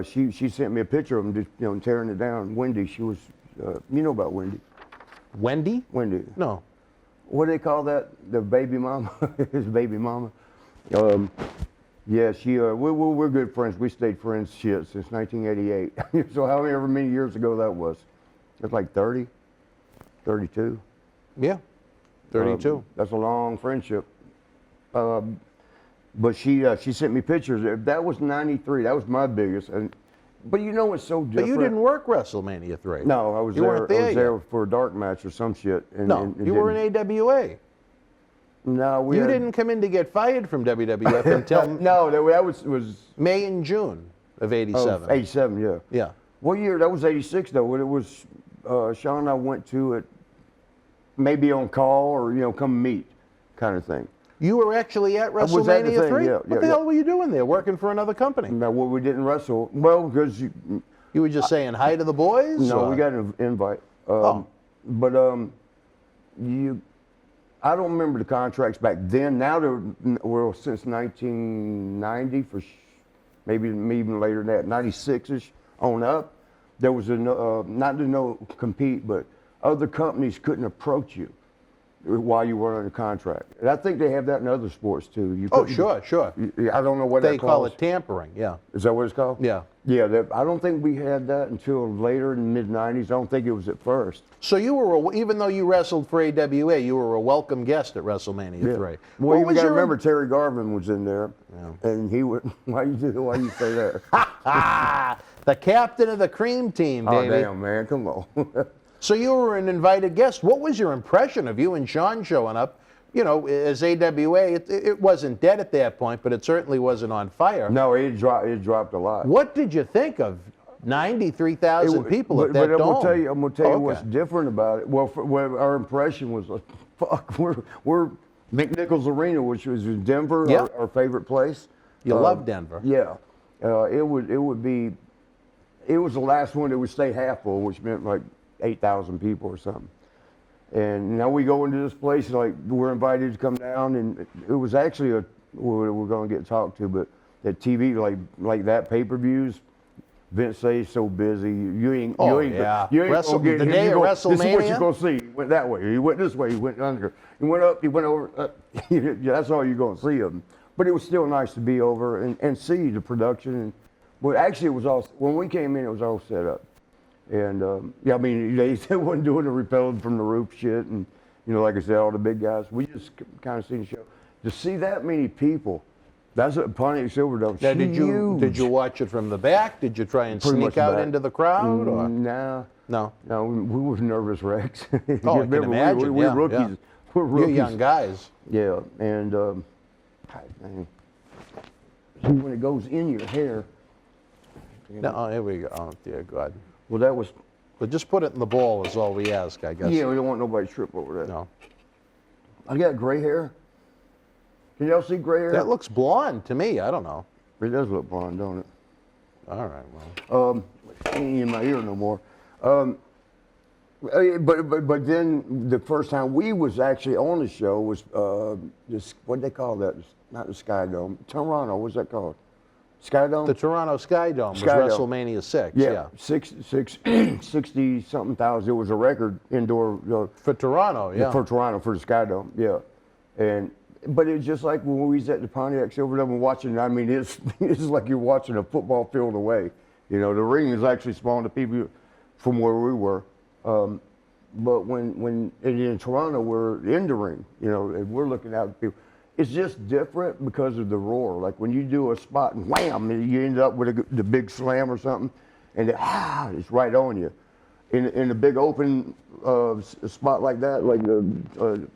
she sent me a picture of them just tearing it down. Wendy, she was, you know about Wendy? Wendy? Wendy. No. What do they call that? The baby mama, his baby mama. Yeah, we're good friends. We stayed friends since 1988. So however many years ago that was. It's like 30, 32. Yeah. 32. That's a long friendship. But she sent me pictures. That was 93. That was my biggest. And But you know it's so different. But you didn't work WrestleMania 3. No, I was You there. weren't there I was there yet. for a dark match or some shit. And, No, you were in AWA. No, You didn't come in to get fired from WWF until No, that was May and June of '87. 87, yeah. Yeah. What year? That was 86, though. When it was, Sean and I went to it maybe on call or, come meet kind of thing. You were actually at was at the WrestleMania thing, 3? yeah, What yeah, the yeah. hell were you doing there, working for another company? Now, well, we didn't wrestle. Well, because You were just saying hi to the boys? No, or- we got an invite. But I don't remember the contracts back then. Now we're since 1990 maybe even later than that, 96ish on up. There was not to no compete, but other companies couldn't approach you while you were under contract. And I think they have that in other sports too. You Oh, couldn't- sure. I don't know what They that call calls. it tampering, yeah. Is that what it's called? Yeah. Yeah, I don't think we had that until later in the mid-90s. I don't think it was at first. So you were, even though you wrestled for AWA, you were a welcome guest at WrestleMania 3. Well, What you was got to your- remember Terry Garvin was in there, and he would. Why you say that? The captain of the cream team, Oh baby. damn, man, come on. So you were an invited guest. What was your impression of you and Sean showing up? As AWA, it wasn't dead at that point, but it certainly wasn't on fire. No, it dropped a lot. What did you think of 93,000 people at that but dome? I'm gonna tell you Okay. what's different about it. Well, our impression was like, fuck, we're McNichols Arena, which was in Denver, Yeah. our favorite place. You love Denver. Yeah, it was the last one that would stay half full, which meant like 8,000 people or something. And now we go into this place, like we're invited to come down, and it was actually we're going to get talked to, but that TV, like that pay-per-views, Vince says so busy, you ain't Yeah. gonna get The day of This is what WrestleMania? you're gonna see. He went that way, he went this way, he went under, he went up, he went over. Yeah, that's all you're gonna see of him. But it was still nice to be over and see the production. And well, actually, it was all when we came in, it was all set up. And I mean, they wasn't doing the repelling from the roof shit, and like I said, all the big guys. We just kind of seen the show. To see that many people, that's a Pontiac Silverdome. Now, did you watch it from the back? Did you try and Pretty sneak much out back. into the crowd? Or? No, No. we were nervous wrecks. Oh, I can Remember, imagine. we're yeah, rookies. yeah. We're rookies. You're young guys. Yeah, and God, man. See, when it goes in your hair. No, oh, here we go. Oh, dear God. Well, that was. But just put it in the ball is all we ask, I guess. Yeah, we don't want nobody to trip over that. No. I got gray hair. Can y'all see gray hair? That looks blonde to me. I don't know. It does look blonde, don't it? All right, well. Ain't in my ear no more. But then the first time we was actually on the show was this, what'd they call that? Not the Skydome. Toronto, what's that called? Skydome? The Toronto Skydome was Skydome. WrestleMania 6. Yeah, 60-something thousand. It was a record indoor. For Toronto, yeah. For Toronto, for the Skydome, yeah. But it's just like when we was at the Pontiac Silverdome and watching, I mean, it's like you're watching a football field away. The ring is actually small to people from where we were. But when in Toronto, we're in the ring, and we're looking out at people. It's just different because of the roar. Like when you do a spot and wham, and you end up with the big slam or something, and it's right on you. In a big open spot like that, like the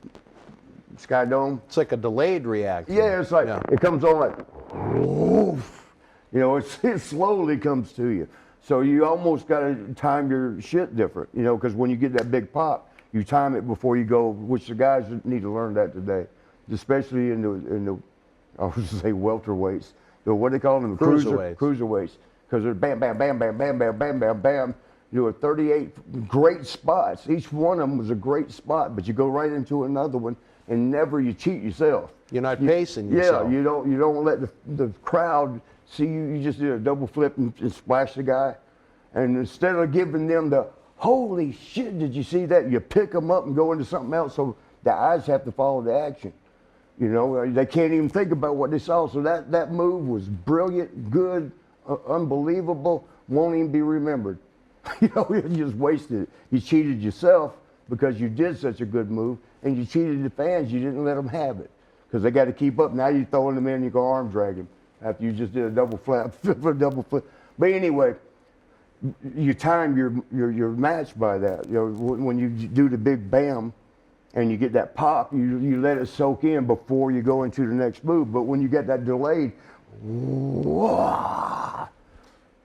Skydome. It's like a delayed reaction. Yeah, it's like it comes on like, woof. It slowly comes to you. So you almost got to time your shit different, because when you get that big pop, you time it before you go. Which the guys need to learn that today, especially in the I was going to say welterweights. What do they call them? Cruiserweights. Because they're bam, bam, bam, bam, bam, bam, bam, bam, bam. 38 great spots. Each one of them was a great spot, but you go right into another one, and never you cheat yourself. You're not pacing yourself. Yeah, you don't let the crowd see you. You just did a double flip and splash the guy, and instead of giving them the holy shit, did you see that? You pick them up and go into something else, so the eyes have to follow the action. They can't even think about what they saw. So that move was brilliant, good, unbelievable. Won't even be remembered. You just wasted it. You cheated yourself because you did such a good move, and you cheated the fans. You didn't let them have it because they got to keep up. Now you're throwing them in, you go arm dragging after you just did a double flip, a double flip. But anyway, you time your match by that. You know, when you do the big bam, and you get that pop, you let it soak in before you go into the next move. But when you get that delayed, whoa,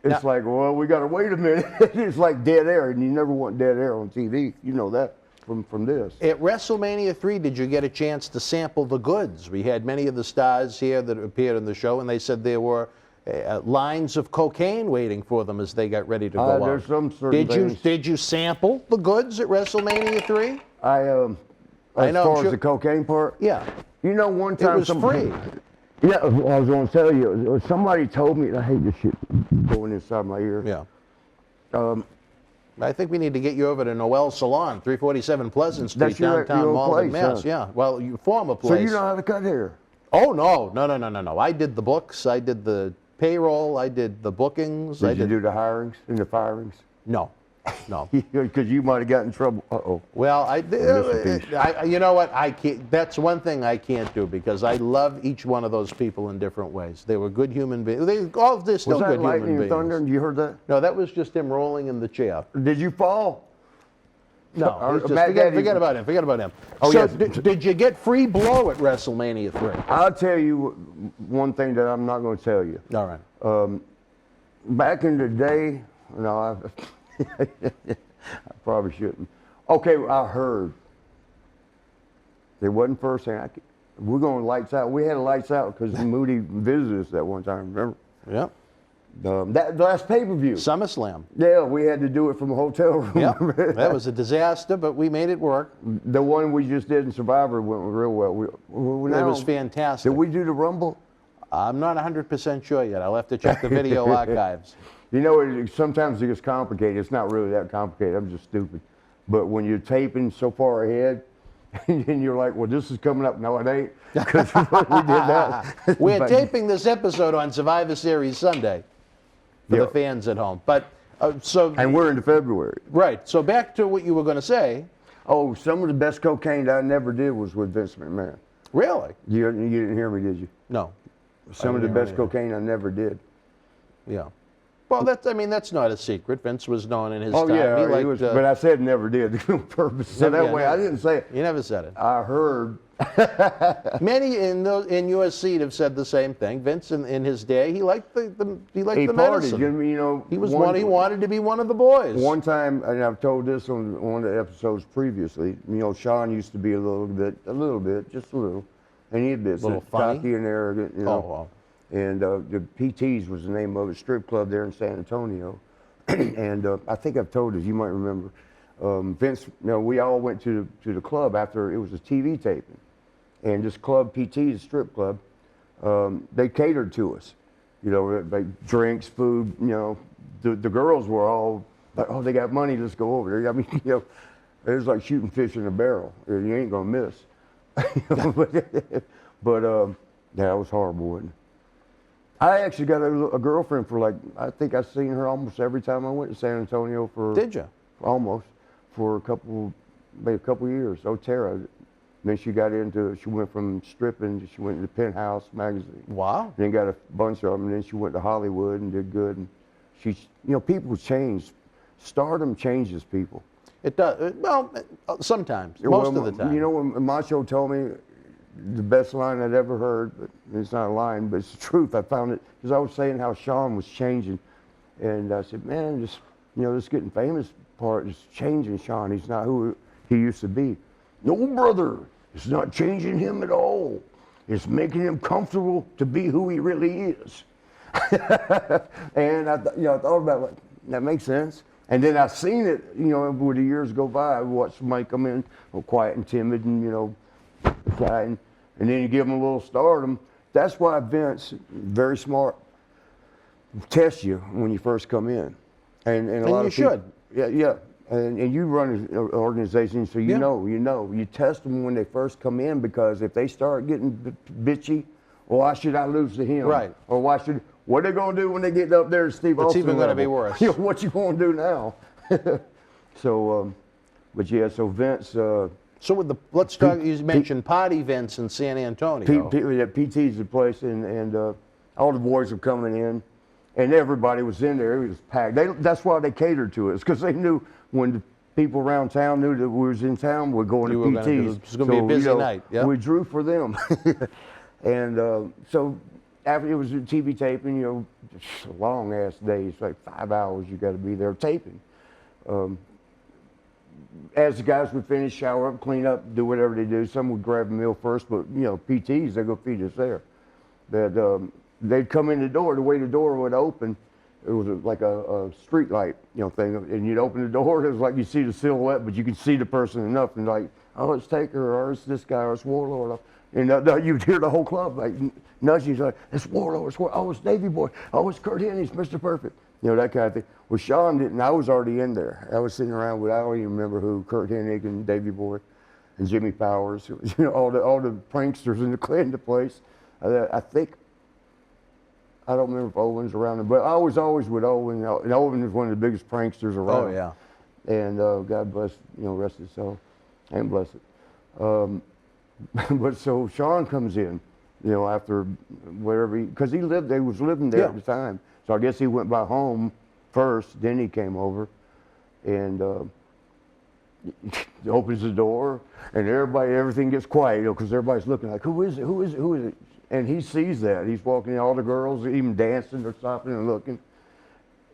it's like, well, we got to wait a minute. It's like dead air, and you never want dead air on TV. You know that from this. At WrestleMania 3, did you get a chance to sample the goods? We had many of the stars here that appeared in the show, and they said there were lines of cocaine waiting for them as they got ready to go out. There's some certain things. Did you sample the goods at WrestleMania 3? As far as the cocaine part? Yeah. You know, one time... It was free. Yeah, I was going to tell you. Somebody told me, I hate this shit going inside my ear. Yeah. I think we need to get you over to Noel Salon, 347 Pleasant Street, downtown Malden, Mass. Huh? Yeah, well, your former place. So you know how to cut hair? Oh, no. I did the books. I did the payroll. I did the bookings. Did you do the hirings and the firings? No. Because you might have gotten in trouble. Uh-oh. Well, you know what? I can't. That's one thing I can't do because I love each one of those people in different ways. They were good human beings. They're still good human beings. Was that lightning and thunder? You heard that? No, that was just him rolling in the chair. Did you fall? No, forget about him. Forget about him. Oh, so, yes. did you get free blow at WrestleMania 3? I'll tell you one thing that I'm not going to tell you. All right. Back in the day, no, I probably shouldn't. Okay, I heard. It wasn't first thing. We're going lights out. We had lights out because Moody visited us that one time, remember? Yeah. That last pay-per-view. SummerSlam. Yeah, we had to do it from a hotel room. Yeah, that was a disaster, but we made it work. The one we just did in Survivor went real well. It was fantastic. Did we do the Rumble? I'm not 100% sure yet. I'll have to check the video archives. You know, sometimes it gets complicated. It's not really that complicated. I'm just stupid. But when you're taping so far ahead, and you're like, well, this is coming up. No, it ain't. Because we did that. We're taping this episode on Survivor Series Sunday for the fans at home. But and we're into February. Right. So back to what you were going to say. Oh, some of the best cocaine that I never did was with Vince McMahon. Really? You didn't hear me, did you? No. Some of the best cocaine I never did. Yeah. Well, that's not a secret. Vince was known in his time. Yeah, he liked, but I said never did on purpose. So that way I didn't say it. You never said it. I heard. Many in your seat have said the same thing. Vince, in his day, he liked the partied, medicine. You know, he was he wanted to be one of the boys. One time, and I've told this on one of the episodes previously. You know, Sean used to be a little bit, just a little, and he'd be a little cocky and arrogant. You know. Oh, wow. And the PT's was the name of a strip club there in San Antonio. And I think I've told this, you might remember. Vince, we all went to the club after it was a TV taping. And this club, PT's strip club, they catered to us. You know, like drinks, food, the girls were all like, oh, they got money, let's go over there. I mean, it was like shooting fish in a barrel. You ain't gonna miss. But yeah, it was horrible, wasn't it? I actually got a girlfriend for I think I've seen her almost every time I went to San Antonio for. Did you? Almost, for maybe a couple years. Oh, Tara. Then she went from stripping, she went into Penthouse magazine. Wow. Then got a bunch of them, and then she went to Hollywood and did good. And people change. Stardom changes people. It does. Well, sometimes, most of the time. You know, when Macho told me, the best line I'd ever heard, but it's not a line, but it's the truth. I found it because I was saying how Sean was changing, and I said, man, this getting famous part is changing Sean. He's not who he used to be. No, brother, it's not changing him at all. It's making him comfortable to be who he really is. And I thought about it, that makes sense. And then I've seen it, over the years go by. I watched somebody come in, quiet and timid, and and then you give them a little stardom. That's why Vince, very smart, tests you when you first come in. And a lot of people, should. Yeah. And you run an organization, so you know. You test them when they first come in, because if they start getting bitchy, why should I lose to him? Right. Or what are they going to do when they get up there to Steve Austin? It's even going to be worse. What you going to do now? So Vince... So let's talk. You mentioned party events in San Antonio. PT's the place, and all the boys are coming in, and everybody was in there. It was packed. That's why they catered to us, because they knew when the people around town knew that we was in town, we're going to PTs. It was going to be a busy night. Yep. We drew for them. And so after it was a TV taping, just long ass days, like 5 hours you got to be there taping. As the guys would finish, shower up, clean up, do whatever they do. Some would grab a meal first, but PTs, they go feed us there. That they'd come in the door. The way the door would open, it was like a street light, thing. And you'd open the door. It was like you see the silhouette, but you could see the person enough. And like, oh, it's Taker, or it's this guy, or it's Warlord. And you'd hear the whole club like nudging, like, it's Warlord, it's Warlord. Oh, it's Davey Boy. Oh, it's Kurt Hennig, it's Mr. Perfect. That kind of thing. Well, Sean didn't. I was already in there. I was sitting around with, I don't even remember who, Kurt Hennig and Davey Boy and Jimmy Powers. It was, all the pranksters in the place. I think, I don't remember if Owens around him, but I was always with Owen. And Owen is one of the biggest pranksters around. Oh, yeah. And God bless, rest his soul, and bless it. But so Sean comes in, after whatever, because he was living there at the time. So I guess he went by home first, then he came over, and opens the door, and everything gets quiet, because everybody's looking like, who is it, who is it, who is it? And he sees that. He's walking in, all the girls, even dancing, they're stopping and looking.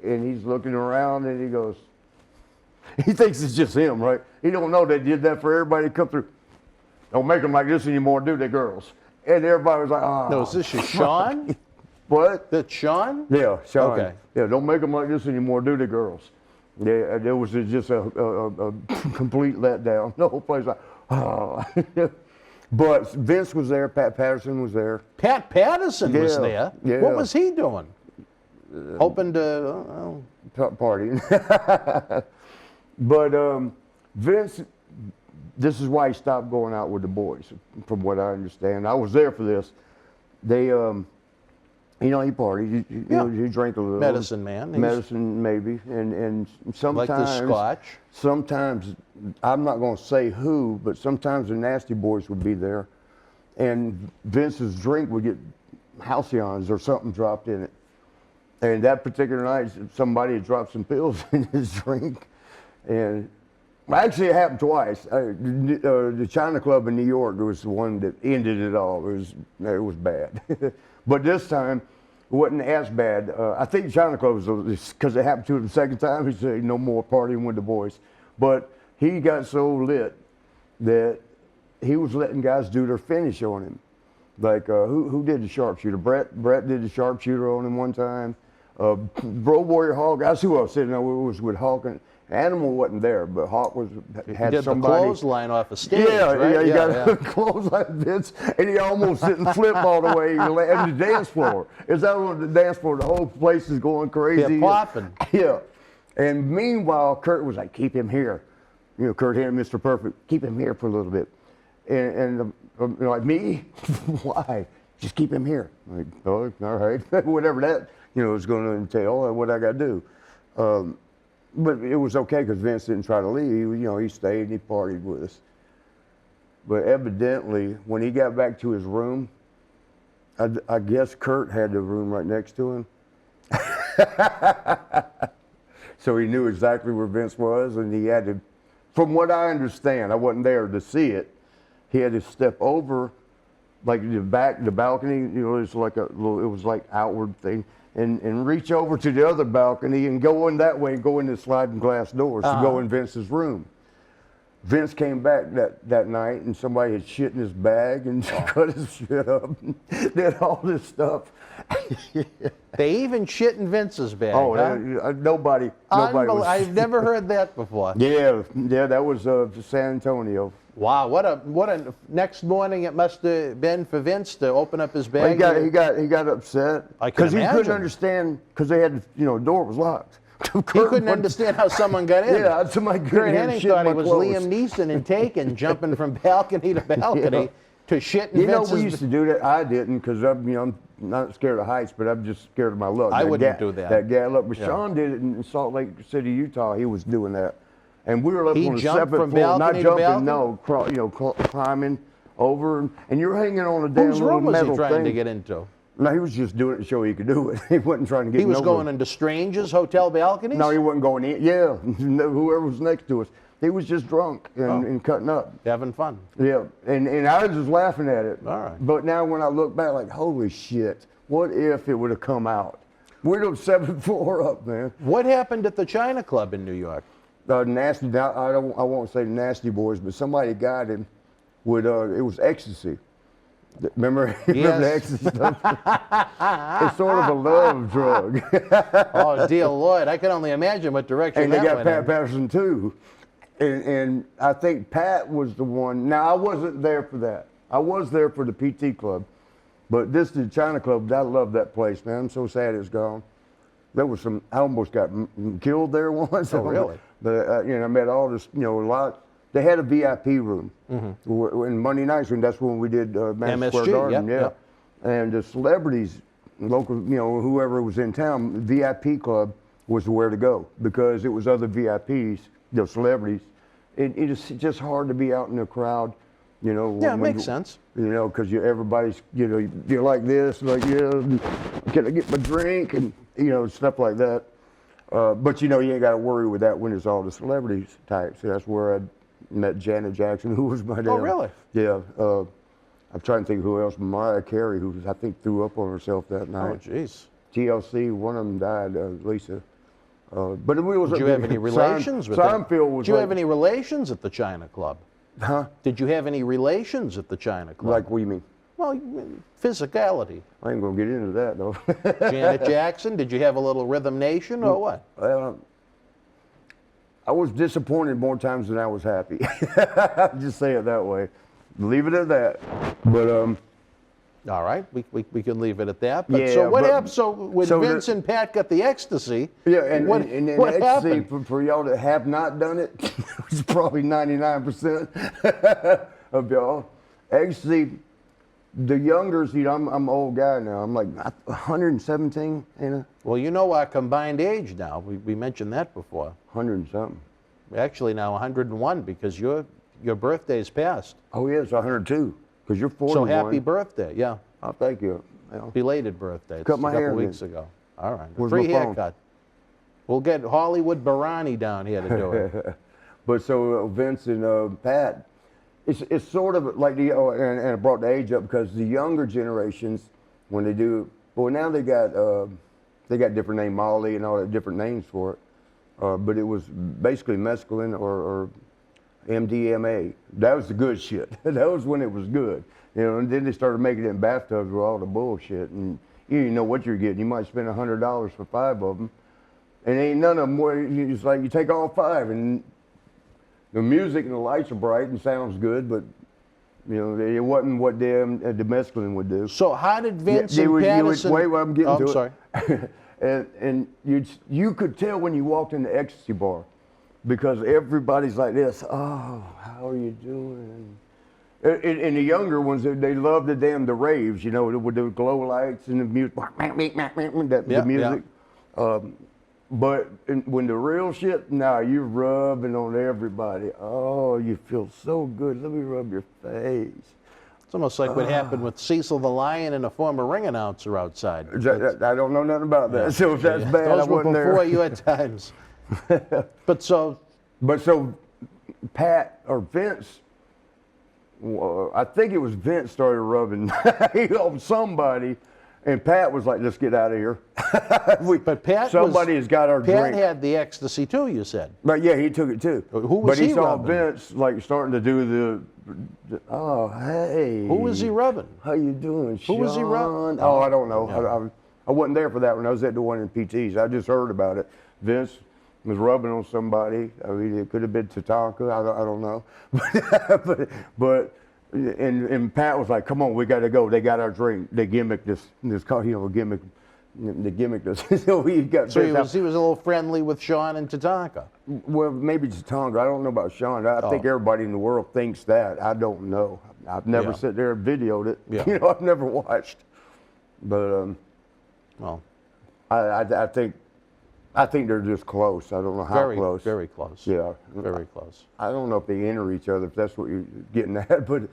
And he's looking around, and he goes, he thinks it's just him, right? He don't know they did that for everybody to come through. Don't make them like this anymore, do they, girls? And everybody was like, oh. No, is this your Sean? What? That's Sean? Yeah, Sean. Okay. Yeah, don't make them like this anymore, do they, girls? Yeah, there was just a complete letdown. The whole place like, oh. But Vince was there, Pat Patterson was there. Pat Patterson was there? Yeah. What was he doing? Hoping to... Partying. But Vince... This is why he stopped going out with the boys, from what I understand. I was there for this. They, he partied. He drank a little. Medicine man. Medicine, maybe. And sometimes. Like the Scotch. Sometimes, I'm not going to say who, but sometimes the Nasty Boys would be there. And Vince's drink would get halcyons or something dropped in it. And that particular night, somebody had dropped some pills in his drink. And actually, it happened twice. The China Club in New York was the one that ended it all. It was bad. But this time, it wasn't as bad. I think China Club was, because it happened to him the second time, he said, no more partying with the boys. But he got so lit that he was letting guys do their finish on him. Like, who did the sharpshooter? Brett did the sharpshooter on him one time. Bro Warrior Hawk, that's who I was sitting there with, was with Hawk. And Animal wasn't there, but Hawk had did somebody. The clothesline off the stage, yeah, right? Yeah, he got a clothesline, Vince, and he almost didn't flip all the way on the dance floor. Is that on the dance floor? The whole place is going crazy. Yeah, popping. Yeah. And meanwhile, Kurt was like, keep him here. Kurt Hennig, Mr. Perfect, keep him here for a little bit. And like, me? Why? Just keep him here. Like, oh, all right. Whatever that, is going to entail, what I got to do. But it was okay because Vince didn't try to leave. He stayed and he partied with us. But evidently, when he got back to his room, I guess Kurt had the room right next to him. So he knew exactly where Vince was, and he had to, from what I understand, I wasn't there to see it, he had to step over, like the balcony, it's like it was like outward thing. And reach over to the other balcony and go in that way and go in the sliding glass doors to go in Vince's room. Vince came back that night and somebody had shit in his bag and cut his shit up and did all this stuff. They even shit in Vince's bag. Oh, huh? Nobody was. I've never heard that before. Yeah, that was San Antonio. Wow, what a next morning it must have been for Vince to open up his bag. Well, he got upset because he couldn't understand, because they had the door was locked. He couldn't understand how someone got in. Yeah, somebody Kurt Hennig thought he was clothes. Liam Neeson and Taken, jumping from balcony to balcony to shit in Vince's. We used to do that. I didn't, because I'm not scared of heights, but I'm just scared of my luck. I wouldn't do that. That guy, look, but Sean did it in Salt Lake City, Utah. He was doing that. And we were up on the seventh floor, not jumping, no, climbing over, and you're hanging on a damn Whose little room was metal he trying thing. to get into? No, he was just doing it to show he could do it. He wasn't trying to get He was nowhere. going into strangers' hotel balconies? No, he wasn't going in. Yeah, whoever was next to us. He was just drunk and cutting up. Having fun. Yeah, and I was just laughing at it. All right. But now when I look back, like, holy shit, what if it would have come out? We're the 7th floor up, man. What happened at the China Club in New York? Nasty, I won't say the Nasty Boys, but somebody got him with, it was ecstasy. Remember, remember the ecstasy stuff? It's sort of a love drug. Oh, dear Lord, I can only imagine what direction and they that got went Pat in. Patterson too. And I think Pat was the one. Now, I wasn't there for that. I was there for the PT Club. But this is the China Club. I love that place, man. I'm so sad it's gone. There was some, I almost got killed there once. Oh, really? But, you know, I met all this, you know, a lot. They had a VIP room. In Monday nights, and that's when we did Madison Square Garden. Yep. And the celebrities, local, you know, whoever was in town, VIP Club was where to go because it was other VIPs, the celebrities. It is just hard to be out in the crowd, you know. Yeah, it makes sense. You know, because everybody's, you know, you're like this, like, yeah, can I get my drink? And, you know, stuff like that. But, you know, you ain't got to worry with that when it's all the celebrities types. So that's where I met Janet Jackson, who was my dad. Oh, really? Yeah. I'm trying to think who else. Mariah Carey, who I think threw up on herself that night. Oh, jeez. TLC, one of them died, Lisa. But we was. Did you have any relations with them? Was Did you have any relations at the China Club? Huh? Did you have any relations at the China Club? Like what do you mean? Well, physicality. I ain't gonna get into that though. Janet Jackson, did you have a little Rhythm Nation or what? I was disappointed more times than I was happy. Just say it that way. Leave it at that. But all right, we can leave it at that. But yeah, so what happened? So when Vince and Pat got the ecstasy, yeah, and what ecstasy happened? for y'all that have not done it, it's probably 99% of y'all. Ecstasy, the younger, see, I'm an old guy now. I'm like 117, ain't I? Well, you know our combined age now. We mentioned that before. 100 and something. Actually, now 101 because your birthday's passed. Oh yeah, it's 102 because you're 41. So happy birthday, yeah. Oh, thank you. Belated birthday. Cut my hair a couple again. weeks ago. All right, Where's free my phone? haircut. We'll get Hollywood Barani down here to do it. But so Vince and Pat, it's sort of like the and I brought the age up because the younger generations when they do well now they got different name Molly and all that different names for it, but it was basically mescaline or MDMA. That was the good shit. That was when it was good, you know. And then they started making it in bathtubs with all the bullshit, and you didn't know what you're getting. You might spend $100 for 5 of them, and ain't none of them. It's like you take all 5 and. The music and the lights are bright and sounds good, but you know it wasn't what the mescaline would do. So how did Vince and Patterson? Wait, I'm getting to it. Sorry. and you could tell when you walked in the ecstasy bar, because everybody's like this. Oh, how are you doing? And the younger ones, they love the raves, you know, with the glow lights and the music, the music. Yeah. But when the real shit, now you're rubbing on everybody. Oh, you feel so good. Let me rub your face. It's almost like what happened with Cecil the Lion and a former ring announcer outside. I don't know nothing about that. So if that's bad, those I wasn't were before there. your times. But so Pat or Vince, I think it was Vince started rubbing on somebody. And Pat was like, let's get out of here. But Pat has got our Pat drink. had the ecstasy too, you said. But yeah, he took it too. Who was but he saw rubbing? Vince like starting to do the oh, hey. Who was he rubbing? How you doing, Sean? Who was he rubbing? Oh, I don't know. Yeah. I wasn't there for that one. I was at the one in PT's. I just heard about it. Vince was rubbing on somebody. I mean, it could have been Tatanka. I don't know. but and Pat was like, "Come on, we got to go. They got our drink. They gimmicked this car, you know, gimmick. They gimmicked us." So he got. So he was a little friendly with Sean and Tatanka. Well, maybe Tatanka. I don't know about Sean. I think everybody in the world thinks that. I don't know. I've never sat there and videoed it. Yeah. You know, I've never watched. But well, I think they're just close. I don't know how close. Very close. Yeah. Very close. I don't know if they enter each other, if that's what you're getting at, but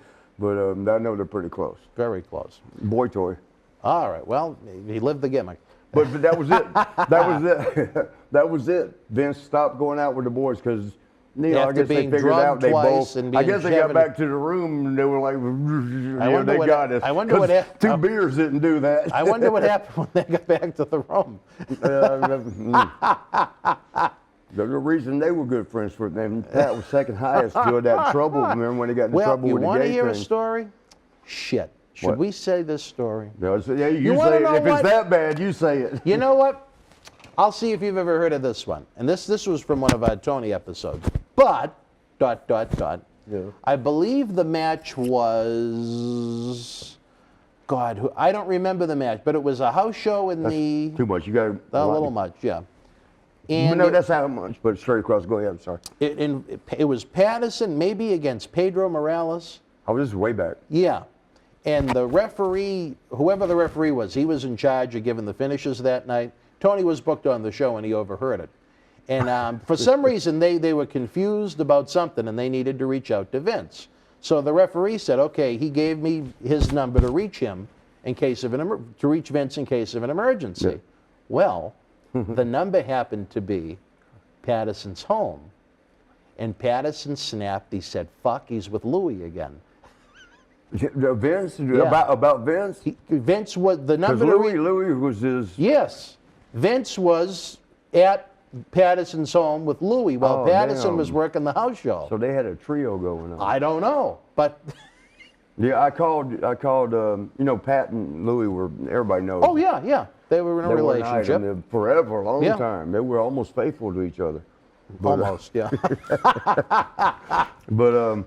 I know they're pretty close. Very close. Boy toy. All right. Well, he lived the gimmick. But that was it. That was it. That was it. Vince stopped going out with the boys because, you know, I guess they figured out they both. I guess they got back to the room and they were like, they got us. I wonder what happened. 2 beers didn't do that. I wonder what happened when they got back to the room. The reason they were good friends for them, Pat was second highest during that trouble. Remember when they got in trouble with the gay thing? You want to hear a story? Shit. Should we say this story? No, yeah, you say it. If it's that bad, you say it. You know what? I'll see if you've ever heard of this one. And this was from one of our Tony episodes. But, ... Yeah. I believe the match was... God, I don't remember the match, but it was a house show in the... Too much. You got a little much, yeah. And no, that's how much, but straight across. Go ahead, I'm sorry. It was Patterson, maybe against Pedro Morales. Oh, this is way back. Yeah. And the referee, whoever the referee was, he was in charge of giving the finishes that night. Tony was booked on the show and he overheard it. And for some reason, they were confused about something and they needed to reach out to Vince. So the referee said, okay, he gave me his number to reach him in case of to reach Vince in case of an emergency. Yeah. Well, the number happened to be Patterson's home. And Patterson snapped. He said, fuck, he's with Louie again. Vince? Yeah. About Vince? Vince was the number. Louie was his. Yes. Vince was at Patterson's home with Louie while Patterson was working the house show. So they had a trio going on. I don't know, but. Yeah, I called, you know, Pat and Louie were, everybody knows. Oh, yeah, yeah. They were in a relationship. Forever, a long time. They were almost faithful to each other. But, almost, yeah. But,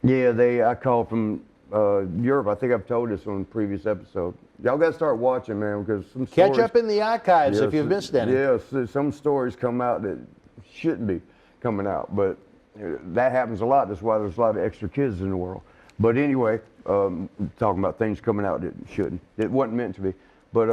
yeah, I called from Europe. I think I've told this on a previous episode. Y'all got to start watching, man, because some stories... Catch up in the archives if you've missed any. Yes, some stories come out that shouldn't be coming out, but that happens a lot. That's why there's a lot of extra kids in the world. But anyway, talking about things coming out that shouldn't. It wasn't meant to be. But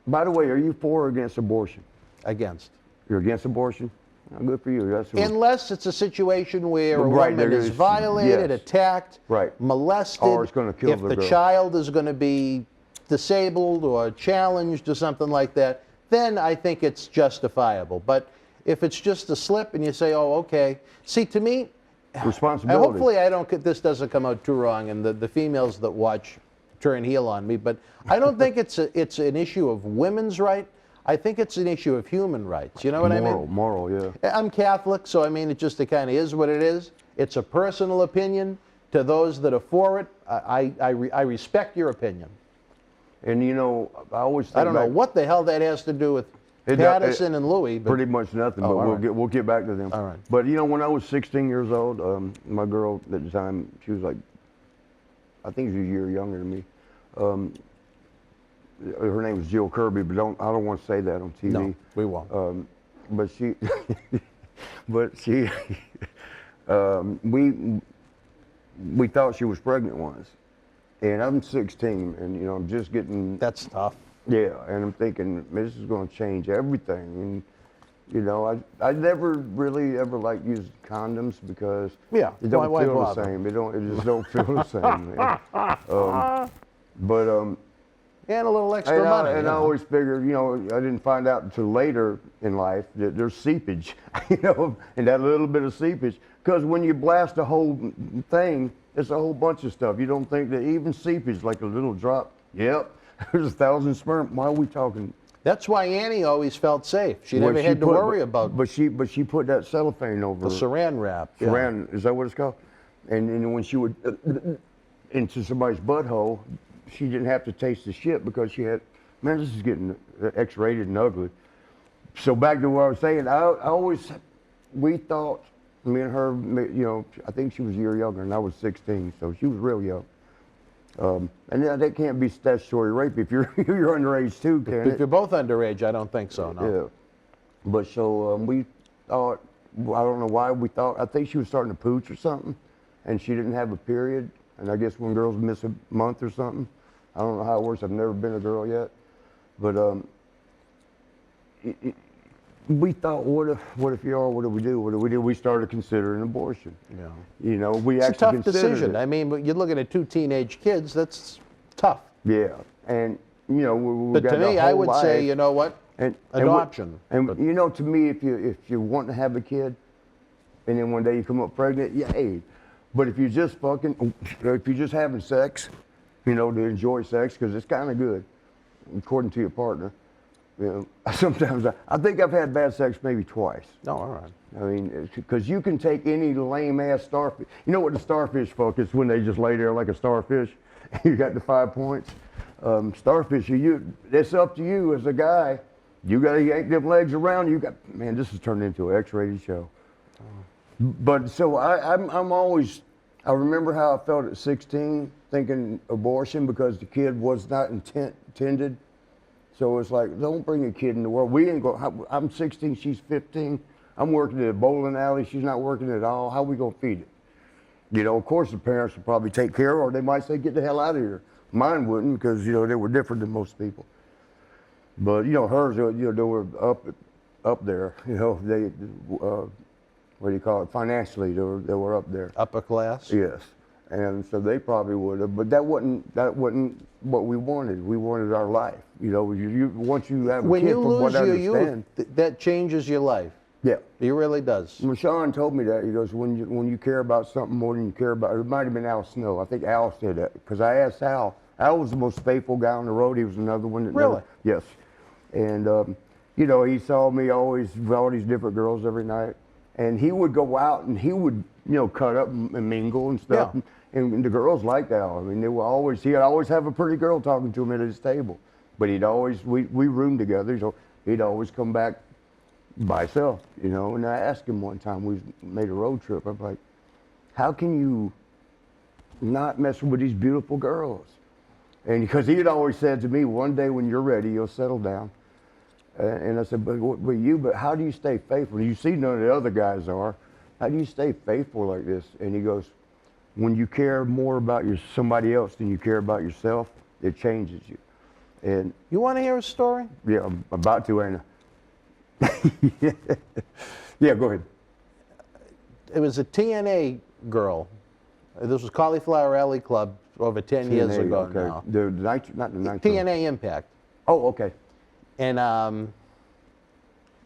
by the way, are you for or against abortion? Against. You're against abortion? Oh, good for you. Unless it's a situation where a woman is violated, attacked, molested, or it's going to kill if the child is going to be disabled or challenged or something like that, then I think it's justifiable. But if it's just a slip and you say, oh, okay. See, to me, responsibility. Hopefully this doesn't come out too wrong and the females that watch turn heel on me, but I don't think it's an issue of women's right. I think it's an issue of human rights. You know what I mean? Moral, yeah. I'm Catholic, so I mean, it kind of is what it is. It's a personal opinion. To those that are for it, I respect your opinion. And you know, I always think I don't know what the hell that has to do with Patterson and Louie. Pretty much nothing, but we'll get back to them. All right. But you know, when I was 16 years old, my girl at the time, she was like, I think she was a year younger than me. Her name was Jill Kirby, but I don't want to say that on TV. No, we won't. We thought she was pregnant once, and I'm 16, and you know, I'm just getting. That's tough. Yeah, and I'm thinking, man, this is going to change everything. And you know, I never really ever like used condoms because it don't feel the same. It just don't feel the same. Man. And a little extra money. And I always figured, you know, I didn't find out until later in life that there's seepage, you know, and that little bit of seepage. Because when you blast a whole thing, it's a whole bunch of stuff. You don't think that even seepage, like a little drop, yep, there's 1,000 sperm. Why are we talking? That's why Annie always felt safe. She never had to worry about. But she put that cellophane over the Saran wrap. Saran, is that what it's called? And when she would into somebody's butthole, she didn't have to taste the shit because she had, man, this is getting X-rated and ugly. So back to what I was saying, we thought, me and her, you know, I think she was a year younger and I was 16, so she was real young. And that can't be statutory rape if you're underage too, can it? If you're both underage, I don't think so, no. Yeah. But so we thought, I don't know why we thought, I think she was starting to pooch or something, and she didn't have a period. And I guess when girls miss a month or something, I don't know how it works. I've never been a girl yet, but we thought, what if you are? What do we do? What do we do? We started considering abortion. Yeah. You know, it's a tough decision. I mean, you're looking at 2 teenage kids. That's tough. Yeah, and you know, we But got to the me, I whole would say, life. you know what? Adoption. And But- you know, to me, if you want to have a kid, and then one day you come up pregnant, yay. But if you're just if you're just having sex, you know, to enjoy sex, because it's kind of good, according to your partner. You know, sometimes I think I've had bad sex maybe twice. No, all right. I mean, because you can take any lame ass starfish. You know what the starfish fuck is when they just lay there like a starfish. You got the 5 points. Starfish, it's up to you as a guy. You got to yank them legs around. Man, this has turned into an X-rated show. But so I'm always. I remember how I felt at 16, thinking abortion because the kid was not intended. So it's like, don't bring a kid in the world. We ain't go. I'm 16, she's 15. I'm working at a bowling alley. She's not working at all. How we gonna feed it? You know, of course the parents will probably take care, or they might say, get the hell out of here. Mine wouldn't, because you know they were different than most people. But you know, hers, you know, they were up there. You know, they what do you call it? Financially, they were up there. Upper class. Yes, and so they probably would have. But that wasn't what we wanted. We wanted our life. You know, once you have a When kid, you from lose what I your understand, youth, that changes your life. yeah. It really does. When Sean told me that, he goes, when you care about something more than you care about, it might have been Al Snow. I think Al said that, because I asked Al. Al was the most faithful guy on the road. He was another one that Really? Yes. And, you know, he saw me always with all these different girls every night. And he would go out and he would, you know, cut up and mingle and stuff. Yeah. And the girls liked Al. I mean, he'd always have a pretty girl talking to him at his table. But we roomed together, so he'd always come back by himself, you know. And I asked him one time, we made a road trip, I'm like, how can you not mess with these beautiful girls? And because he had always said to me, one day when you're ready, you'll settle down. And I said, but how do you stay faithful? You see none of the other guys are. How do you stay faithful like this? And he goes, when you care more about somebody else than you care about yourself, it changes you. And You want to hear a story? yeah, I'm about to, ain't I? Yeah, go ahead. It was a TNA girl. This was Cauliflower Alley Club over 10 years TNA, ago okay. now. Not the Nitro. TNA Impact. Oh, okay. And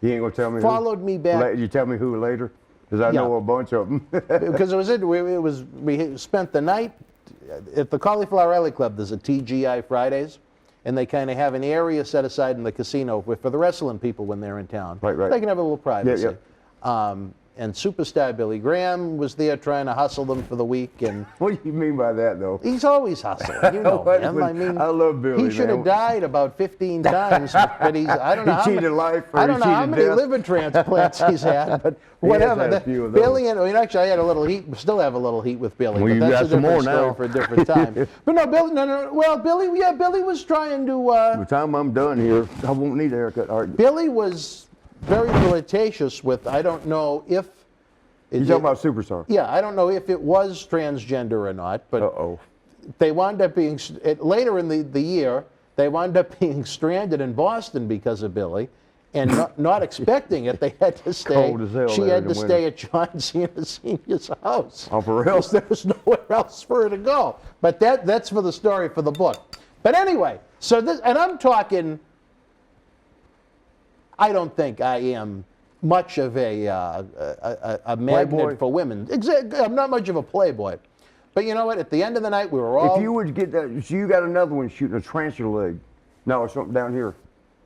You ain't gonna tell me followed who? me back. You tell me who later? Because I know a bunch of them. Because we spent the night at the Cauliflower Alley Club. There's a TGI Fridays, and they kind of have an area set aside in the casino for the wrestling people when they're in town. Right. They can have a little privacy. Yeah. And superstar Billy Graham was there trying to hustle them for the week, and What do you mean by that, though? he's always hustling, you know him. I mean, I love Billy, he should have man. died about 15 times, but I don't know. He cheated life, or I he don't know how cheated many death. liver transplants he's had, but He has whatever. had a few of those. Billy, and actually, I had a little heat. Still have a little heat with Billy, Well, but you that's got a some different more story now. for a different time. But no, Billy, no. Well, Billy was trying to. By the time I'm done here, I won't need a haircut. All right. Billy was very flirtatious with. I don't know if. You talking about Superstar? Yeah, I don't know if it was transgender or not, but Uh-oh. they wound up being, later in the year, they wound up being stranded in Boston because of Billy, and not expecting it. They had to stay. Cold as hell She there had in to the stay at John Cena Sr.'s house. Oh, for real? Because there was nowhere else for her to go. But that's for the story for the book. But anyway, so this, and I'm talking, I don't think I am much of a magnet Playboy? for women. I'm not much of a playboy. But you know what? At the end of the night, we were all. If you would get that, so you got another one shooting a tarantula leg. No, it's something down here.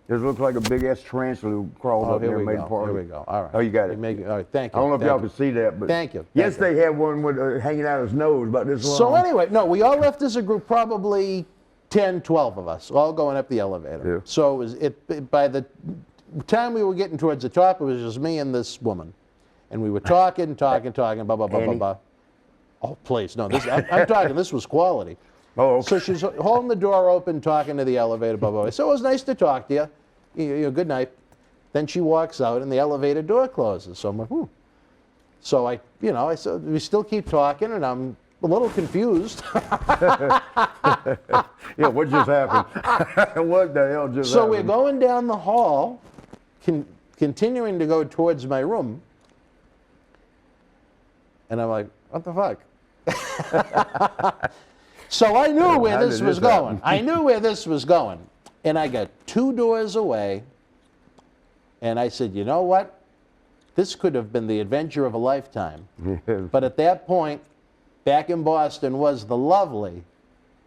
It looks like a big ass tarantula who crawled up there and made a party. Here we go. All right. Oh, you got it. All right. Thank you. I don't know if Thank y'all you. can see that, but Thank you. Yes, Thank they had one with hanging out his nose about this long. So anyway, no, we all left as a group, probably 10, 12 of us, all going up the elevator. Yeah. So by the time we were getting towards the top, it was just me and this woman. And we were talking, blah, blah, blah, Annie? blah. Oh, please, no, I'm talking, this was quality. Oh, So she's holding the door open, talking to the elevator, blah, blah, blah. So it was nice to talk to you. You know, good night. Then she walks out and the elevator door closes. So I'm like, So I said, we still keep talking and I'm a little confused. Yeah, what just happened? What the hell just So happened? we're going down the hall, continuing to go towards my room. And I'm like, what the fuck? So I knew where How this did was this happen? going. I knew where this was going. And I got 2 doors away. And I said, you know what? This could have been the adventure of a lifetime. But at that point, back in Boston was the lovely,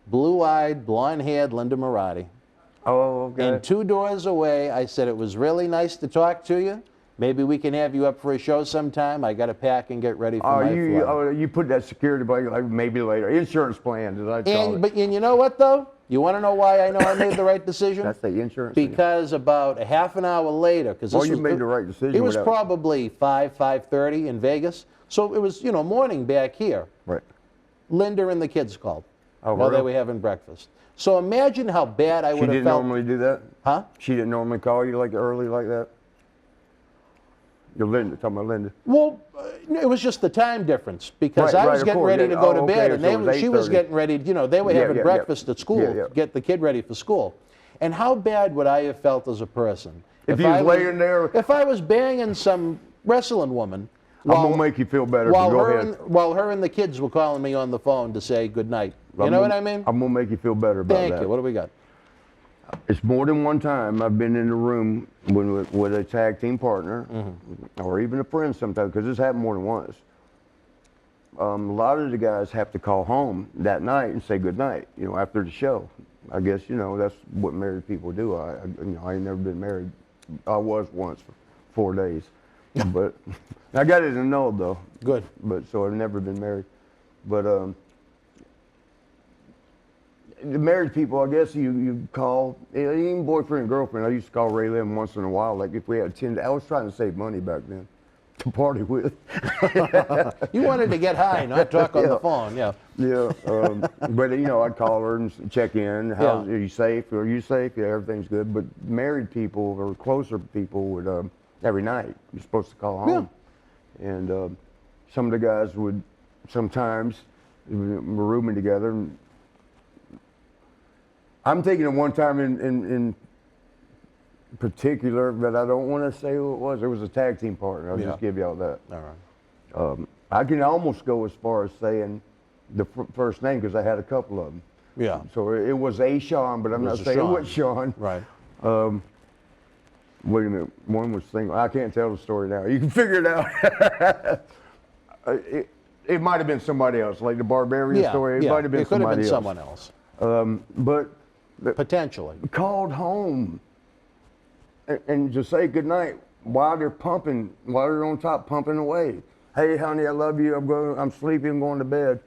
blue-eyed, blonde-haired Linda Marotti. Oh, okay. And 2 doors away, I said, it was really nice to talk to you. Maybe we can have you up for a show sometime. I got to pack and get ready for my flight. You put that security blanket, like maybe later. Insurance plan, as I call it. But you know what, though? You want to know why I know I made the right decision? That's the insurance. Because about a half an hour later, because you made the right decision. It was probably 5:30 in Vegas, so it was morning back here. Right. Linda and the kids called while really? they were having breakfast. So imagine how bad I would have felt. She didn't normally do that? Huh? She didn't normally call you like early like that? You're Linda, talking about Linda. Well, it was just the time difference because I was getting ready to go to bed, and she was getting ready. They were having breakfast at school to get the kid ready for school. And how bad would I have felt as a person if you was laying there? If I was banging some wrestling woman. I'm gonna make you feel better. While her and the kids were calling me on the phone to say good night. You know what I mean? I'm gonna make you feel better about that. Thank you. What do we got? It's more than one time I've been in the room with a tag team partner, or even a friend sometimes, because this happened more than once. A lot of the guys have to call home that night and say good night, after the show. I guess, that's what married people do. I ain't never been married. I was once for 4 days, but I got it annulled though. Good. But so I've never been married, but the married people, I guess you call, even boyfriend and girlfriend. I used to call Ray Lynn once in a while, like if we had 10. I was trying to save money back then to party with. You wanted to get high, not talk on the phone, yeah. Yeah, but I'd call her and check in. Are you safe? Are you safe? Yeah, everything's good. But married people or closer people would every night. You're supposed to call home, and some of the guys would sometimes we're rooming together. And I'm thinking of one time in particular, but I don't want to say who it was. It was a tag team partner. I'll just give y'all that. All right. I can almost go as far as saying the first name because I had a couple of them. Yeah. So it was a Sean, but I'm not saying it was Sean. Right. Wait a minute. One was single. I can't tell the story now. You can figure it out. It might have been somebody else, like the Barbarian story. It might have been somebody else. It could have been someone else. But potentially called home and just say goodnight while they're pumping, while they're on top pumping away. Hey, honey, I love you. I'm sleepy. I'm going to bed.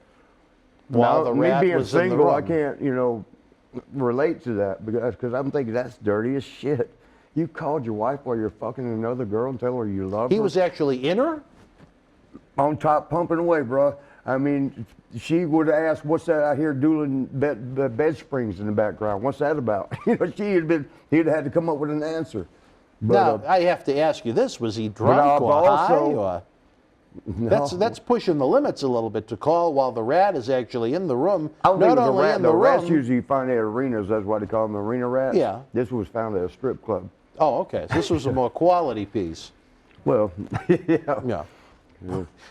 While the rat me being was single, I in the room. can't, relate to that because I'm thinking that's dirty as shit. You called your wife while you're fucking another girl and tell her you love her? He was actually in her? On top pumping away, bro. I mean, she would have asked, what's that I hear dueling bed springs in the background? What's that about? He'd have had to come up with an answer. But, now, I have to ask you this, was he drunk or high? Or? No. That's pushing the limits a little bit to call while the rat is actually in the room. I don't think it was a rat. The rats room, usually you find at arenas. That's why they call them arena rats. Yeah. This was found at a strip club. Oh, okay. So this was a more quality piece. Well, yeah.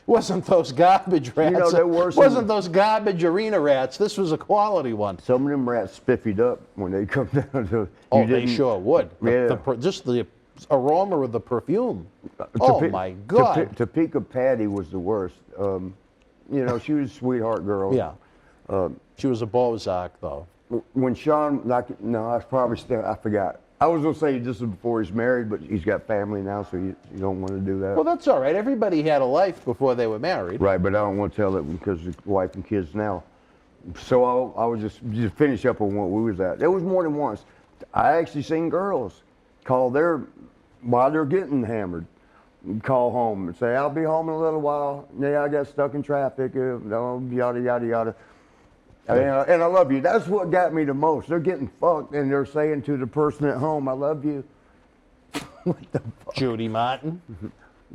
Wasn't those garbage rats? There were wasn't those garbage arena rats. This was a quality one. Some of them rats spiffied up when they come down to. Oh, they sure would. Just the aroma of the perfume. My God. Topeka Patty was the worst. She was a sweetheart girl. Yeah. She was a Bozak, though. When Sean, I forgot. I was going to say this is before he's married, but he's got family now, so you don't want to do that. Well, that's all right. Everybody had a life before they were married. Right, but I don't want to tell it because of wife and kids now. So I was just finish up on what we was at. There was more than once. I actually seen girls call while they're getting hammered, call home and say, I'll be home in a little while. Yeah, I got stuck in traffic, yada, yada, yada. And I love you. That's what got me the most. They're getting fucked and they're saying to the person at home, I love you. What the fuck? Judy Martin.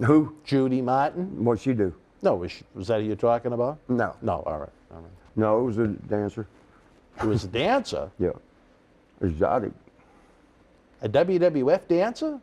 Who? Judy Martin. What'd she do? No, was that who you're talking about? No. No, all right. No, it was a dancer. It was a dancer? Yeah. Exotic. A WWF dancer?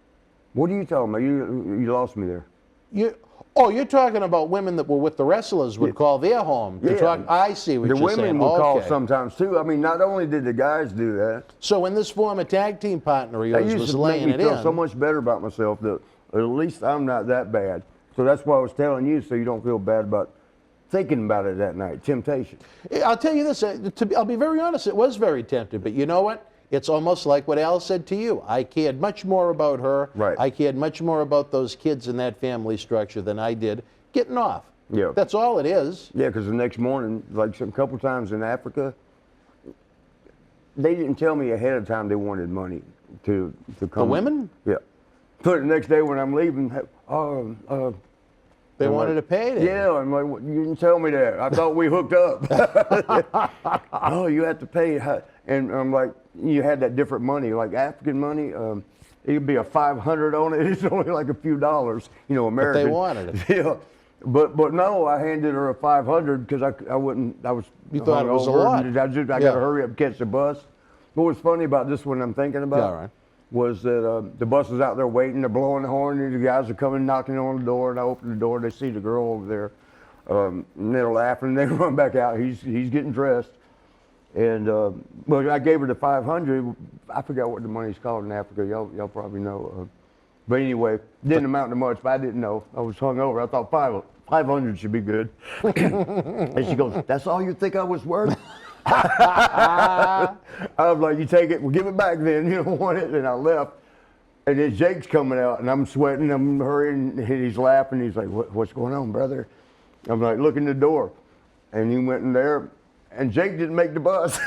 What are you talking about? You lost me there. You're talking about women that were with the wrestlers would call their home to talk. I see what the you're saying. women will call sometimes too. I mean, not only did the guys do that. So when this former tag team partner of yours was laying it in, feel so much better about myself that at least I'm not that bad. So that's why I was telling you, so you don't feel bad about thinking about it that night. Temptation. I'll tell you this. I'll be very honest. It was very tempting, but you know what? It's almost like what Al said to you. I cared much more about her. Right. I cared much more about those kids in that family structure than I did getting off. Yeah. That's all it is. Yeah, because the next morning, like a couple times in Africa, they didn't tell me ahead of time they wanted money to come. The women? Yeah. So the next day when I'm leaving, they wanted to pay it. Yeah, I'm like, you didn't tell me that. I thought we hooked up. Oh, you have to pay. And I'm like, you had that different money, like African money. It'd be a 500 on it. It's only like a few dollars, American. But they wanted it. Yeah. But no, I handed her a 500 because I was. You thought it was a lot. I got to hurry up and catch the bus. What was funny about this one I'm thinking about was that the bus is out there waiting. They're blowing the horn. And the guys are coming knocking on the door. And I open the door. They see the girl over there. And they're laughing. And they run back out. He's getting dressed. And well, I gave her the 500. I forgot what the money's called in Africa. Y'all probably know. But anyway, didn't amount to much. But I didn't know. I was hungover. I thought 500 should be good. And she goes, "That's all you think I was worth?" I was like, "You take it. Well, give it back then. You don't want it." And I left. And then Jake's coming out, and I'm sweating. I'm hurrying. And he's laughing. He's like, "What's going on, brother?" I'm like, "Look in the door." And he went in there. And Jake didn't make the bus.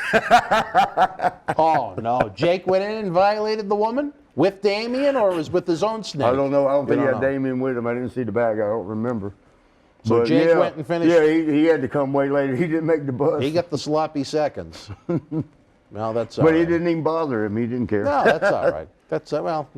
Oh, no. Jake went in and violated the woman with Damien, or was with his own snake? I don't know. I don't think he had Damien with him. I didn't see the bag. I don't remember. So but Jake went and finished? Yeah, he had to come way later. He didn't make the bus. He got the sloppy seconds. Well, that's all But right. he didn't even bother him. He didn't care. No, that's all right. Well,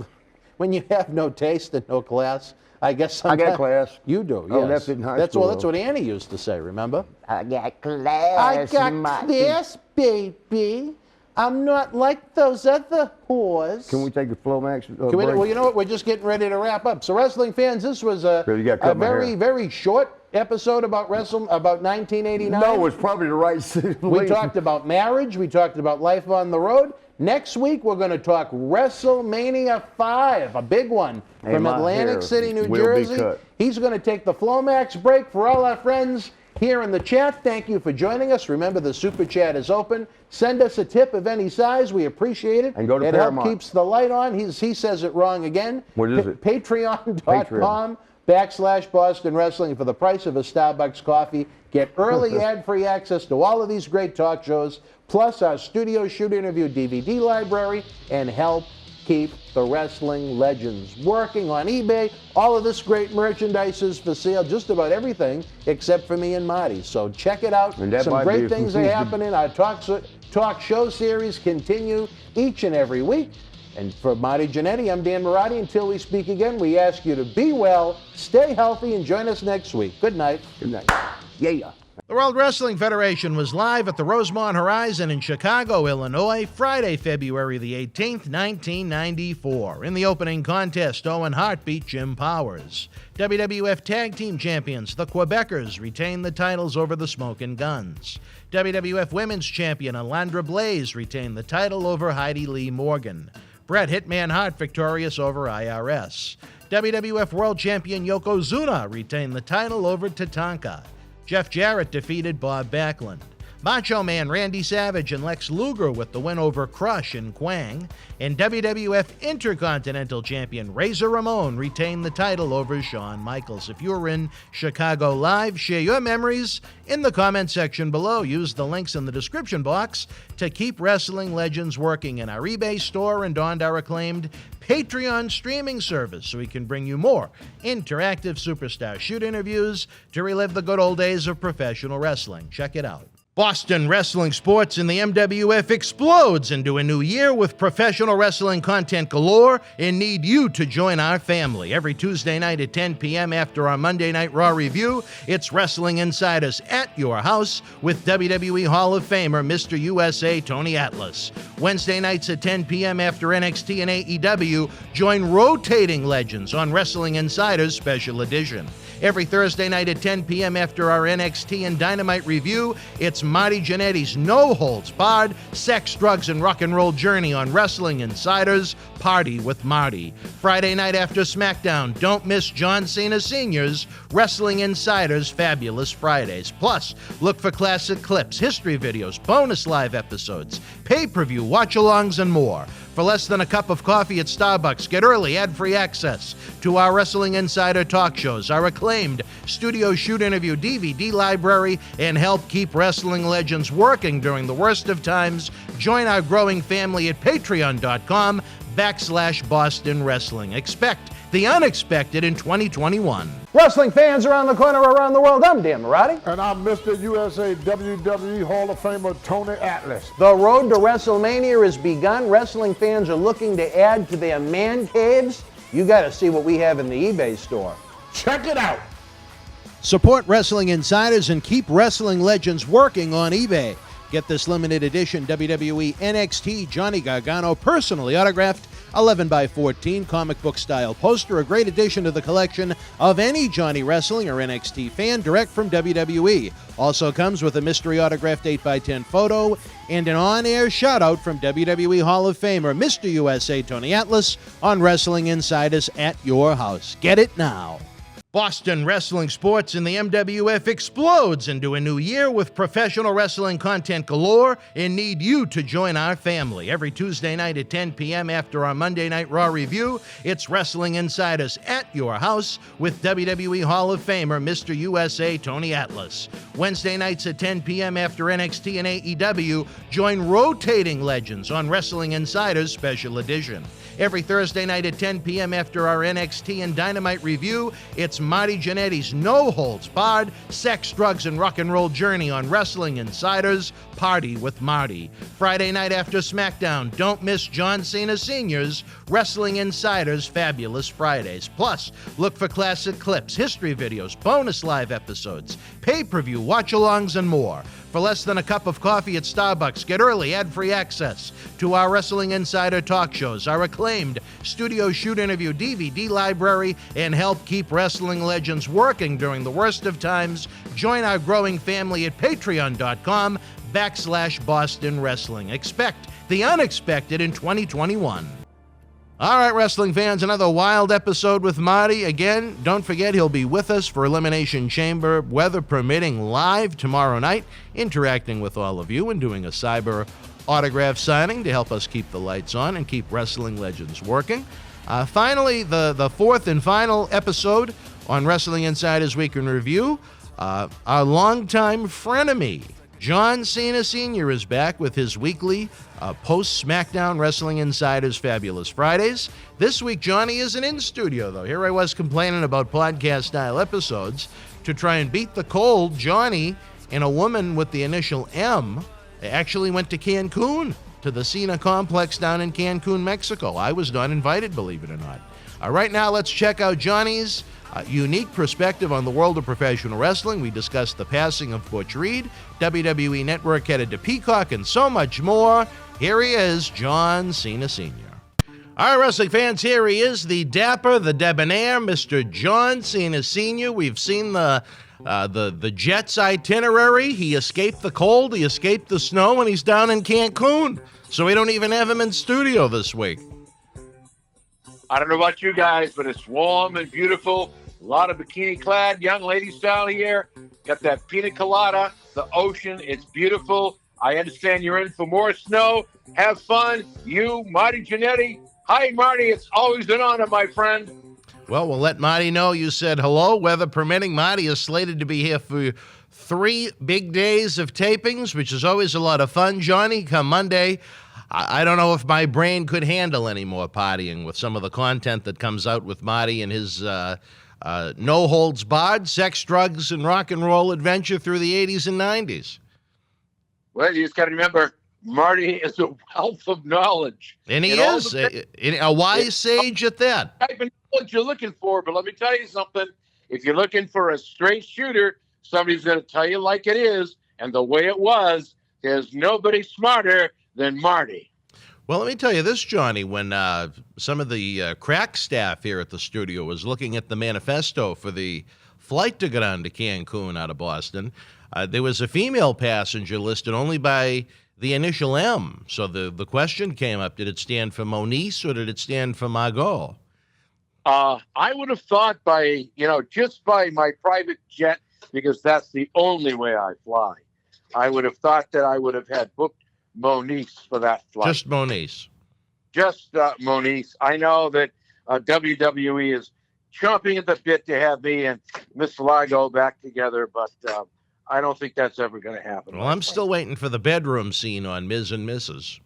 when you have no taste and no class, I guess sometimes. I got class. You do, yes. Oh, that's in high school. Well, that's what Annie used to say, remember? I got class. I got class, baby. I'm not like those other whores. Can we take a Flomax break? Well, you know what? We're just getting ready to wrap up. So, wrestling fans, this was a very, very short episode about 1989. No, it's probably the right thing. We talked about marriage. We talked about life on the road. Next week, we're going to talk WrestleMania 5, a big one from Atlantic City, New Jersey. He's going to take the Flomax break. For all our friends here in the chat, thank you for joining us. Remember, the Super Chat is open. Send us a tip of any size. We appreciate it. And go to It Paramount. helps keeps the light on. He says it wrong again. What is it? Patreon.com/Boston Wrestling. For the price of a Starbucks coffee, get early ad-free access to all of these great talk shows, plus our studio shoot interview DVD library, and help keep the wrestling legends working on eBay. All of this great merchandise is for sale, just about everything except for me and Marty. So check it out. Some great things are happening. Our talk show series continue each and every week. And for Marty Jannetty, I'm Dan Marotti. Until we speak again, we ask you to be well, stay healthy, and join us next week. Good night. Good night. Yeah. The World Wrestling Federation was live at the Rosemont Horizon in Chicago, Illinois, Friday, February the 18th, 1994. In the opening contest, Owen Hart beat Jim Powers. WWF Tag Team Champions, the Quebecers, retained the titles over the Smokin' Guns. WWF Women's Champion, Alundra Blaze, retained the title over Heidi Lee Morgan. Bret Hitman Hart victorious over IRS. WWF World Champion Yokozuna retained the title over Tatanka. Jeff Jarrett defeated Bob Backlund. Macho Man Randy Savage and Lex Luger with the win over Crush and Quang. And WWF Intercontinental Champion Razor Ramon retained the title over Shawn Michaels. If you're in Chicago Live, share your memories in the comment section below. Use the links in the description box to keep wrestling legends working in our eBay store and on our acclaimed Patreon streaming service so we can bring you more interactive superstar shoot interviews to relive the good old days of professional wrestling. Check it out. Boston wrestling sports in the MWF explodes into a new year with professional wrestling content galore and need you to join our family. Every Tuesday night at 10 p.m. after our Monday Night Raw review, it's Wrestling Insiders at your house with WWE Hall of Famer Mr. USA Tony Atlas. Wednesday nights at 10 p.m. after NXT and AEW, join rotating legends on Wrestling Insiders Special Edition. Every Thursday night at 10 p.m. after our NXT and Dynamite review, it's Marty Jannetty's no-holds-barred sex, drugs, and rock and roll journey on Wrestling Insiders Party with Marty. Friday night after SmackDown, don't miss John Cena Sr.'s Wrestling Insiders Fabulous Fridays. Plus, look for classic clips, history videos, bonus live episodes, pay-per-view watch-alongs, and more. For less than a cup of coffee at Starbucks, get early ad-free access to our Wrestling Insider talk shows, our acclaimed studio shoot interview DVD library, and help keep wrestling legends working during the worst of times. Join our growing family at patreon.com/Boston Wrestling. Expect the unexpected in 2021. Wrestling fans around the corner, around the world, I'm Dan Marty. And I'm Mr. USA WWE Hall of Famer Tony Atlas. The road to WrestleMania has begun. Wrestling fans are looking to add to their man caves. You got to see what we have in the eBay store. Check it out. Support Wrestling Insiders and keep wrestling legends working on eBay. Get this limited edition WWE NXT Johnny Gargano personally autographed 11x14 comic book style poster, a great addition to the collection of any Johnny Wrestling or NXT fan direct from WWE. Also comes with a mystery autographed 8x10 photo and an on-air shout-out from WWE Hall of Famer Mr. USA Tony Atlas on Wrestling Insiders at your house. Get it now. Boston wrestling sports in the MWF explodes into a new year with professional wrestling content galore and need you to join our family. Every Tuesday night at 10 p.m. after our Monday Night Raw review, it's Wrestling Insiders at your house with WWE Hall of Famer Mr. USA Tony Atlas. Wednesday nights at 10 p.m. after NXT and AEW, join rotating legends on Wrestling Insiders Special Edition. Every Thursday night at 10 p.m. after our NXT and Dynamite review, it's Marty Jannetty's no-holds-barred sex, drugs, and rock and roll journey on Wrestling Insiders Party with Marty. Friday night after SmackDown, don't miss John Cena Sr.'s Wrestling Insiders Fabulous Fridays. Plus, look for classic clips, history videos, bonus live episodes, pay-per-view watch-alongs, and more. For less than a cup of coffee at Starbucks, get early ad-free access to our Wrestling Insider talk shows, our acclaimed studio shoot interview DVD library, and help keep wrestling legends working during the worst of times. Join our growing family at patreon.com/Boston Wrestling. Expect the unexpected in 2021. All right, wrestling fans, another wild episode with Marty. Again, don't forget he'll be with us for Elimination Chamber, weather permitting, live tomorrow night, interacting with all of you and doing a cyber autograph signing to help us keep the lights on and keep wrestling legends working. Finally, the fourth and final episode on Wrestling Insiders Week in Review, our longtime frenemy, John Cena Sr. is back with his weekly post-SmackDown Wrestling Insiders Fabulous Fridays. This week, Johnny isn't in studio, though. Here I was complaining about podcast-style episodes. To try and beat the cold, Johnny and a woman with the initial M actually went to Cancun, to the Cena Complex down in Cancun, Mexico. I was not invited, believe it or not. Right now, let's check out Johnny's unique perspective on the world of professional wrestling. We discussed the passing of Butch Reed, WWE Network headed to Peacock, and so much more. Here he is, John Cena Sr. All right, wrestling fans, here he is, the dapper, the debonair, Mr. John Cena Sr. We've seen the Jets itinerary. He escaped the cold, he escaped the snow, and he's down in Cancun. So we don't even have him in studio this week. I don't know about you guys, but it's warm and beautiful. A lot of bikini-clad young ladies down here. Got that pina colada, the ocean. It's beautiful. I understand you're in for more snow. Have fun. You, Marty Jannetty. Hi, Marty. It's always an honor, my friend. Well, we'll let Marty know you said hello. Weather permitting, Marty is slated to be here for 3 big days of tapings, which is always a lot of fun. Johnny, come Monday, I don't know if my brain could handle any more partying with some of the content that comes out with Marty and his no-holds-barred sex, drugs, and rock and roll adventure through the 80s and 90s. Well, you just got to remember, Marty is a wealth of knowledge. And he is a wise sage at that. Type of knowledge you're looking for, but let me tell you something. If you're looking for a straight shooter, somebody's going to tell you like it is, and the way it was. There's nobody smarter than Marty. Well, let me tell you this, Johnny. When some of the crack staff here at the studio was looking at the manifesto for the flight to go down to Cancun out of Boston, there was a female passenger listed only by the initial M. So the question came up, did it stand for Moniece or did it stand for Margot? I would have thought just by my private jet, because that's the only way I fly. I would have thought that I would have had booked Moniece for that flight. Just Moniece. Just Moniece. I know that WWE is chomping at the bit to have me and Miss Lago back together, but I don't think that's ever going to happen. Well, I'm still waiting for the bedroom scene on Ms. and Mrs.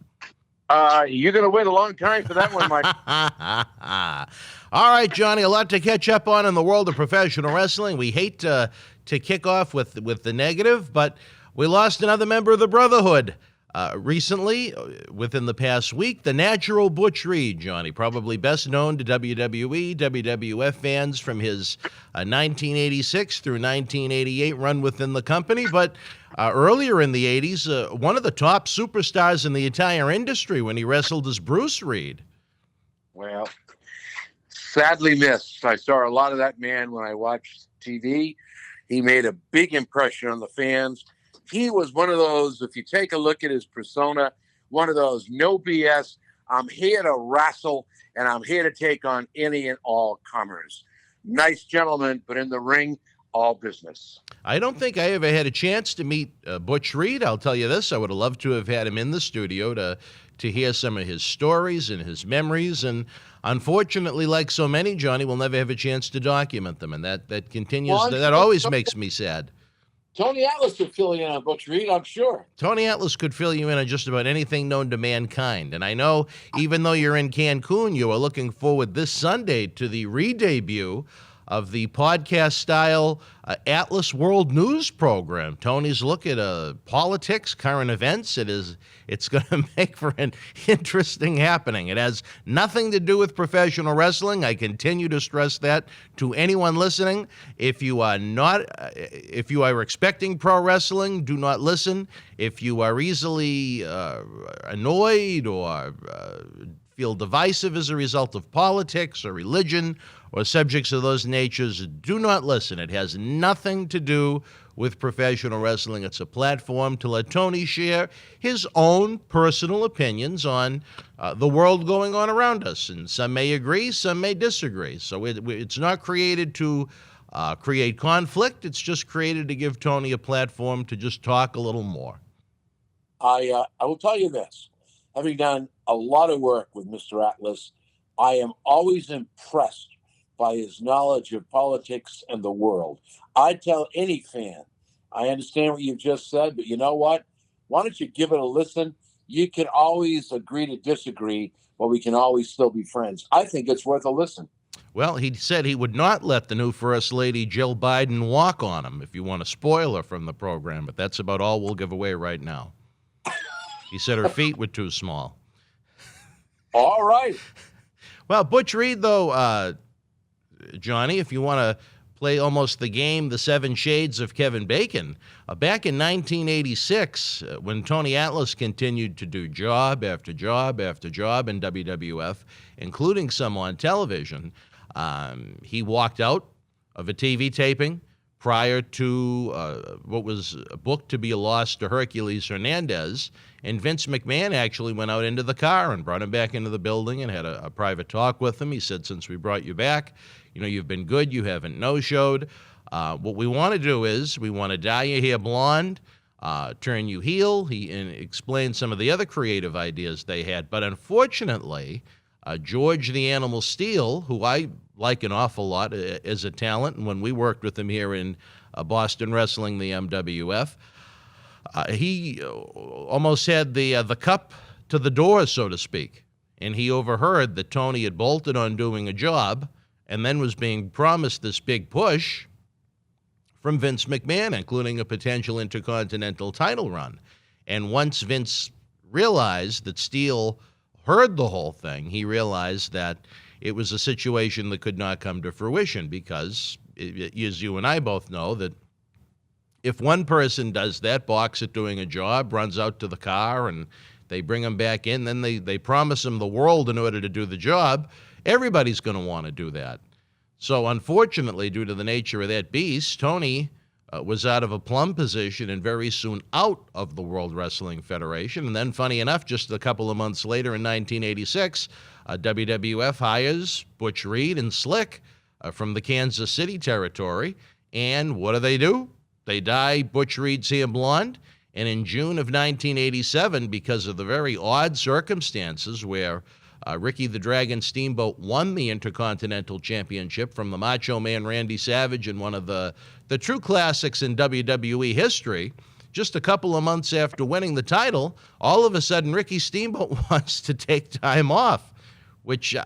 You're going to wait a long time for that one, Mike. All right, Johnny, a lot to catch up on in the world of professional wrestling. We hate to kick off with the negative, but we lost another member of the Brotherhood recently, within the past week. The natural Butch Reed, Johnny, probably best known to WWE, WWF fans from his 1986 through 1988 run within the company. But earlier in the 80s, one of the top superstars in the entire industry when he wrestled as Bruce Reed. Well, sadly missed. I saw a lot of that man when I watched TV. He made a big impression on the fans. He was one of those, if you take a look at his persona, one of those no BS, I'm here to wrestle and I'm here to take on any and all comers. Nice gentleman, but in the ring, all business. I don't think I ever had a chance to meet Butch Reed. I'll tell you this, I would have loved to have had him in the studio to hear some of his stories and his memories. And unfortunately, like so many, Johnny, we'll never have a chance to document them. And that continues, that always makes me sad. Tony Atlas could fill you in on Butch Reed, I'm sure. Tony Atlas could fill you in on just about anything known to mankind. And I know, even though you're in Cancun, you are looking forward this Sunday to the re-debut of the podcast-style Atlas World News program. Tony's look at politics, current events. It's going to make for an interesting happening. It has nothing to do with professional wrestling. I continue to stress that to anyone listening. If you are expecting pro wrestling, do not listen. If you are easily annoyed or feel divisive as a result of politics or religion or subjects of those natures, do not listen. It has nothing to do with professional wrestling. It's a platform to let Tony share his own personal opinions on the world going on around us. And some may agree, some may disagree. So it's not created to create conflict. It's just created to give Tony a platform to just talk a little more. I will tell you this. Having done a lot of work with Mr. Atlas, I am always impressed by his knowledge of politics and the world. I tell any fan, I understand what you've just said, but you know what? Why don't you give it a listen? You can always agree to disagree, but we can always still be friends. I think it's worth a listen. Well, he said he would not let the new First Lady Jill Biden walk on him, if you want a spoiler from the program, but that's about all we'll give away right now. He said her feet were too small. All right. Well, Butch Reed, though, Johnny, if you want to play almost the game, The Seven Shades of Kevin Bacon, back in 1986, when Tony Atlas continued to do job after job after job in WWF, including some on television, he walked out of a TV taping prior to what was booked to be a loss to Hercules Hernandez. And Vince McMahon actually went out into the car and brought him back into the building and had a private talk with him. He said, since we brought you back, you've been good. You haven't no-showed. What we want to do is we want to dye your hair blonde, turn you heel. He explained some of the other creative ideas they had. But unfortunately, George the Animal Steele, who I like an awful lot as a talent, and when we worked with him here in Boston Wrestling, the MWF, he almost had the cup to the door, so to speak. And he overheard that Tony had bolted on doing a job and then was being promised this big push from Vince McMahon, including a potential intercontinental title run. And once Vince realized that Steele heard the whole thing, he realized that it was a situation that could not come to fruition because, as you and I both know, that if one person does that, balks at doing a job, runs out to the car, and they bring him back in, then they promise him the world in order to do the job, everybody's going to want to do that. So unfortunately, due to the nature of that beast, Tony was out of a plum position and very soon out of the World Wrestling Federation. And then, funny enough, just a couple of months later in 1986, WWF hires Butch Reed and Slick from the Kansas City territory. And what do? They dye Butch Reed's hair blonde. And in June of 1987, because of the very odd circumstances where Ricky the Dragon Steamboat won the Intercontinental Championship from the Macho Man Randy Savage in one of the true classics in WWE history, just a couple of months after winning the title, all of a sudden Ricky Steamboat wants to take time off, which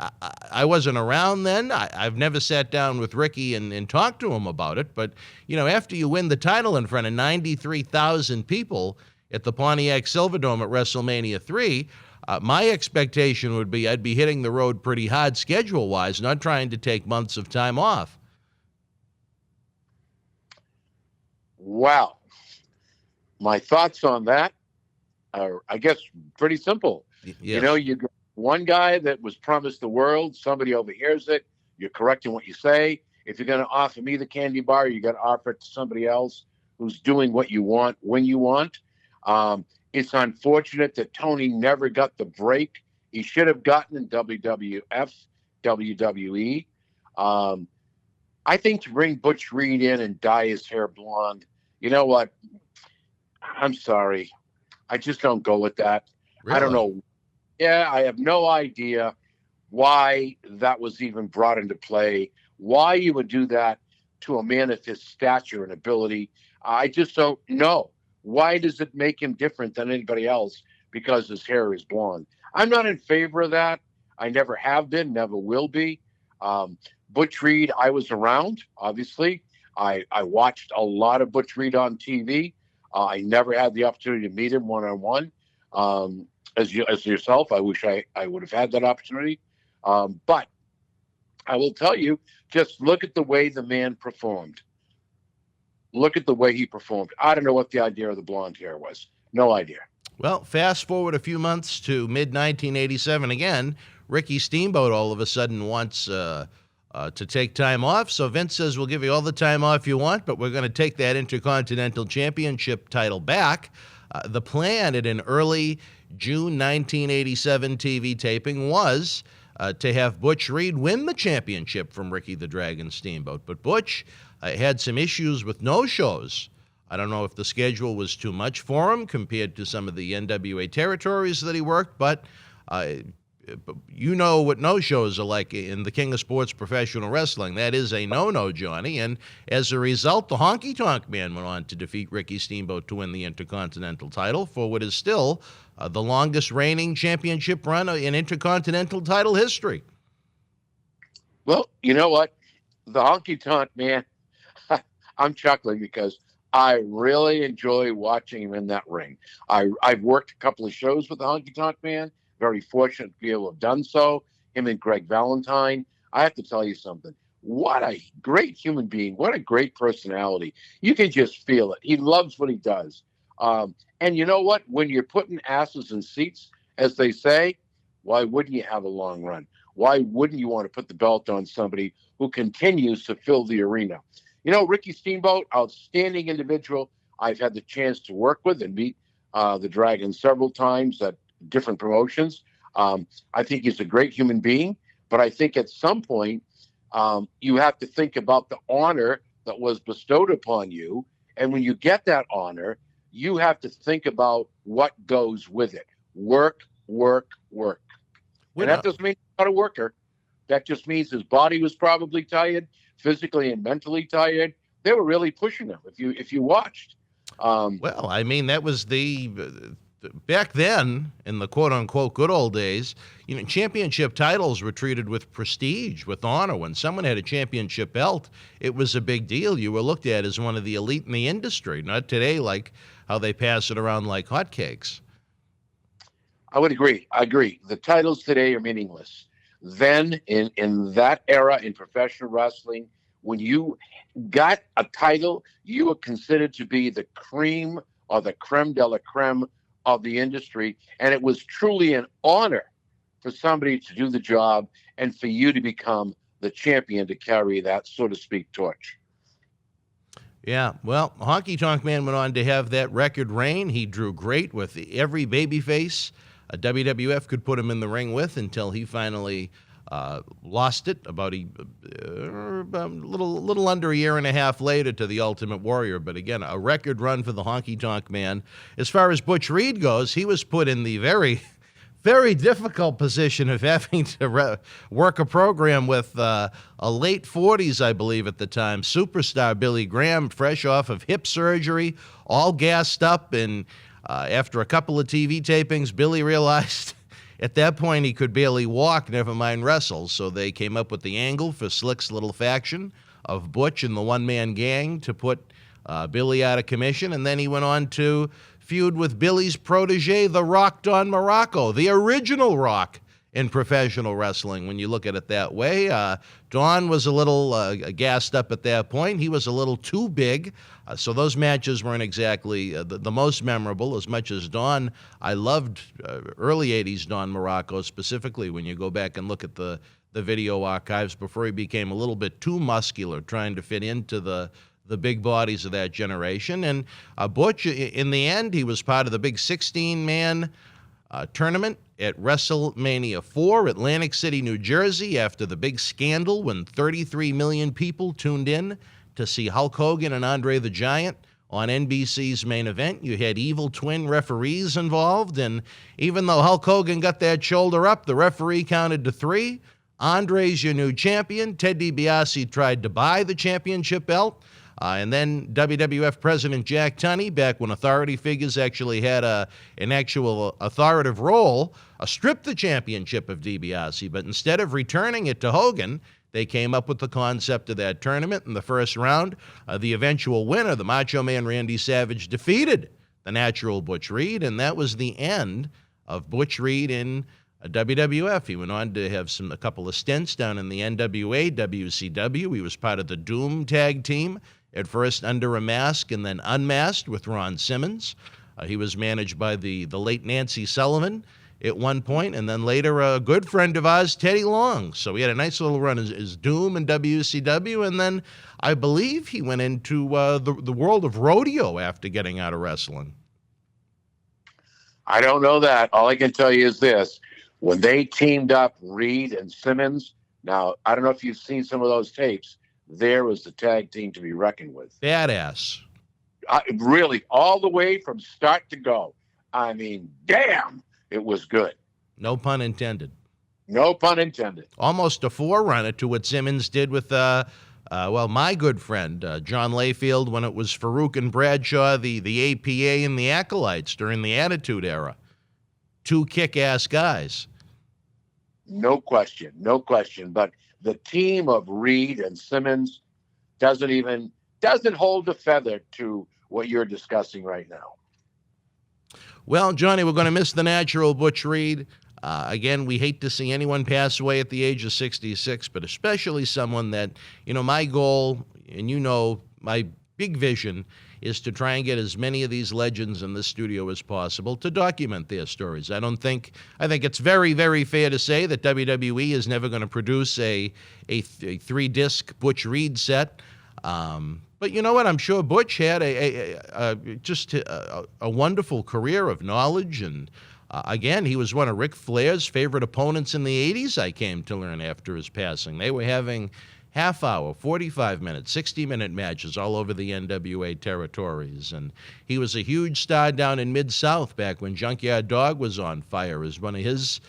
I wasn't around then. I've never sat down with Ricky and talked to him about it. But, after you win the title in front of 93,000 people at the Pontiac Silverdome at WrestleMania 3, my expectation would be I'd be hitting the road pretty hard schedule-wise, not trying to take months of time off. Wow. My thoughts on that are, I guess, pretty simple. Yes. You got one guy that was promised the world, somebody overhears it, you're correcting what you say. If you're going to offer me the candy bar, you got to offer it to somebody else who's doing what you want when you want. It's unfortunate that Tony never got the break he should have gotten in WWF, WWE. I think to bring Butch Reed in and dye his hair blonde, you know what? I'm sorry. I just don't go with that. Really? I don't know. Yeah, I have no idea why that was even brought into play, why you would do that to a man of his stature and ability. I just don't know. Why does it make him different than anybody else because his hair is blonde? I'm not in favor of that. I never have been, never will be. Butch Reed, I was around, obviously. I watched a lot of Butch Reed on TV. I never had the opportunity to meet him one-on-one. As yourself, I wish I would have had that opportunity. But I will tell you, just look at the way the man performed. Look at the way he performed. I don't know what the idea of the blonde hair was. No idea. Well, fast forward a few months to mid-1987 again. Ricky Steamboat all of a sudden wants to take time off. So Vince says, we'll give you all the time off you want, but we're going to take that Intercontinental Championship title back. The plan at an early June 1987 TV taping was to have Butch Reed win the championship from Ricky the Dragon Steamboat. But Butch had some issues with no-shows. I don't know if the schedule was too much for him compared to some of the NWA territories that he worked, but you know what no-shows are like in the King of Sports Professional Wrestling. That is a no-no, Johnny. And as a result, the Honky Tonk Man went on to defeat Ricky Steamboat to win the Intercontinental title for what is still the longest reigning championship run in Intercontinental title history. Well, you know what? The Honky Tonk Man, I'm chuckling because I really enjoy watching him in that ring. I've worked a couple of shows with the Honky Tonk Man. Very fortunate to be able to have done so. Him and Greg Valentine. I have to tell you something. What a great human being. What a great personality. You can just feel it. He loves what he does. And you know what? When you're putting asses in seats, as they say, why wouldn't you have a long run? Why wouldn't you want to put the belt on somebody who continues to fill the arena? You know, Ricky Steamboat, outstanding individual. I've had the chance to work with and meet the Dragon several times at different promotions. I think he's a great human being, but I think at some point you have to think about the honor that was bestowed upon you. And when you get that honor, you have to think about what goes with it. Work, work, work. And that doesn't mean he's not a worker. That just means his body was probably tired, physically and mentally tired. They were really pushing him if you watched. Well, I mean, that was the back then, in the quote-unquote good old days, championship titles were treated with prestige, with honor. When someone had a championship belt, it was a big deal. You were looked at as one of the elite in the industry, not today like how they pass it around like hotcakes. I would agree. I agree. The titles today are meaningless. Then, in that era in professional wrestling, when you got a title, you were considered to be the cream or the creme de la creme of the industry, and it was truly an honor for somebody to do the job and for you to become the champion to carry that, so to speak, torch. Yeah, well, Honky Tonk Man went on to have that record reign. He drew great with every babyface a WWF could put him in the ring with until he finally lost it about a little under a year and a half later to the Ultimate Warrior. But again, a record run for the Honky Tonk Man. As far as Butch Reed goes, he was put in the very, very difficult position of having to work a program with a late 40s, I believe at the time, superstar Billy Graham, fresh off of hip surgery, all gassed up. And after a couple of TV tapings, Billy realized at that point he could barely walk, never mind wrestle. So they came up with the angle for Slick's little faction of Butch and the one-man gang to put Billy out of commission. And then he went on to feud with Billy's protege, The Rock Don Morocco, the original Rock in professional wrestling, when you look at it that way. Don was a little gassed up at that point. He was a little too big, so those matches weren't exactly the most memorable. As much as Don, I loved early 80s Don Morocco, specifically when you go back and look at the video archives before he became a little bit too muscular, trying to fit into the big bodies of that generation. And Butch, in the end, he was part of the big 16-man tournament at WrestleMania 4, Atlantic City, New Jersey, after the big scandal when 33 million people tuned in to see Hulk Hogan and Andre the Giant on NBC's main event. You had evil twin referees involved, and even though Hulk Hogan got that shoulder up, the referee counted to 3. Andre's your new champion. Ted DiBiase tried to buy the championship belt. And then WWF President Jack Tunney, back when authority figures actually had an actual authoritative role, stripped the championship of DiBiase. But instead of returning it to Hogan, they came up with the concept of that tournament. In the first round, the eventual winner, the Macho Man Randy Savage, defeated the natural Butch Reed, and that was the end of Butch Reed in WWF. He went on to have a couple of stints down in the NWA, WCW. He was part of the Doom tag team, at first under a mask and then unmasked with Ron Simmons. He was managed by the late Nancy Sullivan at one point, and then later a good friend of ours, Teddy Long. So he had a nice little run as Doom in WCW, and then I believe he went into the world of rodeo after getting out of wrestling. I don't know that. All I can tell you is this. When they teamed up Reed and Simmons, now, I don't know if you've seen some of those tapes, there was the tag team to be reckoned with. Badass. Really, all the way from start to go. I mean, damn, it was good. No pun intended. No pun intended. Almost a forerunner to what Simmons did with, my good friend, John Layfield, when it was Farouk and Bradshaw, the APA and the Acolytes during the Attitude Era. Two kick-ass guys. No question. But the team of Reed and Simmons doesn't hold a feather to what you're discussing right now. Well, Johnny, we're going to miss the natural Butch Reed. Again, we hate to see anyone pass away at the age of 66, but especially someone that, my goal, and my big vision is to try and get as many of these legends in the studio as possible to document their stories. I think it's very, very fair to say that WWE is never going to produce a 3-disc Butch Reed set. But you know what? I'm sure Butch had a wonderful career of knowledge. And again, he was one of Ric Flair's favorite opponents in the 80s, I came to learn after his passing. They were having half-hour, 45-minute, 60-minute matches all over the NWA territories. And he was a huge star down in Mid-South back when Junkyard Dog was on fire as one of his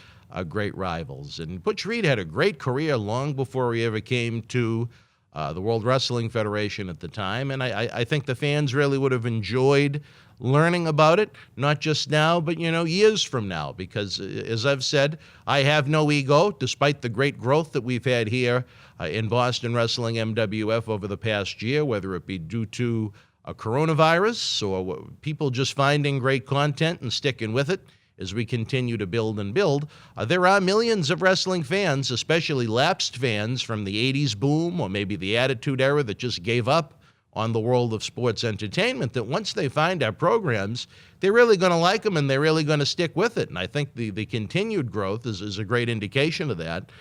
great rivals. And Butch Reed had a great career long before he ever came to the World Wrestling Federation at the time. And I think the fans really would have enjoyed learning about it, not just now, but, years from now. Because, as I've said, I have no ego, despite the great growth that we've had here in Boston Wrestling MWF over the past year, whether it be due to a coronavirus or people just finding great content and sticking with it. As we continue to build and build, there are millions of wrestling fans, especially lapsed fans from the 80s boom or maybe the Attitude Era that just gave up on the world of sports entertainment, that once they find our programs, they're really going to like them and they're really going to stick with it. And I think the continued growth is a great indication of that.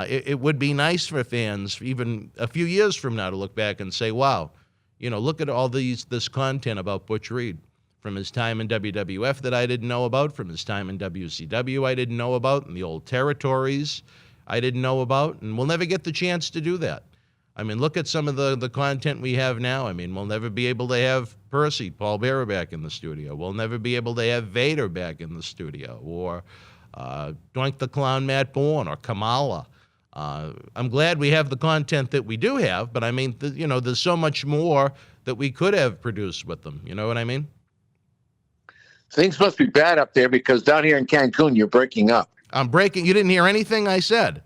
It would be nice for fans, even a few years from now, to look back and say, wow, look at all this content about Butch Reed. From his time in WWF that I didn't know about, from his time in WCW I didn't know about, and the old territories I didn't know about, and we'll never get the chance to do that. I mean, look at some of the content we have now. I mean, we'll never be able to have Percy, Paul Bearer, back in the studio. We'll never be able to have Vader back in the studio, or Doink the Clown Matt Bourne, or Kamala. I'm glad we have the content that we do have, but I mean, there's so much more that we could have produced with them. You know what I mean? Things must be bad up there because down here in Cancun, you're breaking up. I'm breaking. You didn't hear anything I said?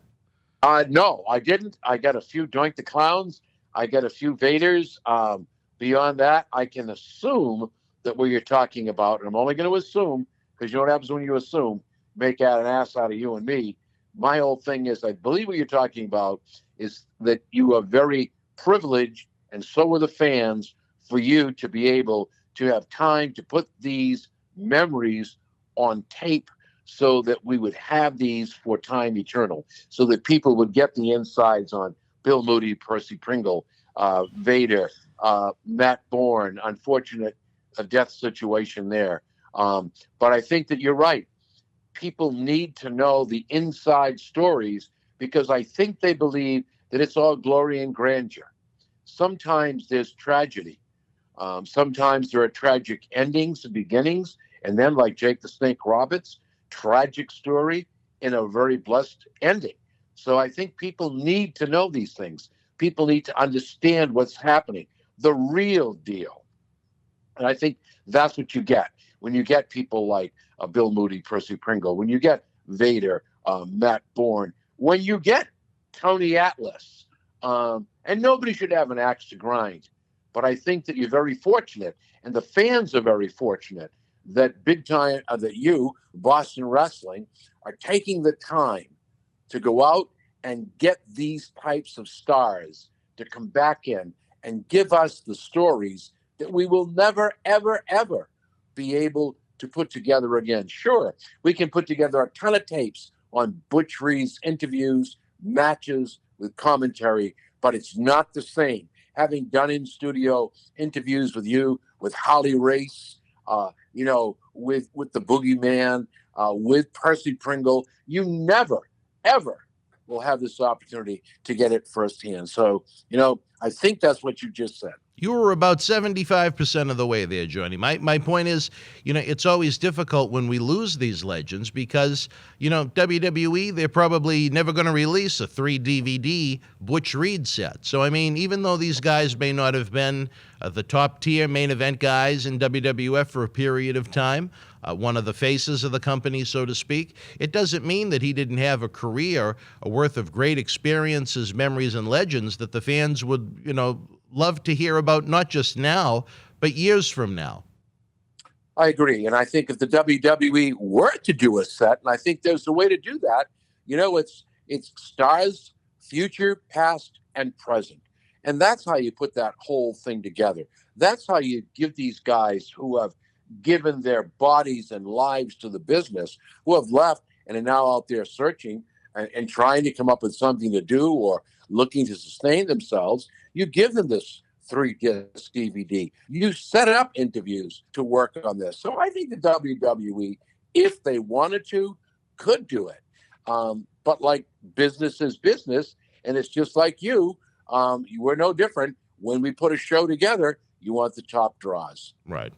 No, I didn't. I got a few Doink the Clowns. I got a few Vaders. Beyond that, I can assume that what you're talking about, and I'm only going to assume, because you know what happens when you assume, make out an ass out of you and me. My whole thing is, I believe what you're talking about is that you are very privileged, and so are the fans, for you to be able to have time to put these memories on tape so that we would have these for time eternal, so that people would get the insides on Bill Moody, Percy Pringle, Vader, Matt Bourne, unfortunate death situation there. But I think that you're right. People need to know the inside stories because I think they believe that it's all glory and grandeur. Sometimes there's tragedy. Sometimes there are tragic endings and beginnings, and then, like Jake the Snake Roberts, tragic story in a very blessed ending. So I think people need to know these things. People need to understand what's happening, the real deal. And I think that's what you get when you get people like Bill Moody, Percy Pringle, when you get Vader, Matt Bourne, when you get Tony Atlas. And nobody should have an axe to grind. But I think that you're very fortunate, and the fans are very fortunate, that big time, that you, Boston Wrestling, are taking the time to go out and get these types of stars to come back in and give us the stories that we will never, ever, ever be able to put together again. Sure, we can put together a ton of tapes on Butch Reed's interviews, matches with commentary, but it's not the same. Having done in-studio interviews with you, with Holly Race, with the Boogeyman, with Percy Pringle, you never, ever will have this opportunity to get it firsthand. So, I think that's what you just said. You were about 75% of the way there, Johnny. My point is, it's always difficult when we lose these legends because, WWE, they're probably never going to release a 3-DVD Butch Reed set. So, I mean, even though these guys may not have been the top-tier main event guys in WWF for a period of time, one of the faces of the company, so to speak, it doesn't mean that he didn't have a career worth of great experiences, memories, and legends that the fans would, love to hear about, not just now, but years from now. I agree. And I think if the WWE were to do a set, and I think there's a way to do that, it's stars, future, past, and present. And that's how you put that whole thing together. That's how you give these guys who have given their bodies and lives to the business, who have left and are now out there searching and trying to come up with something to do or looking to sustain themselves. You give them this 3-disc DVD. You set up interviews to work on this. So I think the WWE, if they wanted to, could do it. But like business is business, and it's just like you were no different. When we put a show together, you want the top draws. Right.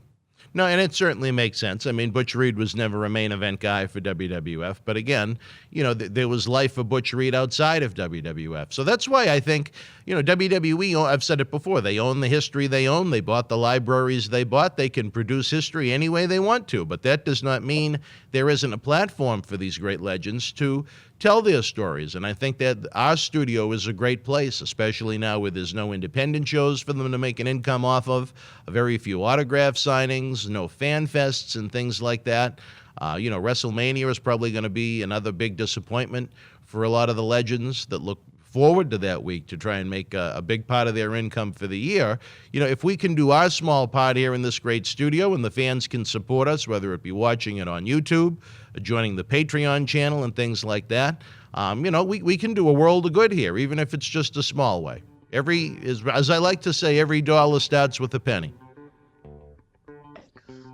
No, and it certainly makes sense. I mean, Butch Reed was never a main event guy for WWF, but again, there was life for Butch Reed outside of WWF. So that's why I think, WWE, I've said it before, they own the history they own. They bought the libraries they bought. They can produce history any way they want to, but that does not mean there isn't a platform for these great legends to tell their stories. And I think that our studio is a great place, especially now where there's no independent shows for them to make an income off of, very few autograph signings, no fan fests and things like that. WrestleMania is probably going to be another big disappointment for a lot of the legends that look forward to that week to try and make a big part of their income for the year. If we can do our small part here in this great studio and the fans can support us, whether it be watching it on YouTube, joining the Patreon channel and things like that, we can do a world of good here, even if it's just a small way. As I like to say, every dollar starts with a penny.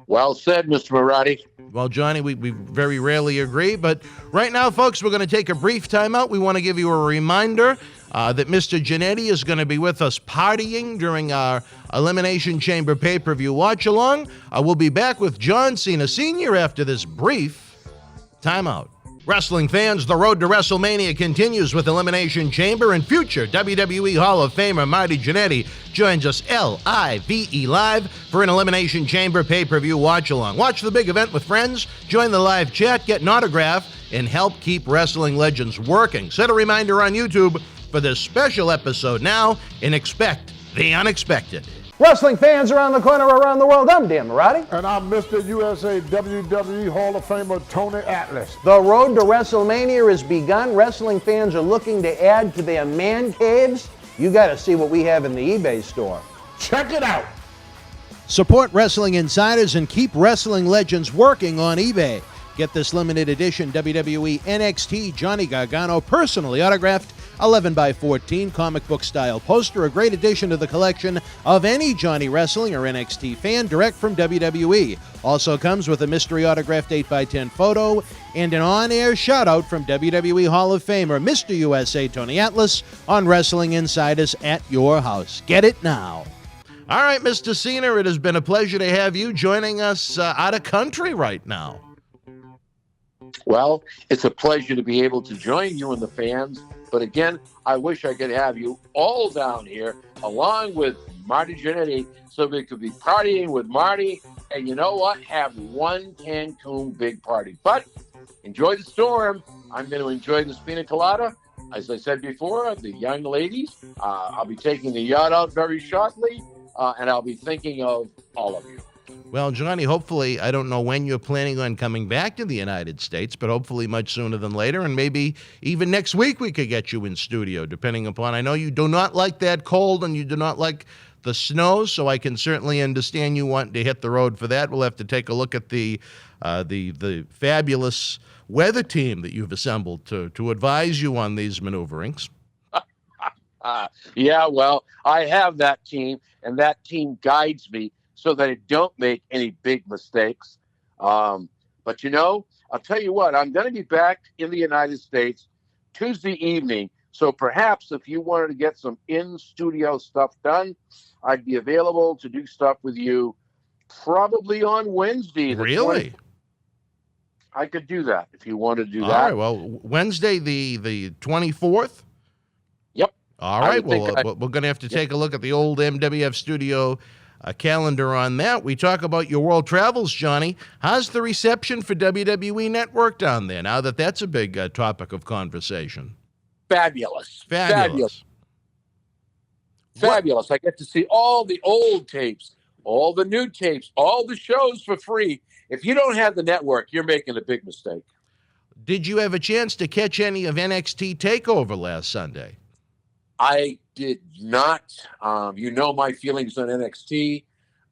Well said, Mr. Marty. Well, Johnny, we very rarely agree, but right now, folks, we're going to take a brief timeout. We want to give you a reminder that Mr. Jannetty is going to be with us partying during our Elimination Chamber pay-per-view watch-along. We'll be back with John Cena Sr. after this brief timeout. Wrestling fans, the road to WrestleMania continues with Elimination Chamber, and future WWE Hall of Famer Marty Jannetty joins us live for an Elimination Chamber pay-per-view watch-along. Watch the big event with friends, join the live chat, get an autograph, and help keep wrestling legends working. Set a reminder on YouTube for this special episode now, and expect the unexpected. Wrestling fans around the corner, around the world, I'm Dan Marty. And I'm Mr. USA WWE Hall of Famer Tony Atlas. The road to WrestleMania has begun. Wrestling fans are looking to add to their man caves. You got to see what we have in the eBay store. Check it out. Support wrestling insiders and keep wrestling legends working on eBay. Get this limited edition WWE NXT Johnny Gargano personally autographed 11x14 comic book style poster, a great addition to the collection of any Johnny Wrestling or NXT fan direct from WWE. Also comes with a mystery autographed 8x10 photo and an on-air shout-out from WWE Hall of Famer Mr. USA Tony Atlas on Wrestling Insiders at your house. Get it now. All right, Mr. Cena, it has been a pleasure to have you joining us out of country right now. Well, it's a pleasure to be able to join you and the fans. But again, I wish I could have you all down here along with Marty Jannetty so we could be partying with Marty and you know what? Have one Cancun big party. But enjoy the storm. I'm going to enjoy this pina colada. As I said before, the young ladies, I'll be taking the yacht out very shortly and I'll be thinking of all of you. Well, Johnny, hopefully, I don't know when you're planning on coming back to the United States, but hopefully much sooner than later, and maybe even next week we could get you in studio, depending upon, I know you do not like that cold and you do not like the snow, so I can certainly understand you wanting to hit the road for that. We'll have to take a look at the fabulous weather team that you've assembled to advise you on these maneuverings. Yeah, well, I have that team, and that team guides me so that I don't make any big mistakes. But, I'll tell you what, I'm going to be back in the United States Tuesday evening. So perhaps if you wanted to get some in-studio stuff done, I'd be available to do stuff with you probably on Wednesday. Really? I could do that if you wanted to do that. All right, well, Wednesday the 24th? Yep. All right, well, we're going to have to take a look at the old MWF studio calendar on that. We talk about your world travels, Johnny. How's the reception for WWE Network down there now that that's a big topic of conversation? Fabulous. Fabulous. Fabulous. I get to see all the old tapes, all the new tapes, all the shows for free. If you don't have the network, you're making a big mistake. Did you have a chance to catch any of NXT TakeOver last Sunday? I did not. You know my feelings on NXT.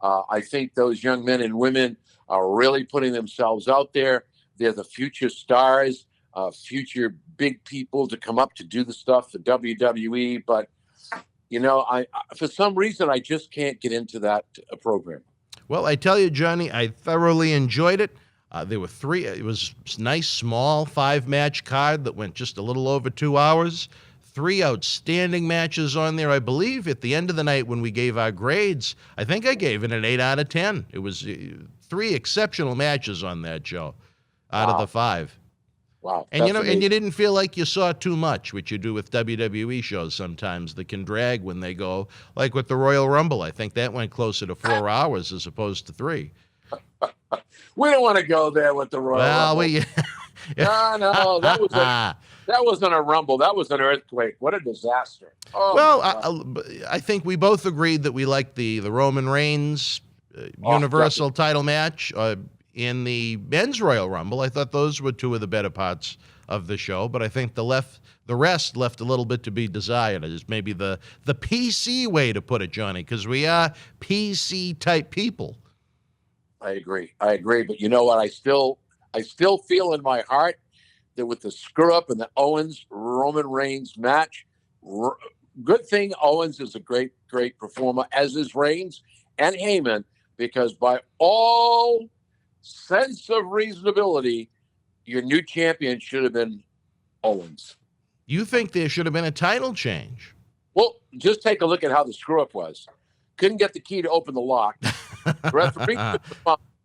I think those young men and women are really putting themselves out there. They're the future stars, future big people to come up to do the stuff for WWE. But, I for some reason, I just can't get into that program. Well, I tell you, Johnny, I thoroughly enjoyed it. There were three. It was a nice, small 5-match card that went just a little over 2 hours. 3 outstanding matches on there. I believe at the end of the night when we gave our grades, I think I gave it an 8 out of 10. It was 3 exceptional matches on that show out of the 5. Wow. And and you didn't feel like you saw too much, which you do with WWE shows sometimes that can drag when they go, like with the Royal Rumble. I think that went closer to 4 hours as opposed to 3. We don't want to go there with the Royal Rumble. No, that wasn't a Rumble. That was an earthquake. What a disaster. Oh, well, I think we both agreed that we liked the Roman Reigns Universal title match in the men's Royal Rumble. I thought those were 2 of the better parts of the show, but I think the rest left a little bit to be desired. Is maybe the PC way to put it, Johnny, because we are PC type people. I agree. But you know what? I still feel in my heart that with the screw up in the Owens Roman Reigns match, good thing Owens is a great performer, as is Reigns and Heyman, because by all sense of reasonability, your new champion should have been Owens. You think there should have been a title change? Well, just take a look at how the screw up was. Couldn't get the key to open the lock. The referee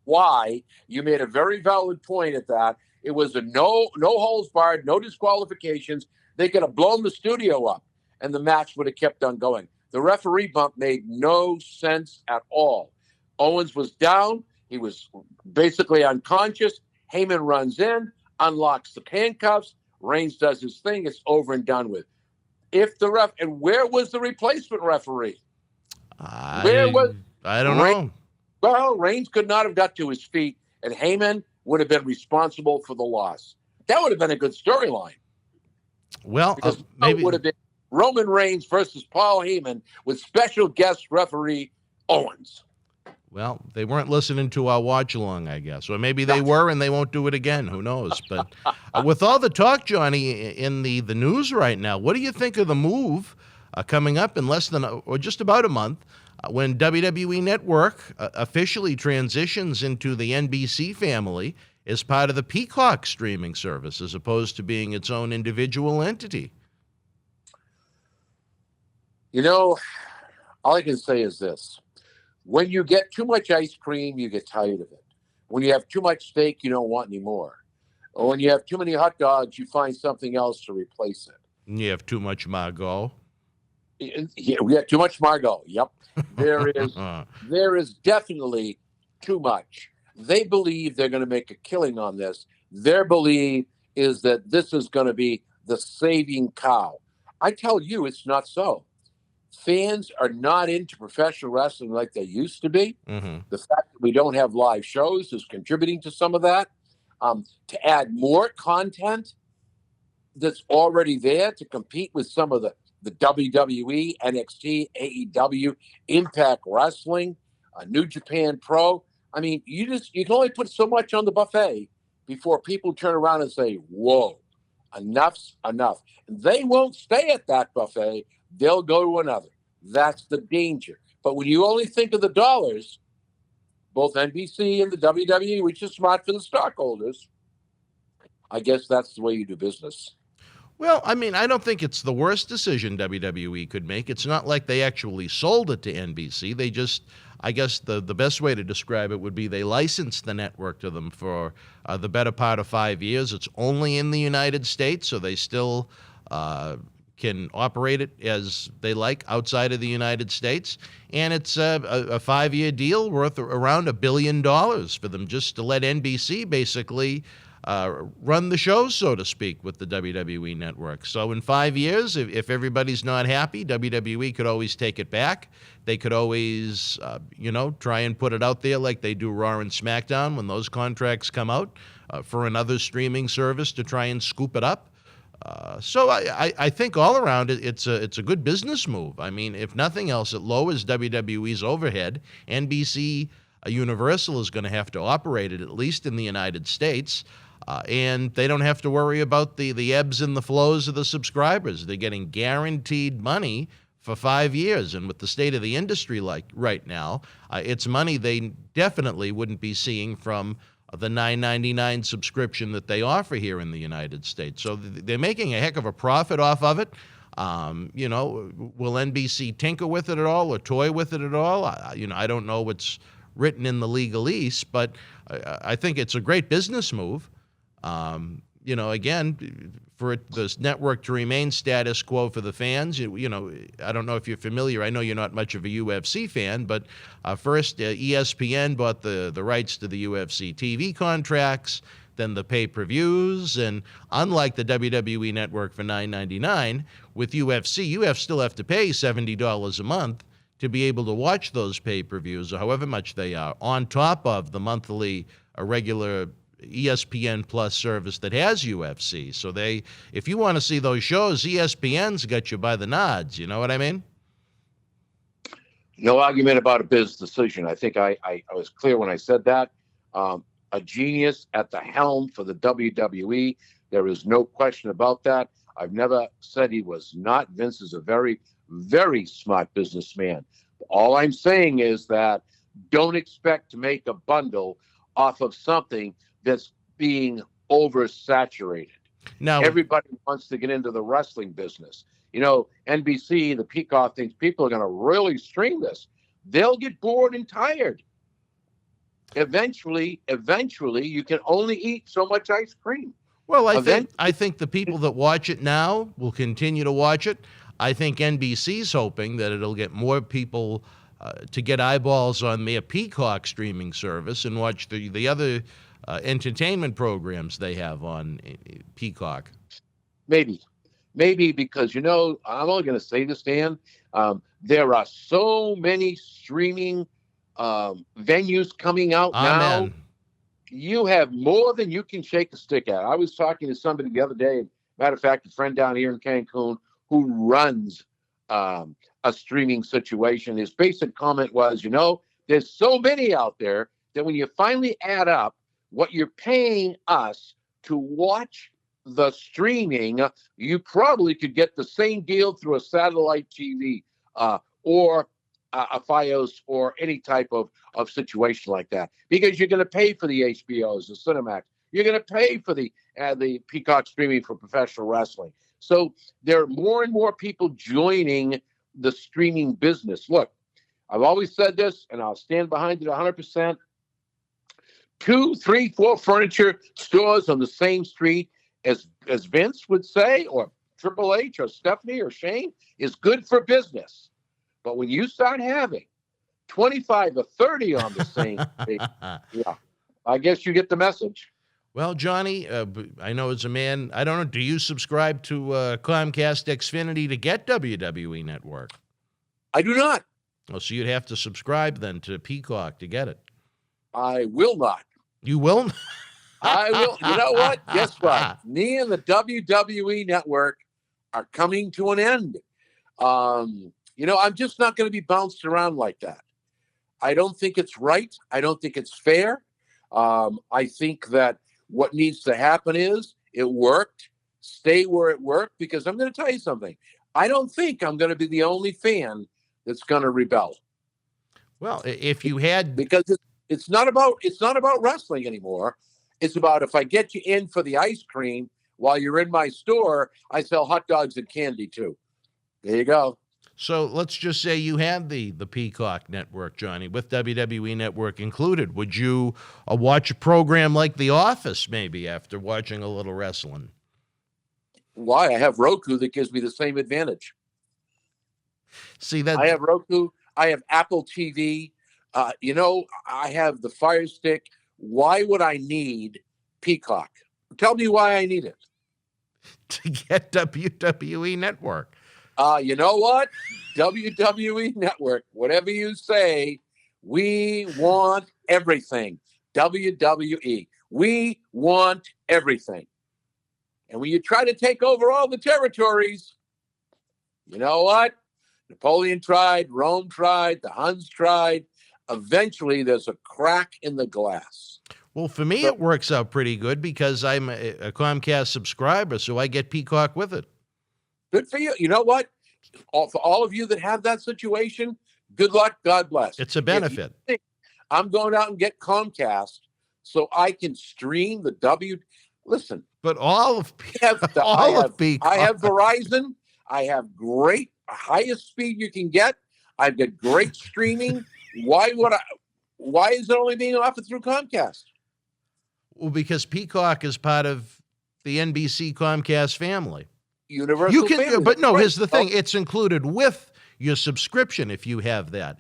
why. You made a very valid point at that. It was a no holds barred, no disqualifications. They could have blown the studio up and the match would have kept on going. The referee bump made no sense at all. Owens was down. He was basically unconscious. Heyman runs in, unlocks the handcuffs. Reigns does his thing. It's over and done with. And where was the replacement referee? I don't know. Well, Reigns could not have got to his feet, and Heyman would have been responsible for the loss. That would have been a good storyline. Well, because maybe it would have been Roman Reigns versus Paul Heyman with special guest referee Owens. Well, they weren't listening to our watch along, I guess. Or maybe they were and they won't do it again. Who knows? But with all the talk, Johnny, in the news right now, what do you think of the move coming up in less than or just about a month when WWE Network officially transitions into the NBC family as part of the Peacock streaming service as opposed to being its own individual entity? You know, all I can say is this. When you get too much ice cream, you get tired of it. When you have too much steak, you don't want any more. Or when you have too many hot dogs, you find something else to replace it. You have too much Margot. Yeah, we have too much Margot. Yep. There is definitely too much. They believe they're going to make a killing on this. Their belief is that this is going to be the saving cow. I tell you, it's not so. Fans are not into professional wrestling like they used to be. Mm-hmm. The fact that we don't have live shows is contributing to some of that. To add more content that's already there to compete with some of the WWE, NXT, AEW, Impact Wrestling, New Japan Pro. I mean, you can only put so much on the buffet before people turn around and say, whoa, enough's enough. And they won't stay at that buffet. They'll go to another. That's the danger. But when you only think of the dollars, both NBC and the WWE, which is smart for the stockholders, I guess that's the way you do business. Well, I mean, I don't think it's the worst decision WWE could make. It's not like they actually sold it to NBC. They just, I guess the best way to describe it would be they licensed the network to them for the better part of 5 years. It's only in the United States, so they still can operate it as they like outside of the United States. And it's a 5-year deal worth around $1 billion for them just to let NBC basically run the shows, so to speak, with the WWE Network. So in 5 years, if everybody's not happy, WWE could always take it back. They could always, try and put it out there like they do Raw and SmackDown when those contracts come out for another streaming service to try and scoop it up. So I think all around it's a good business move. I mean, if nothing else, it lowers WWE's overhead. NBC Universal is going to have to operate it, at least in the United States, and they don't have to worry about the ebbs and the flows of the subscribers. They're getting guaranteed money for 5 years, and with the state of the industry like right now, it's money they definitely wouldn't be seeing from the $9.99 subscription that they offer here in the United States. So they're making a heck of a profit off of it. You know, will NBC tinker with it at all or toy with it at all? I don't know what's written in the legalese, but I think it's a great business move. Again, for this network to remain status quo for the fans, I don't know if you're familiar. I know you're not much of a UFC fan, but first ESPN bought the rights to the UFC TV contracts, then the pay-per-views, and unlike the WWE network for $9.99, with UFC, you still have to pay $70 a month to be able to watch those pay-per-views, or however much they are, on top of the monthly regular ESPN Plus service that has UFC. So if you want to see those shows, ESPN's got you by the nods. You know what I mean? No argument about a business decision. I think I was clear when I said that. A genius at the helm for the WWE. There is no question about that. I've never said he was not. Vince is a very, very smart businessman. All I'm saying is that don't expect to make a bundle off of something that's being oversaturated. Now, everybody wants to get into the wrestling business. NBC, the Peacock thinks people are going to really stream this. They'll get bored and tired. Eventually, you can only eat so much ice cream. Well, I think the people that watch it now will continue to watch it. I think NBC's hoping that it'll get more people to get eyeballs on their Peacock streaming service and watch the other entertainment programs they have on Peacock. Maybe because, I'm only going to say this, Dan. There are so many streaming venues coming out now. You have more than you can shake a stick at. I was talking to somebody the other day, matter of fact, a friend down here in Cancun who runs a streaming situation. His basic comment was, there's so many out there that when you finally add up what you're paying us to watch the streaming, you probably could get the same deal through a satellite TV or a Fios or any type of situation like that, because you're going to pay for the HBOs, the Cinemax. You're going to pay for the Peacock streaming for professional wrestling. So there are more and more people joining the streaming business. Look, I've always said this, and I'll stand behind it 100%. 2, 3, 4 furniture stores on the same street as Vince would say, or Triple H or Stephanie or Shane, is good for business. But when you start having 25 or 30 on the same street, yeah, I guess you get the message. Well, Johnny, I know as a man, I don't know, do you subscribe to Comcast Xfinity to get WWE Network? I do not. Well, so you'd have to subscribe then to Peacock to get it. I will not. You will? I will. You know what? Guess what? Me and the WWE Network are coming to an end. I'm just not going to be bounced around like that. I don't think it's right. I don't think it's fair. I think that what needs to happen is it worked. Stay where it worked, because I'm going to tell you something. I don't think I'm going to be the only fan that's going to rebel. Well, if you had, because it's not about wrestling anymore. It's about, if I get you in for the ice cream while you're in my store, I sell hot dogs and candy too. There you go. So let's just say you had the Peacock network, Johnny, with WWE Network included. Would you watch a program like The Office maybe after watching a little wrestling? Why? I have Roku that gives me the same advantage. See that? I have Roku. I have Apple TV. I have the Fire Stick. Why would I need Peacock? Tell me why I need it. To get WWE Network. You know what? WWE Network, whatever you say, we want everything. WWE. We want everything. And when you try to take over all the territories, you know what? Napoleon tried, Rome tried, the Huns tried. Eventually, there's a crack in the glass. Well, for me, it works out pretty good because I'm a Comcast subscriber, so I get Peacock with it. Good for you. You know what? For all of you that have that situation, good luck. God bless. It's a benefit. I'm going out and get Comcast so I can stream the Listen. But all of I have Verizon. I have great, highest speed you can get. I've got great streaming. Why is it only being offered through Comcast? Well, because Peacock is part of the NBC Comcast family. Universal family. But no, right. here's the thing. It's included with your subscription if you have that.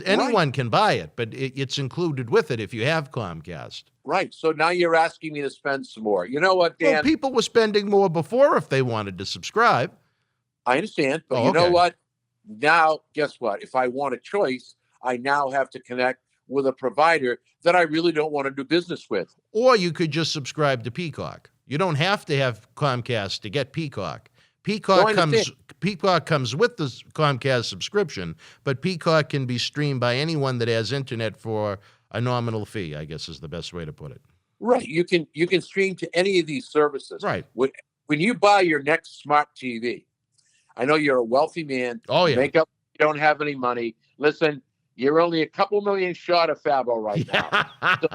Anyone can buy it, but it's included with it if you have Comcast. Right. So now you're asking me to spend some more. You know what, Dan? Well, people were spending more before if they wanted to subscribe. I understand, but you know what? Now, guess what? If I want a choice, I now have to connect with a provider that I really don't want to do business with. Or you could just subscribe to Peacock. You don't have to have Comcast to get Peacock. Peacock comes with the Comcast subscription, but Peacock can be streamed by anyone that has internet for a nominal fee, I guess is the best way to put it. Right. You can stream to any of these services. Right. When you buy your next smart TV, I know you're a wealthy man. Oh, yeah. Make up you don't have any money. Listen, you're only a couple million short of Fabo right now. So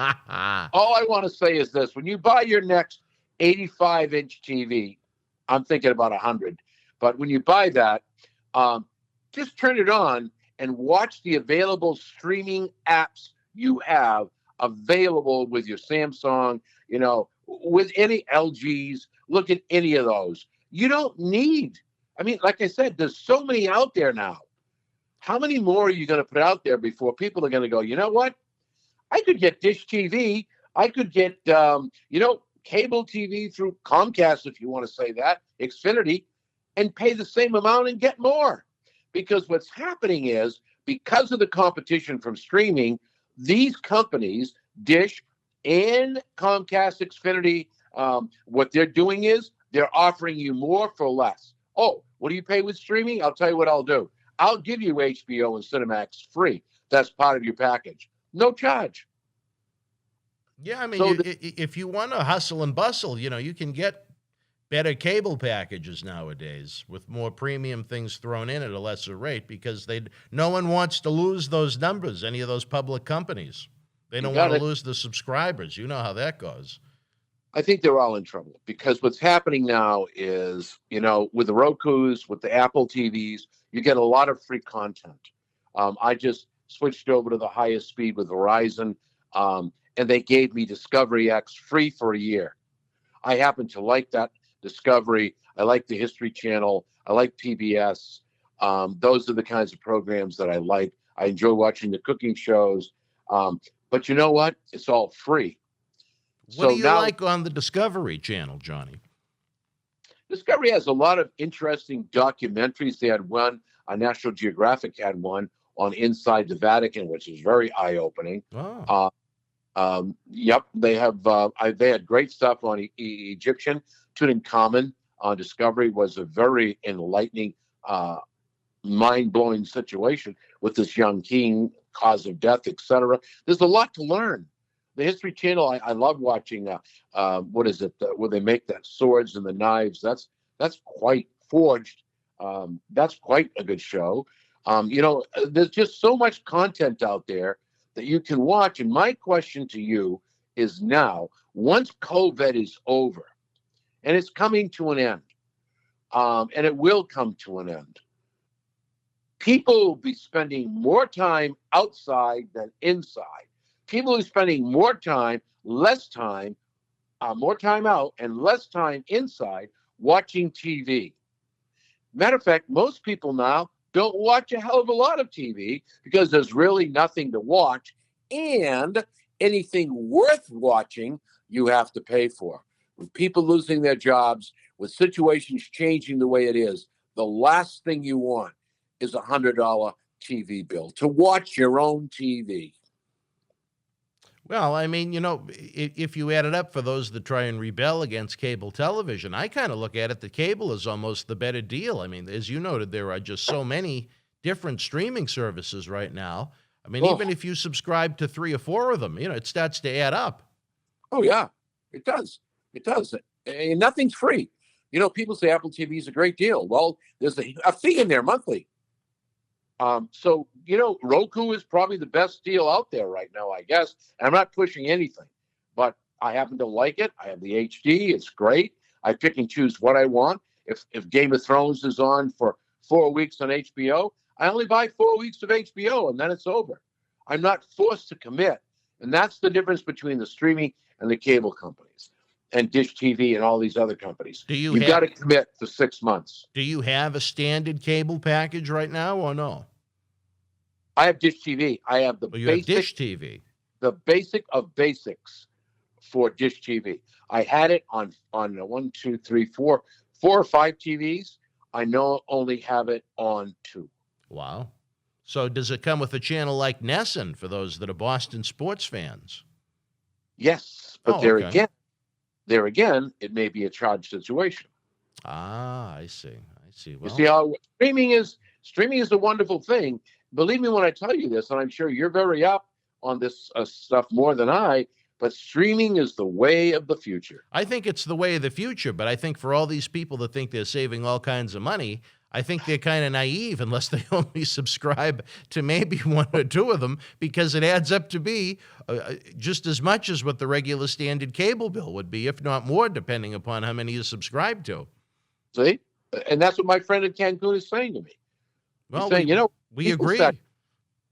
all I want to say is this. When you buy your next 85-inch TV, I'm thinking about 100. But when you buy that, just turn it on and watch the available streaming apps you have available with your Samsung, with any LGs. Look at any of those. You don't need, like I said, there's so many out there now. How many more are you going to put out there before people are going to go, you know what? I could get Dish TV. I could get, cable TV through Comcast, if you want to say that, Xfinity, and pay the same amount and get more. Because what's happening is, because of the competition from streaming, these companies, Dish and Comcast, Xfinity, what they're doing is they're offering you more for less. Oh, what do you pay with streaming? I'll tell you what I'll do. I'll give you HBO and Cinemax free. That's part of your package. No charge. Yeah, if you want to hustle and bustle, you can get better cable packages nowadays with more premium things thrown in at a lesser rate because no one wants to lose those numbers, any of those public companies. They don't want to lose the subscribers. You know how that goes. I think they're all in trouble because what's happening now is, with the Rokus, with the Apple TVs, you get a lot of free content. I just switched over to the highest speed with Verizon, and they gave me Discovery X free for a year. I happen to like that Discovery. I like the History Channel. I like PBS. Those are the kinds of programs that I like. I enjoy watching the cooking shows. But you know what? It's all free. What do you like on the Discovery Channel, Johnny? Discovery has a lot of interesting documentaries. They had one, National Geographic had one on Inside the Vatican, which is very eye-opening. Oh. Yep, they had great stuff on Egyptian. Tutankhamun on Discovery was a very enlightening, mind-blowing situation with this young king, cause of death, etc. There's a lot to learn. The History Channel, I love watching. What is it? Where they make the swords and the knives. That's quite forged. That's quite a good show. There's just so much content out there that you can watch. And my question to you is now, once COVID is over, and it's coming to an end, and it will come to an end, people will be spending more time outside than inside. People are spending more time out and less time inside watching TV. Matter of fact, most people now don't watch a hell of a lot of TV because there's really nothing to watch, and anything worth watching you have to pay for. With people losing their jobs, with situations changing the way it is, the last thing you want is a $100 TV bill to watch your own TV. Well, if you add it up for those that try and rebel against cable television, I kind of look at it that cable is almost the better deal. As you noted, there are just so many different streaming services right now. Even if you subscribe to 3 or 4 of them, it starts to add up. Oh, yeah, it does. It does. And nothing's free. People say Apple TV is a great deal. Well, there's a fee in there monthly. Roku is probably the best deal out there right now, I guess. I'm not pushing anything, but I happen to like it. I have the HD. It's great. I pick and choose what I want. if Game of Thrones is on for 4 weeks on HBO, I only buy 4 weeks of HBO, and then it's over. I'm not forced to commit. And that's the difference between the streaming and the cable companies and Dish TV and all these other companies. You've got to commit for 6 months. Do you have a standard cable package right now or no? I have Dish TV. I have the basic. Have Dish TV. The basic of basics for Dish TV. I had it on 1, 2, 3, 4 or 5 TVs. I know only have it on 2. Wow. So does it come with a channel like Nessun for those that are Boston sports fans? Yes, but there again, it may be a charge situation. Ah, I see. Well, you see how streaming is a wonderful thing. Believe me when I tell you this, and I'm sure you're very up on this stuff more than I, but streaming is the way of the future. I think it's the way of the future, but I think for all these people that think they're saving all kinds of money, I think they're kind of naive unless they only subscribe to maybe 1 or 2 of them, because it adds up to be just as much as what the regular standard cable bill would be, if not more, depending upon how many you subscribe to. See? And that's what my friend in Cancun is saying to me. Well, He's saying, we agree.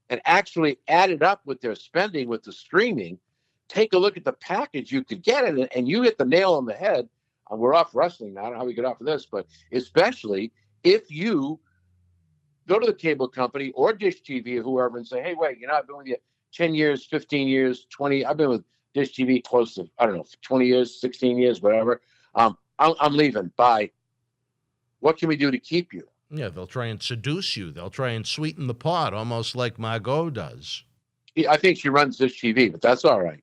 And actually add it up with their spending with the streaming, take a look at the package you could get it, and you hit the nail on the head. And we're off wrestling now. I don't know how we get off of this, but especially if you go to the cable company or Dish TV or whoever and say, hey, wait, I've been with you 10 years, 15 years, 20. I've been with Dish TV close to, 20 years, 16 years, whatever. I'm leaving. Bye. What can we do to keep you? Yeah, they'll try and seduce you. They'll try and sweeten the pot, almost like Margot does. I think she runs Dish TV, but that's all right.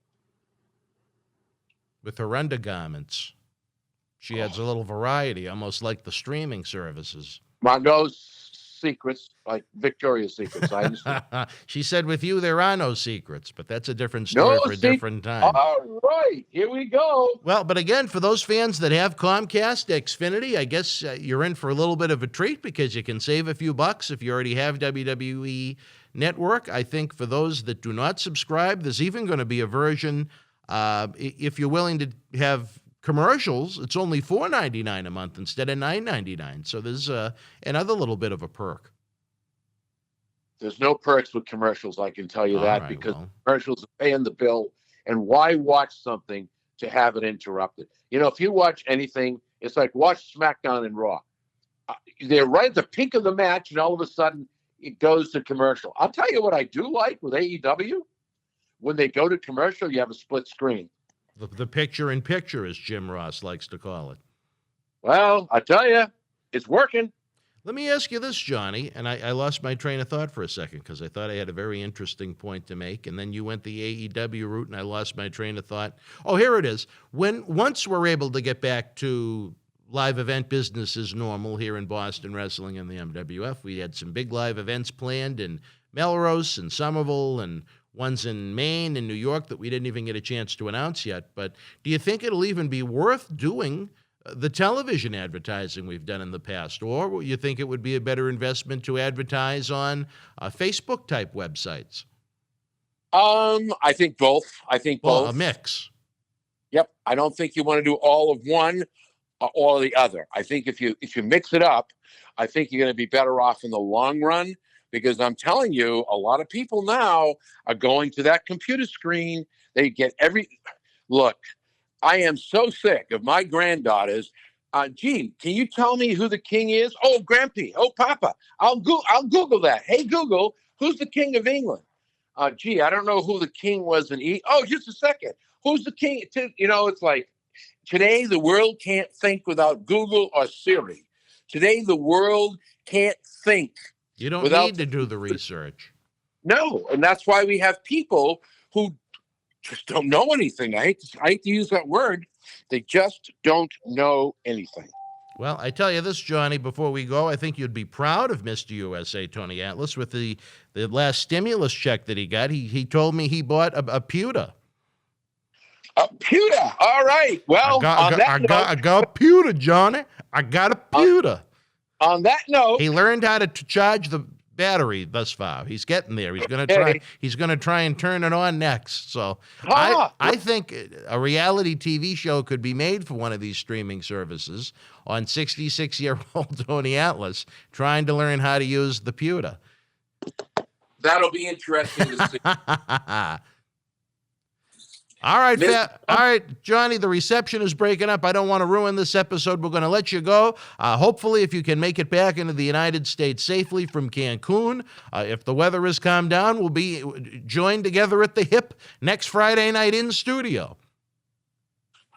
With her undergarments. She adds a little variety, almost like the streaming services. Margot's secrets, like Victoria's Secrets. I understand. She said with you there are no secrets, but that's a different story for a different time. All right, here we go. Well, but again, for those fans that have Comcast, Xfinity, I guess you're in for a little bit of a treat because you can save a few bucks if you already have WWE Network. I think for those that do not subscribe, there's even going to be a version, if you're willing to have commercials, it's only $4.99 a month instead of $9.99. So there's another little bit of a perk. There's no perks with commercials, I can tell you that, because commercials are paying the bill. And why watch something to have it interrupted? If you watch anything, it's like watch SmackDown and Raw. They're right at the peak of the match, and all of a sudden it goes to commercial. I'll tell you what I do like with AEW. When they go to commercial, you have a split screen. The picture-in-picture, as Jim Ross likes to call it. Well, I tell you, it's working. Let me ask you this, Johnny, and I lost my train of thought for a second because I thought I had a very interesting point to make, and then you went the AEW route, and I lost my train of thought. Oh, here it is. Once we're able to get back to live event business as normal here in Boston Wrestling and the MWF, we had some big live events planned in Melrose and Somerville and ones in Maine and New York that we didn't even get a chance to announce yet. But do you think it'll even be worth doing the television advertising we've done in the past? Or you think it would be a better investment to advertise on Facebook-type websites? I think both. Well, a mix. Yep. I don't think you want to do all of one or all of the other. I think if you mix it up, I think you're going to be better off in the long run. Because I'm telling you, a lot of people now are going to that computer screen. They get look, I am so sick of my granddaughters. Gee, can you tell me who the king is? Oh, Grampy. Oh, Papa. I'll Google that. Hey, Google, who's the king of England? Gee, I don't know who the king was in Oh, just a second. Who's the king? It's like today the world can't think without Google or Siri. Today the world can't think. You don't need to do the research. No, and that's why we have people who just don't know anything. I hate to use that word. They just don't know anything. Well, I tell you this, Johnny, before we go, I think you'd be proud of Mr. USA, Tony Atlas, with the last stimulus check that he got. He told me he bought a pewter. A pewter. All right. Well, I got a pewter, Johnny. I got a pewter. On that note, he learned how to charge battery thus far. He's getting there. He's going to try. He's going to try and turn it on next. So I think a reality TV show could be made for one of these streaming services on 66-year-old Tony Atlas trying to learn how to use the pewter. That'll be interesting to see. All right, Johnny, the reception is breaking up. I don't want to ruin this episode. We're going to let you go. Hopefully, if you can make it back into the United States safely from Cancun, if the weather has calmed down, we'll be joined together at the Hip next Friday night in studio.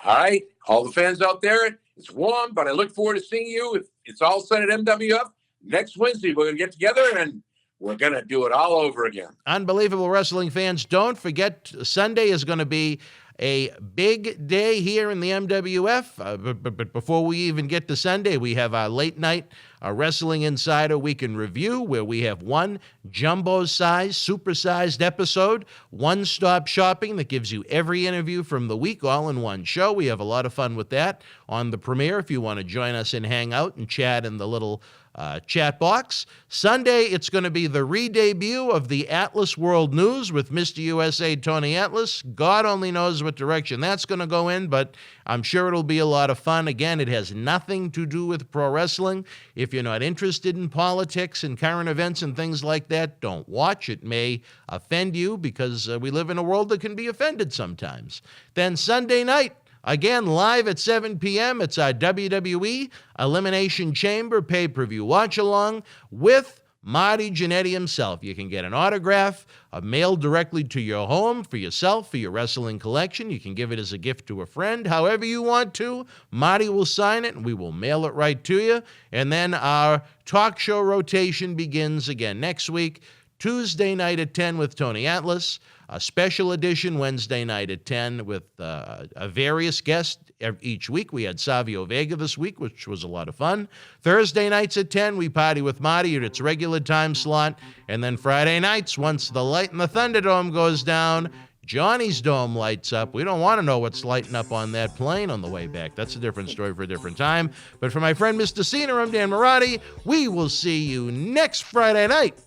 All right, all the fans out there, it's warm, but I look forward to seeing you. If it's all set at MWF, next Wednesday, we're going to get together and we're going to do it all over again. Unbelievable wrestling fans. Don't forget, Sunday is going to be a big day here in the MWF. But before we even get to Sunday, we have our late night Wrestling Insider Week in Review, where we have one jumbo-sized, super-sized episode, one-stop shopping that gives you every interview from the week all in one show. We have a lot of fun with that on the premiere if you want to join us and hang out and chat in the little chat box. Sunday, it's going to be the re-debut of the Atlas World News with Mr. USA Tony Atlas. God only knows what direction that's going to go in, but I'm sure it'll be a lot of fun. Again, it has nothing to do with pro wrestling. If you're not interested in politics and current events and things like that, don't watch. It may offend you because we live in a world that can be offended sometimes. Then Sunday night, again, live at 7 p.m., it's our WWE Elimination Chamber pay-per-view watch-along with Marty Jannetty himself. You can get an autograph mailed directly to your home for yourself, for your wrestling collection. You can give it as a gift to a friend, however you want to. Marty will sign it, and we will mail it right to you. And then our talk show rotation begins again next week, Tuesday night at 10 with Tony Atlas, a special edition Wednesday night at 10 with a various guests each week. We had Savio Vega this week, which was a lot of fun. Thursday nights at 10, we party with Marty at its regular time slot. And then Friday nights, once the light in the Thunderdome goes down, Johnny's Dome lights up. We don't want to know what's lighting up on that plane on the way back. That's a different story for a different time. But for my friend Mr. Cena, I'm Dan Marotti. We will see you next Friday night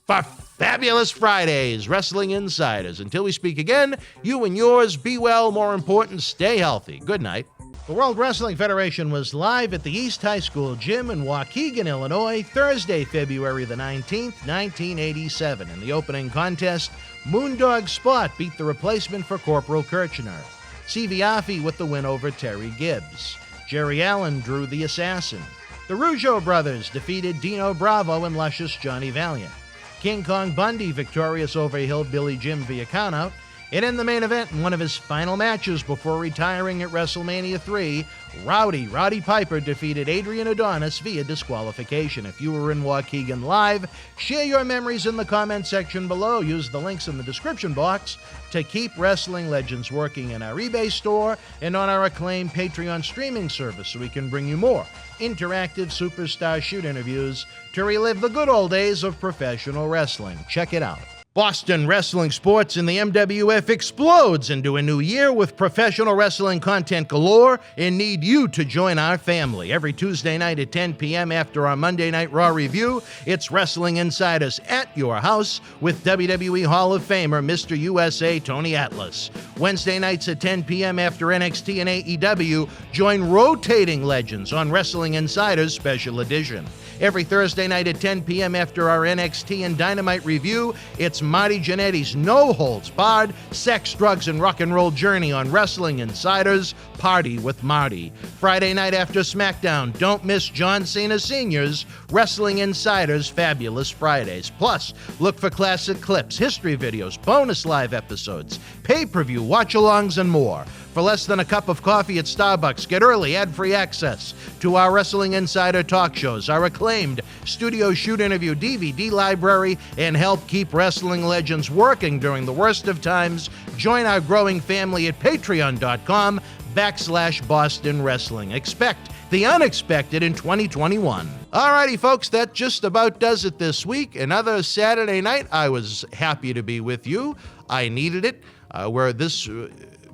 for Fabulous Fridays, Wrestling Insiders. Until we speak again, you and yours, be well, more important, stay healthy. Good night. The World Wrestling Federation was live at the East High School Gym in Waukegan, Illinois, Thursday, February the 19th, 1987. In the opening contest, Moondog Spot beat the replacement for Corporal Kirchner. Civiafi with the win over Terry Gibbs. Jerry Allen drew the Assassin. The Rougeau brothers defeated Dino Bravo and Luscious Johnny Valiant. King Kong Bundy victorious over Hillbilly Jim via countout. And in the main event, in one of his final matches before retiring at WrestleMania 3, Roddy Piper defeated Adrian Adonis via disqualification. If you were in Waukegan live, share your memories in the comment section below. Use the links in the description box to keep Wrestling Legends working in our eBay store and on our acclaimed Patreon streaming service so we can bring you more interactive superstar shoot interviews to relive the good old days of professional wrestling. Check it out. Boston Wrestling Sports in the MWF explodes into a new year with professional wrestling content galore and need you to join our family. Every Tuesday night at 10 p.m. after our Monday Night Raw review, it's Wrestling Insiders at your house with WWE Hall of Famer Mr. USA Tony Atlas. Wednesday nights at 10 p.m. after NXT and AEW, join rotating legends on Wrestling Insiders Special Edition. Every Thursday night at 10 p.m. after our NXT and Dynamite review, it's Marty Jannetty's no-holds-barred sex, drugs, and rock and roll journey on Wrestling Insiders Party with Marty. Friday night after SmackDown, don't miss John Cena Sr.'s Wrestling Insiders Fabulous Fridays. Plus, look for classic clips, history videos, bonus live episodes, pay-per-view watch-alongs, and more. For less than a cup of coffee at Starbucks, get early ad-free access to our Wrestling Insider talk shows, our acclaimed studio shoot interview DVD library, and help keep wrestling legends working during the worst of times. Join our growing family at patreon.com/Boston Wrestling. Expect the unexpected in 2021. Alrighty, folks, that just about does it this week. Another Saturday night. I was happy to be with you. I needed it. Where this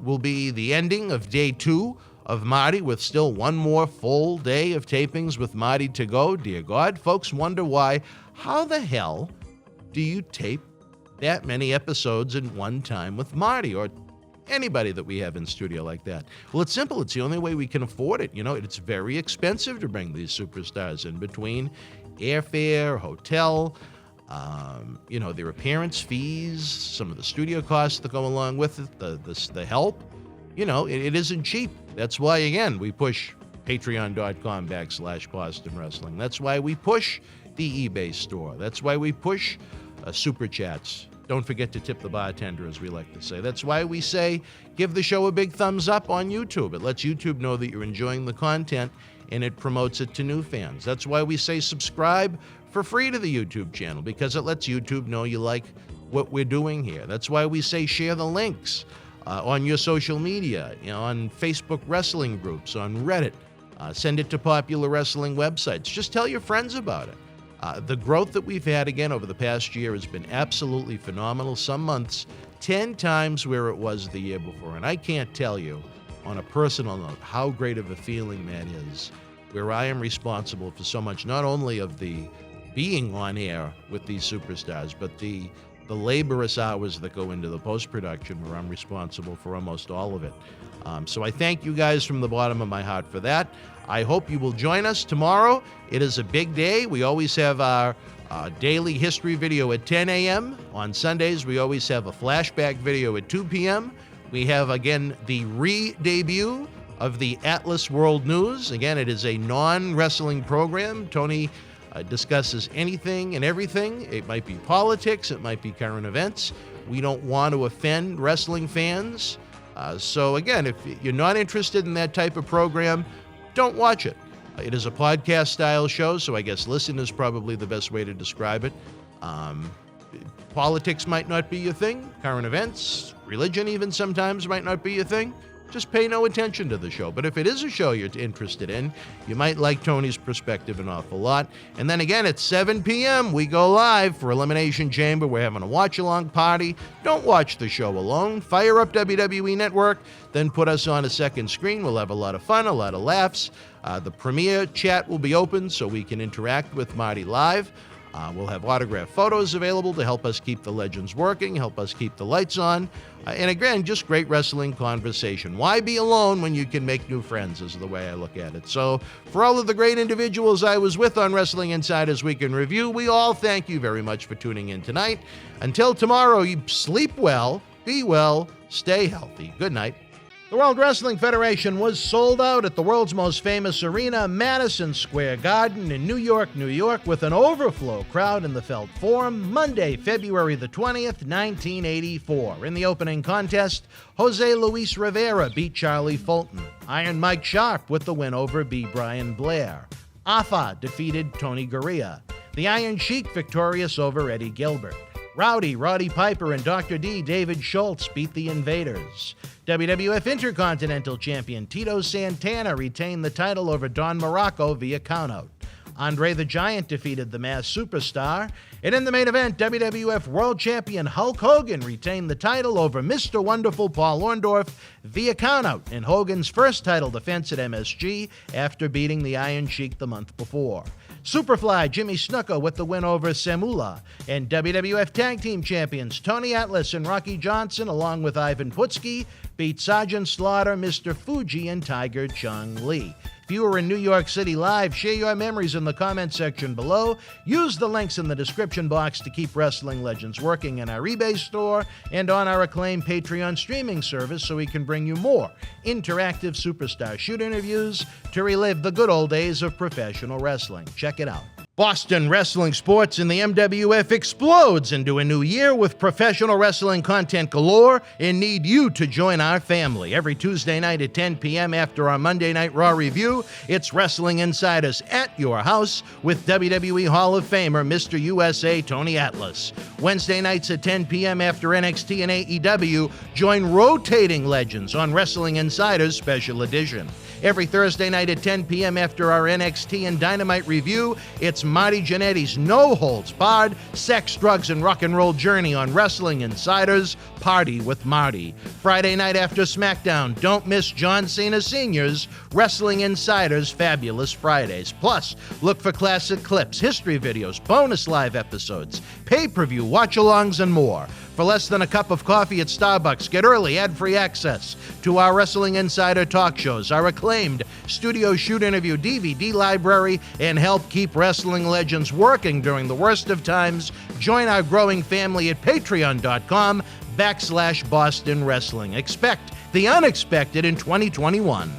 will be the ending of day 2 of Marty, with still one more full day of tapings with Marty to go. Dear God, folks wonder why. How the hell do you tape that many episodes in one time with Marty or anybody that we have in studio like that? Well, it's simple. It's the only way we can afford it. You know, it's very expensive to bring these superstars in, between airfare, hotel, you know, their appearance fees, some of the studio costs that go along with it, the help. You know, it isn't cheap. That's why, again, we push patreon.com/Boston Wrestling. That's why we push the eBay store. That's why we push Super Chats. Don't forget to tip the bartender, as we like to say. That's why we say give the show a big thumbs up on YouTube. It lets YouTube know that you're enjoying the content, and it promotes it to new fans. That's why we say subscribe for free to the YouTube channel, because it lets YouTube know you like what we're doing here. That's why we say share the links on your social media, you know, on Facebook wrestling groups, on Reddit. Send it to popular wrestling websites. Just tell your friends about it. The growth that we've had, again, over the past year has been absolutely phenomenal. Some months, 10 times where it was the year before. And I can't tell you, on a personal note, how great of a feeling that is, where I am responsible for so much, not only of the being on air with these superstars, but the laborious hours that go into the post-production, where I'm responsible for almost all of it. So I thank you guys from the bottom of my heart for that. I hope you will join us tomorrow. It is a big day. We always have our daily history video at 10 a.m. On Sundays, we always have a flashback video at 2 p.m. We have, again, the re-debut of the Atlas World News. Again, it is a non-wrestling program. Tony discusses anything and everything. It might be politics. It might be current events. We don't want to offend wrestling fans. So again, if you're not interested in that type of program, don't watch it. It is a podcast-style show, so I guess listen is probably the best way to describe it. Politics might not be your thing. Current events, religion even sometimes might not be your thing. Just pay no attention to the show. But if it is a show you're interested in, you might like Tony's perspective an awful lot. And then again, at 7 p.m., we go live for Elimination Chamber. We're having a watch-along party. Don't watch the show alone. Fire up WWE Network, then put us on a second screen. We'll have a lot of fun, a lot of laughs. The premiere chat will be open so we can interact with Marty live. We'll have autographed photos available to help us keep the legends working, help us keep the lights on. And again, just great wrestling conversation. Why be alone when you can make new friends, is the way I look at it. So for all of the great individuals I was with on Wrestling Insider's Week in Review, we all thank you very much for tuning in tonight. Until tomorrow, you sleep well, be well, stay healthy. Good night. The World Wrestling Federation was sold out at the world's most famous arena, Madison Square Garden in New York, New York, with an overflow crowd in the Felt Forum, Monday, February the 20th, 1984. In the opening contest, Jose Luis Rivera beat Charlie Fulton. Iron Mike Sharp with the win over B. Brian Blair. Afa defeated Tony Gurria. The Iron Sheik victorious over Eddie Gilbert. Rowdy, Roddy Piper, and Dr. D, David Schultz beat the Invaders. WWF Intercontinental Champion Tito Santana retained the title over Don Morocco via countout. Andre the Giant defeated the Masked Superstar. And in the main event, WWF World Champion Hulk Hogan retained the title over Mr. Wonderful Paul Orndorff via countout in Hogan's first title defense at MSG after beating the Iron Sheik the month before. Superfly Jimmy Snuka with the win over Semula, and WWF Tag Team Champions Tony Atlas and Rocky Johnson, along with Ivan Putski, beat Sergeant Slaughter, Mr. Fuji, and Tiger Chung Lee. If you are in New York City live, share your memories in the comment section below. Use the links in the description box to keep Wrestling Legends working in our eBay store and on our acclaimed Patreon streaming service so we can bring you more interactive superstar shoot interviews to relive the good old days of professional wrestling. Check it out. Boston Wrestling Sports and the MWF explodes into a new year with professional wrestling content galore and need you to join our family. Every Tuesday night at 10 p.m. after our Monday Night Raw review, it's Wrestling Insiders at your house with WWE Hall of Famer Mr. USA Tony Atlas. Wednesday nights at 10 p.m. after NXT and AEW, join Rotating Legends on Wrestling Insider's Special Edition. Every Thursday night at 10 p.m. after our NXT and Dynamite review, it's Marty Jannetty's No Holds Barred Sex, Drugs, and Rock and Roll journey on Wrestling Insider's Party with Marty. Friday night after SmackDown, don't miss John Cena Sr.'s Wrestling Insider's Fabulous Fridays. Plus, look for classic clips, history videos, bonus live episodes, pay-per-view watch-alongs, and more. For less than a cup of coffee at Starbucks, get early ad-free access to our Wrestling Insider talk shows, our acclaimed studio shoot interview DVD library, and help keep wrestling legends working during the worst of times. Join our growing family at patreon.com/Boston Wrestling. Expect the unexpected in 2021.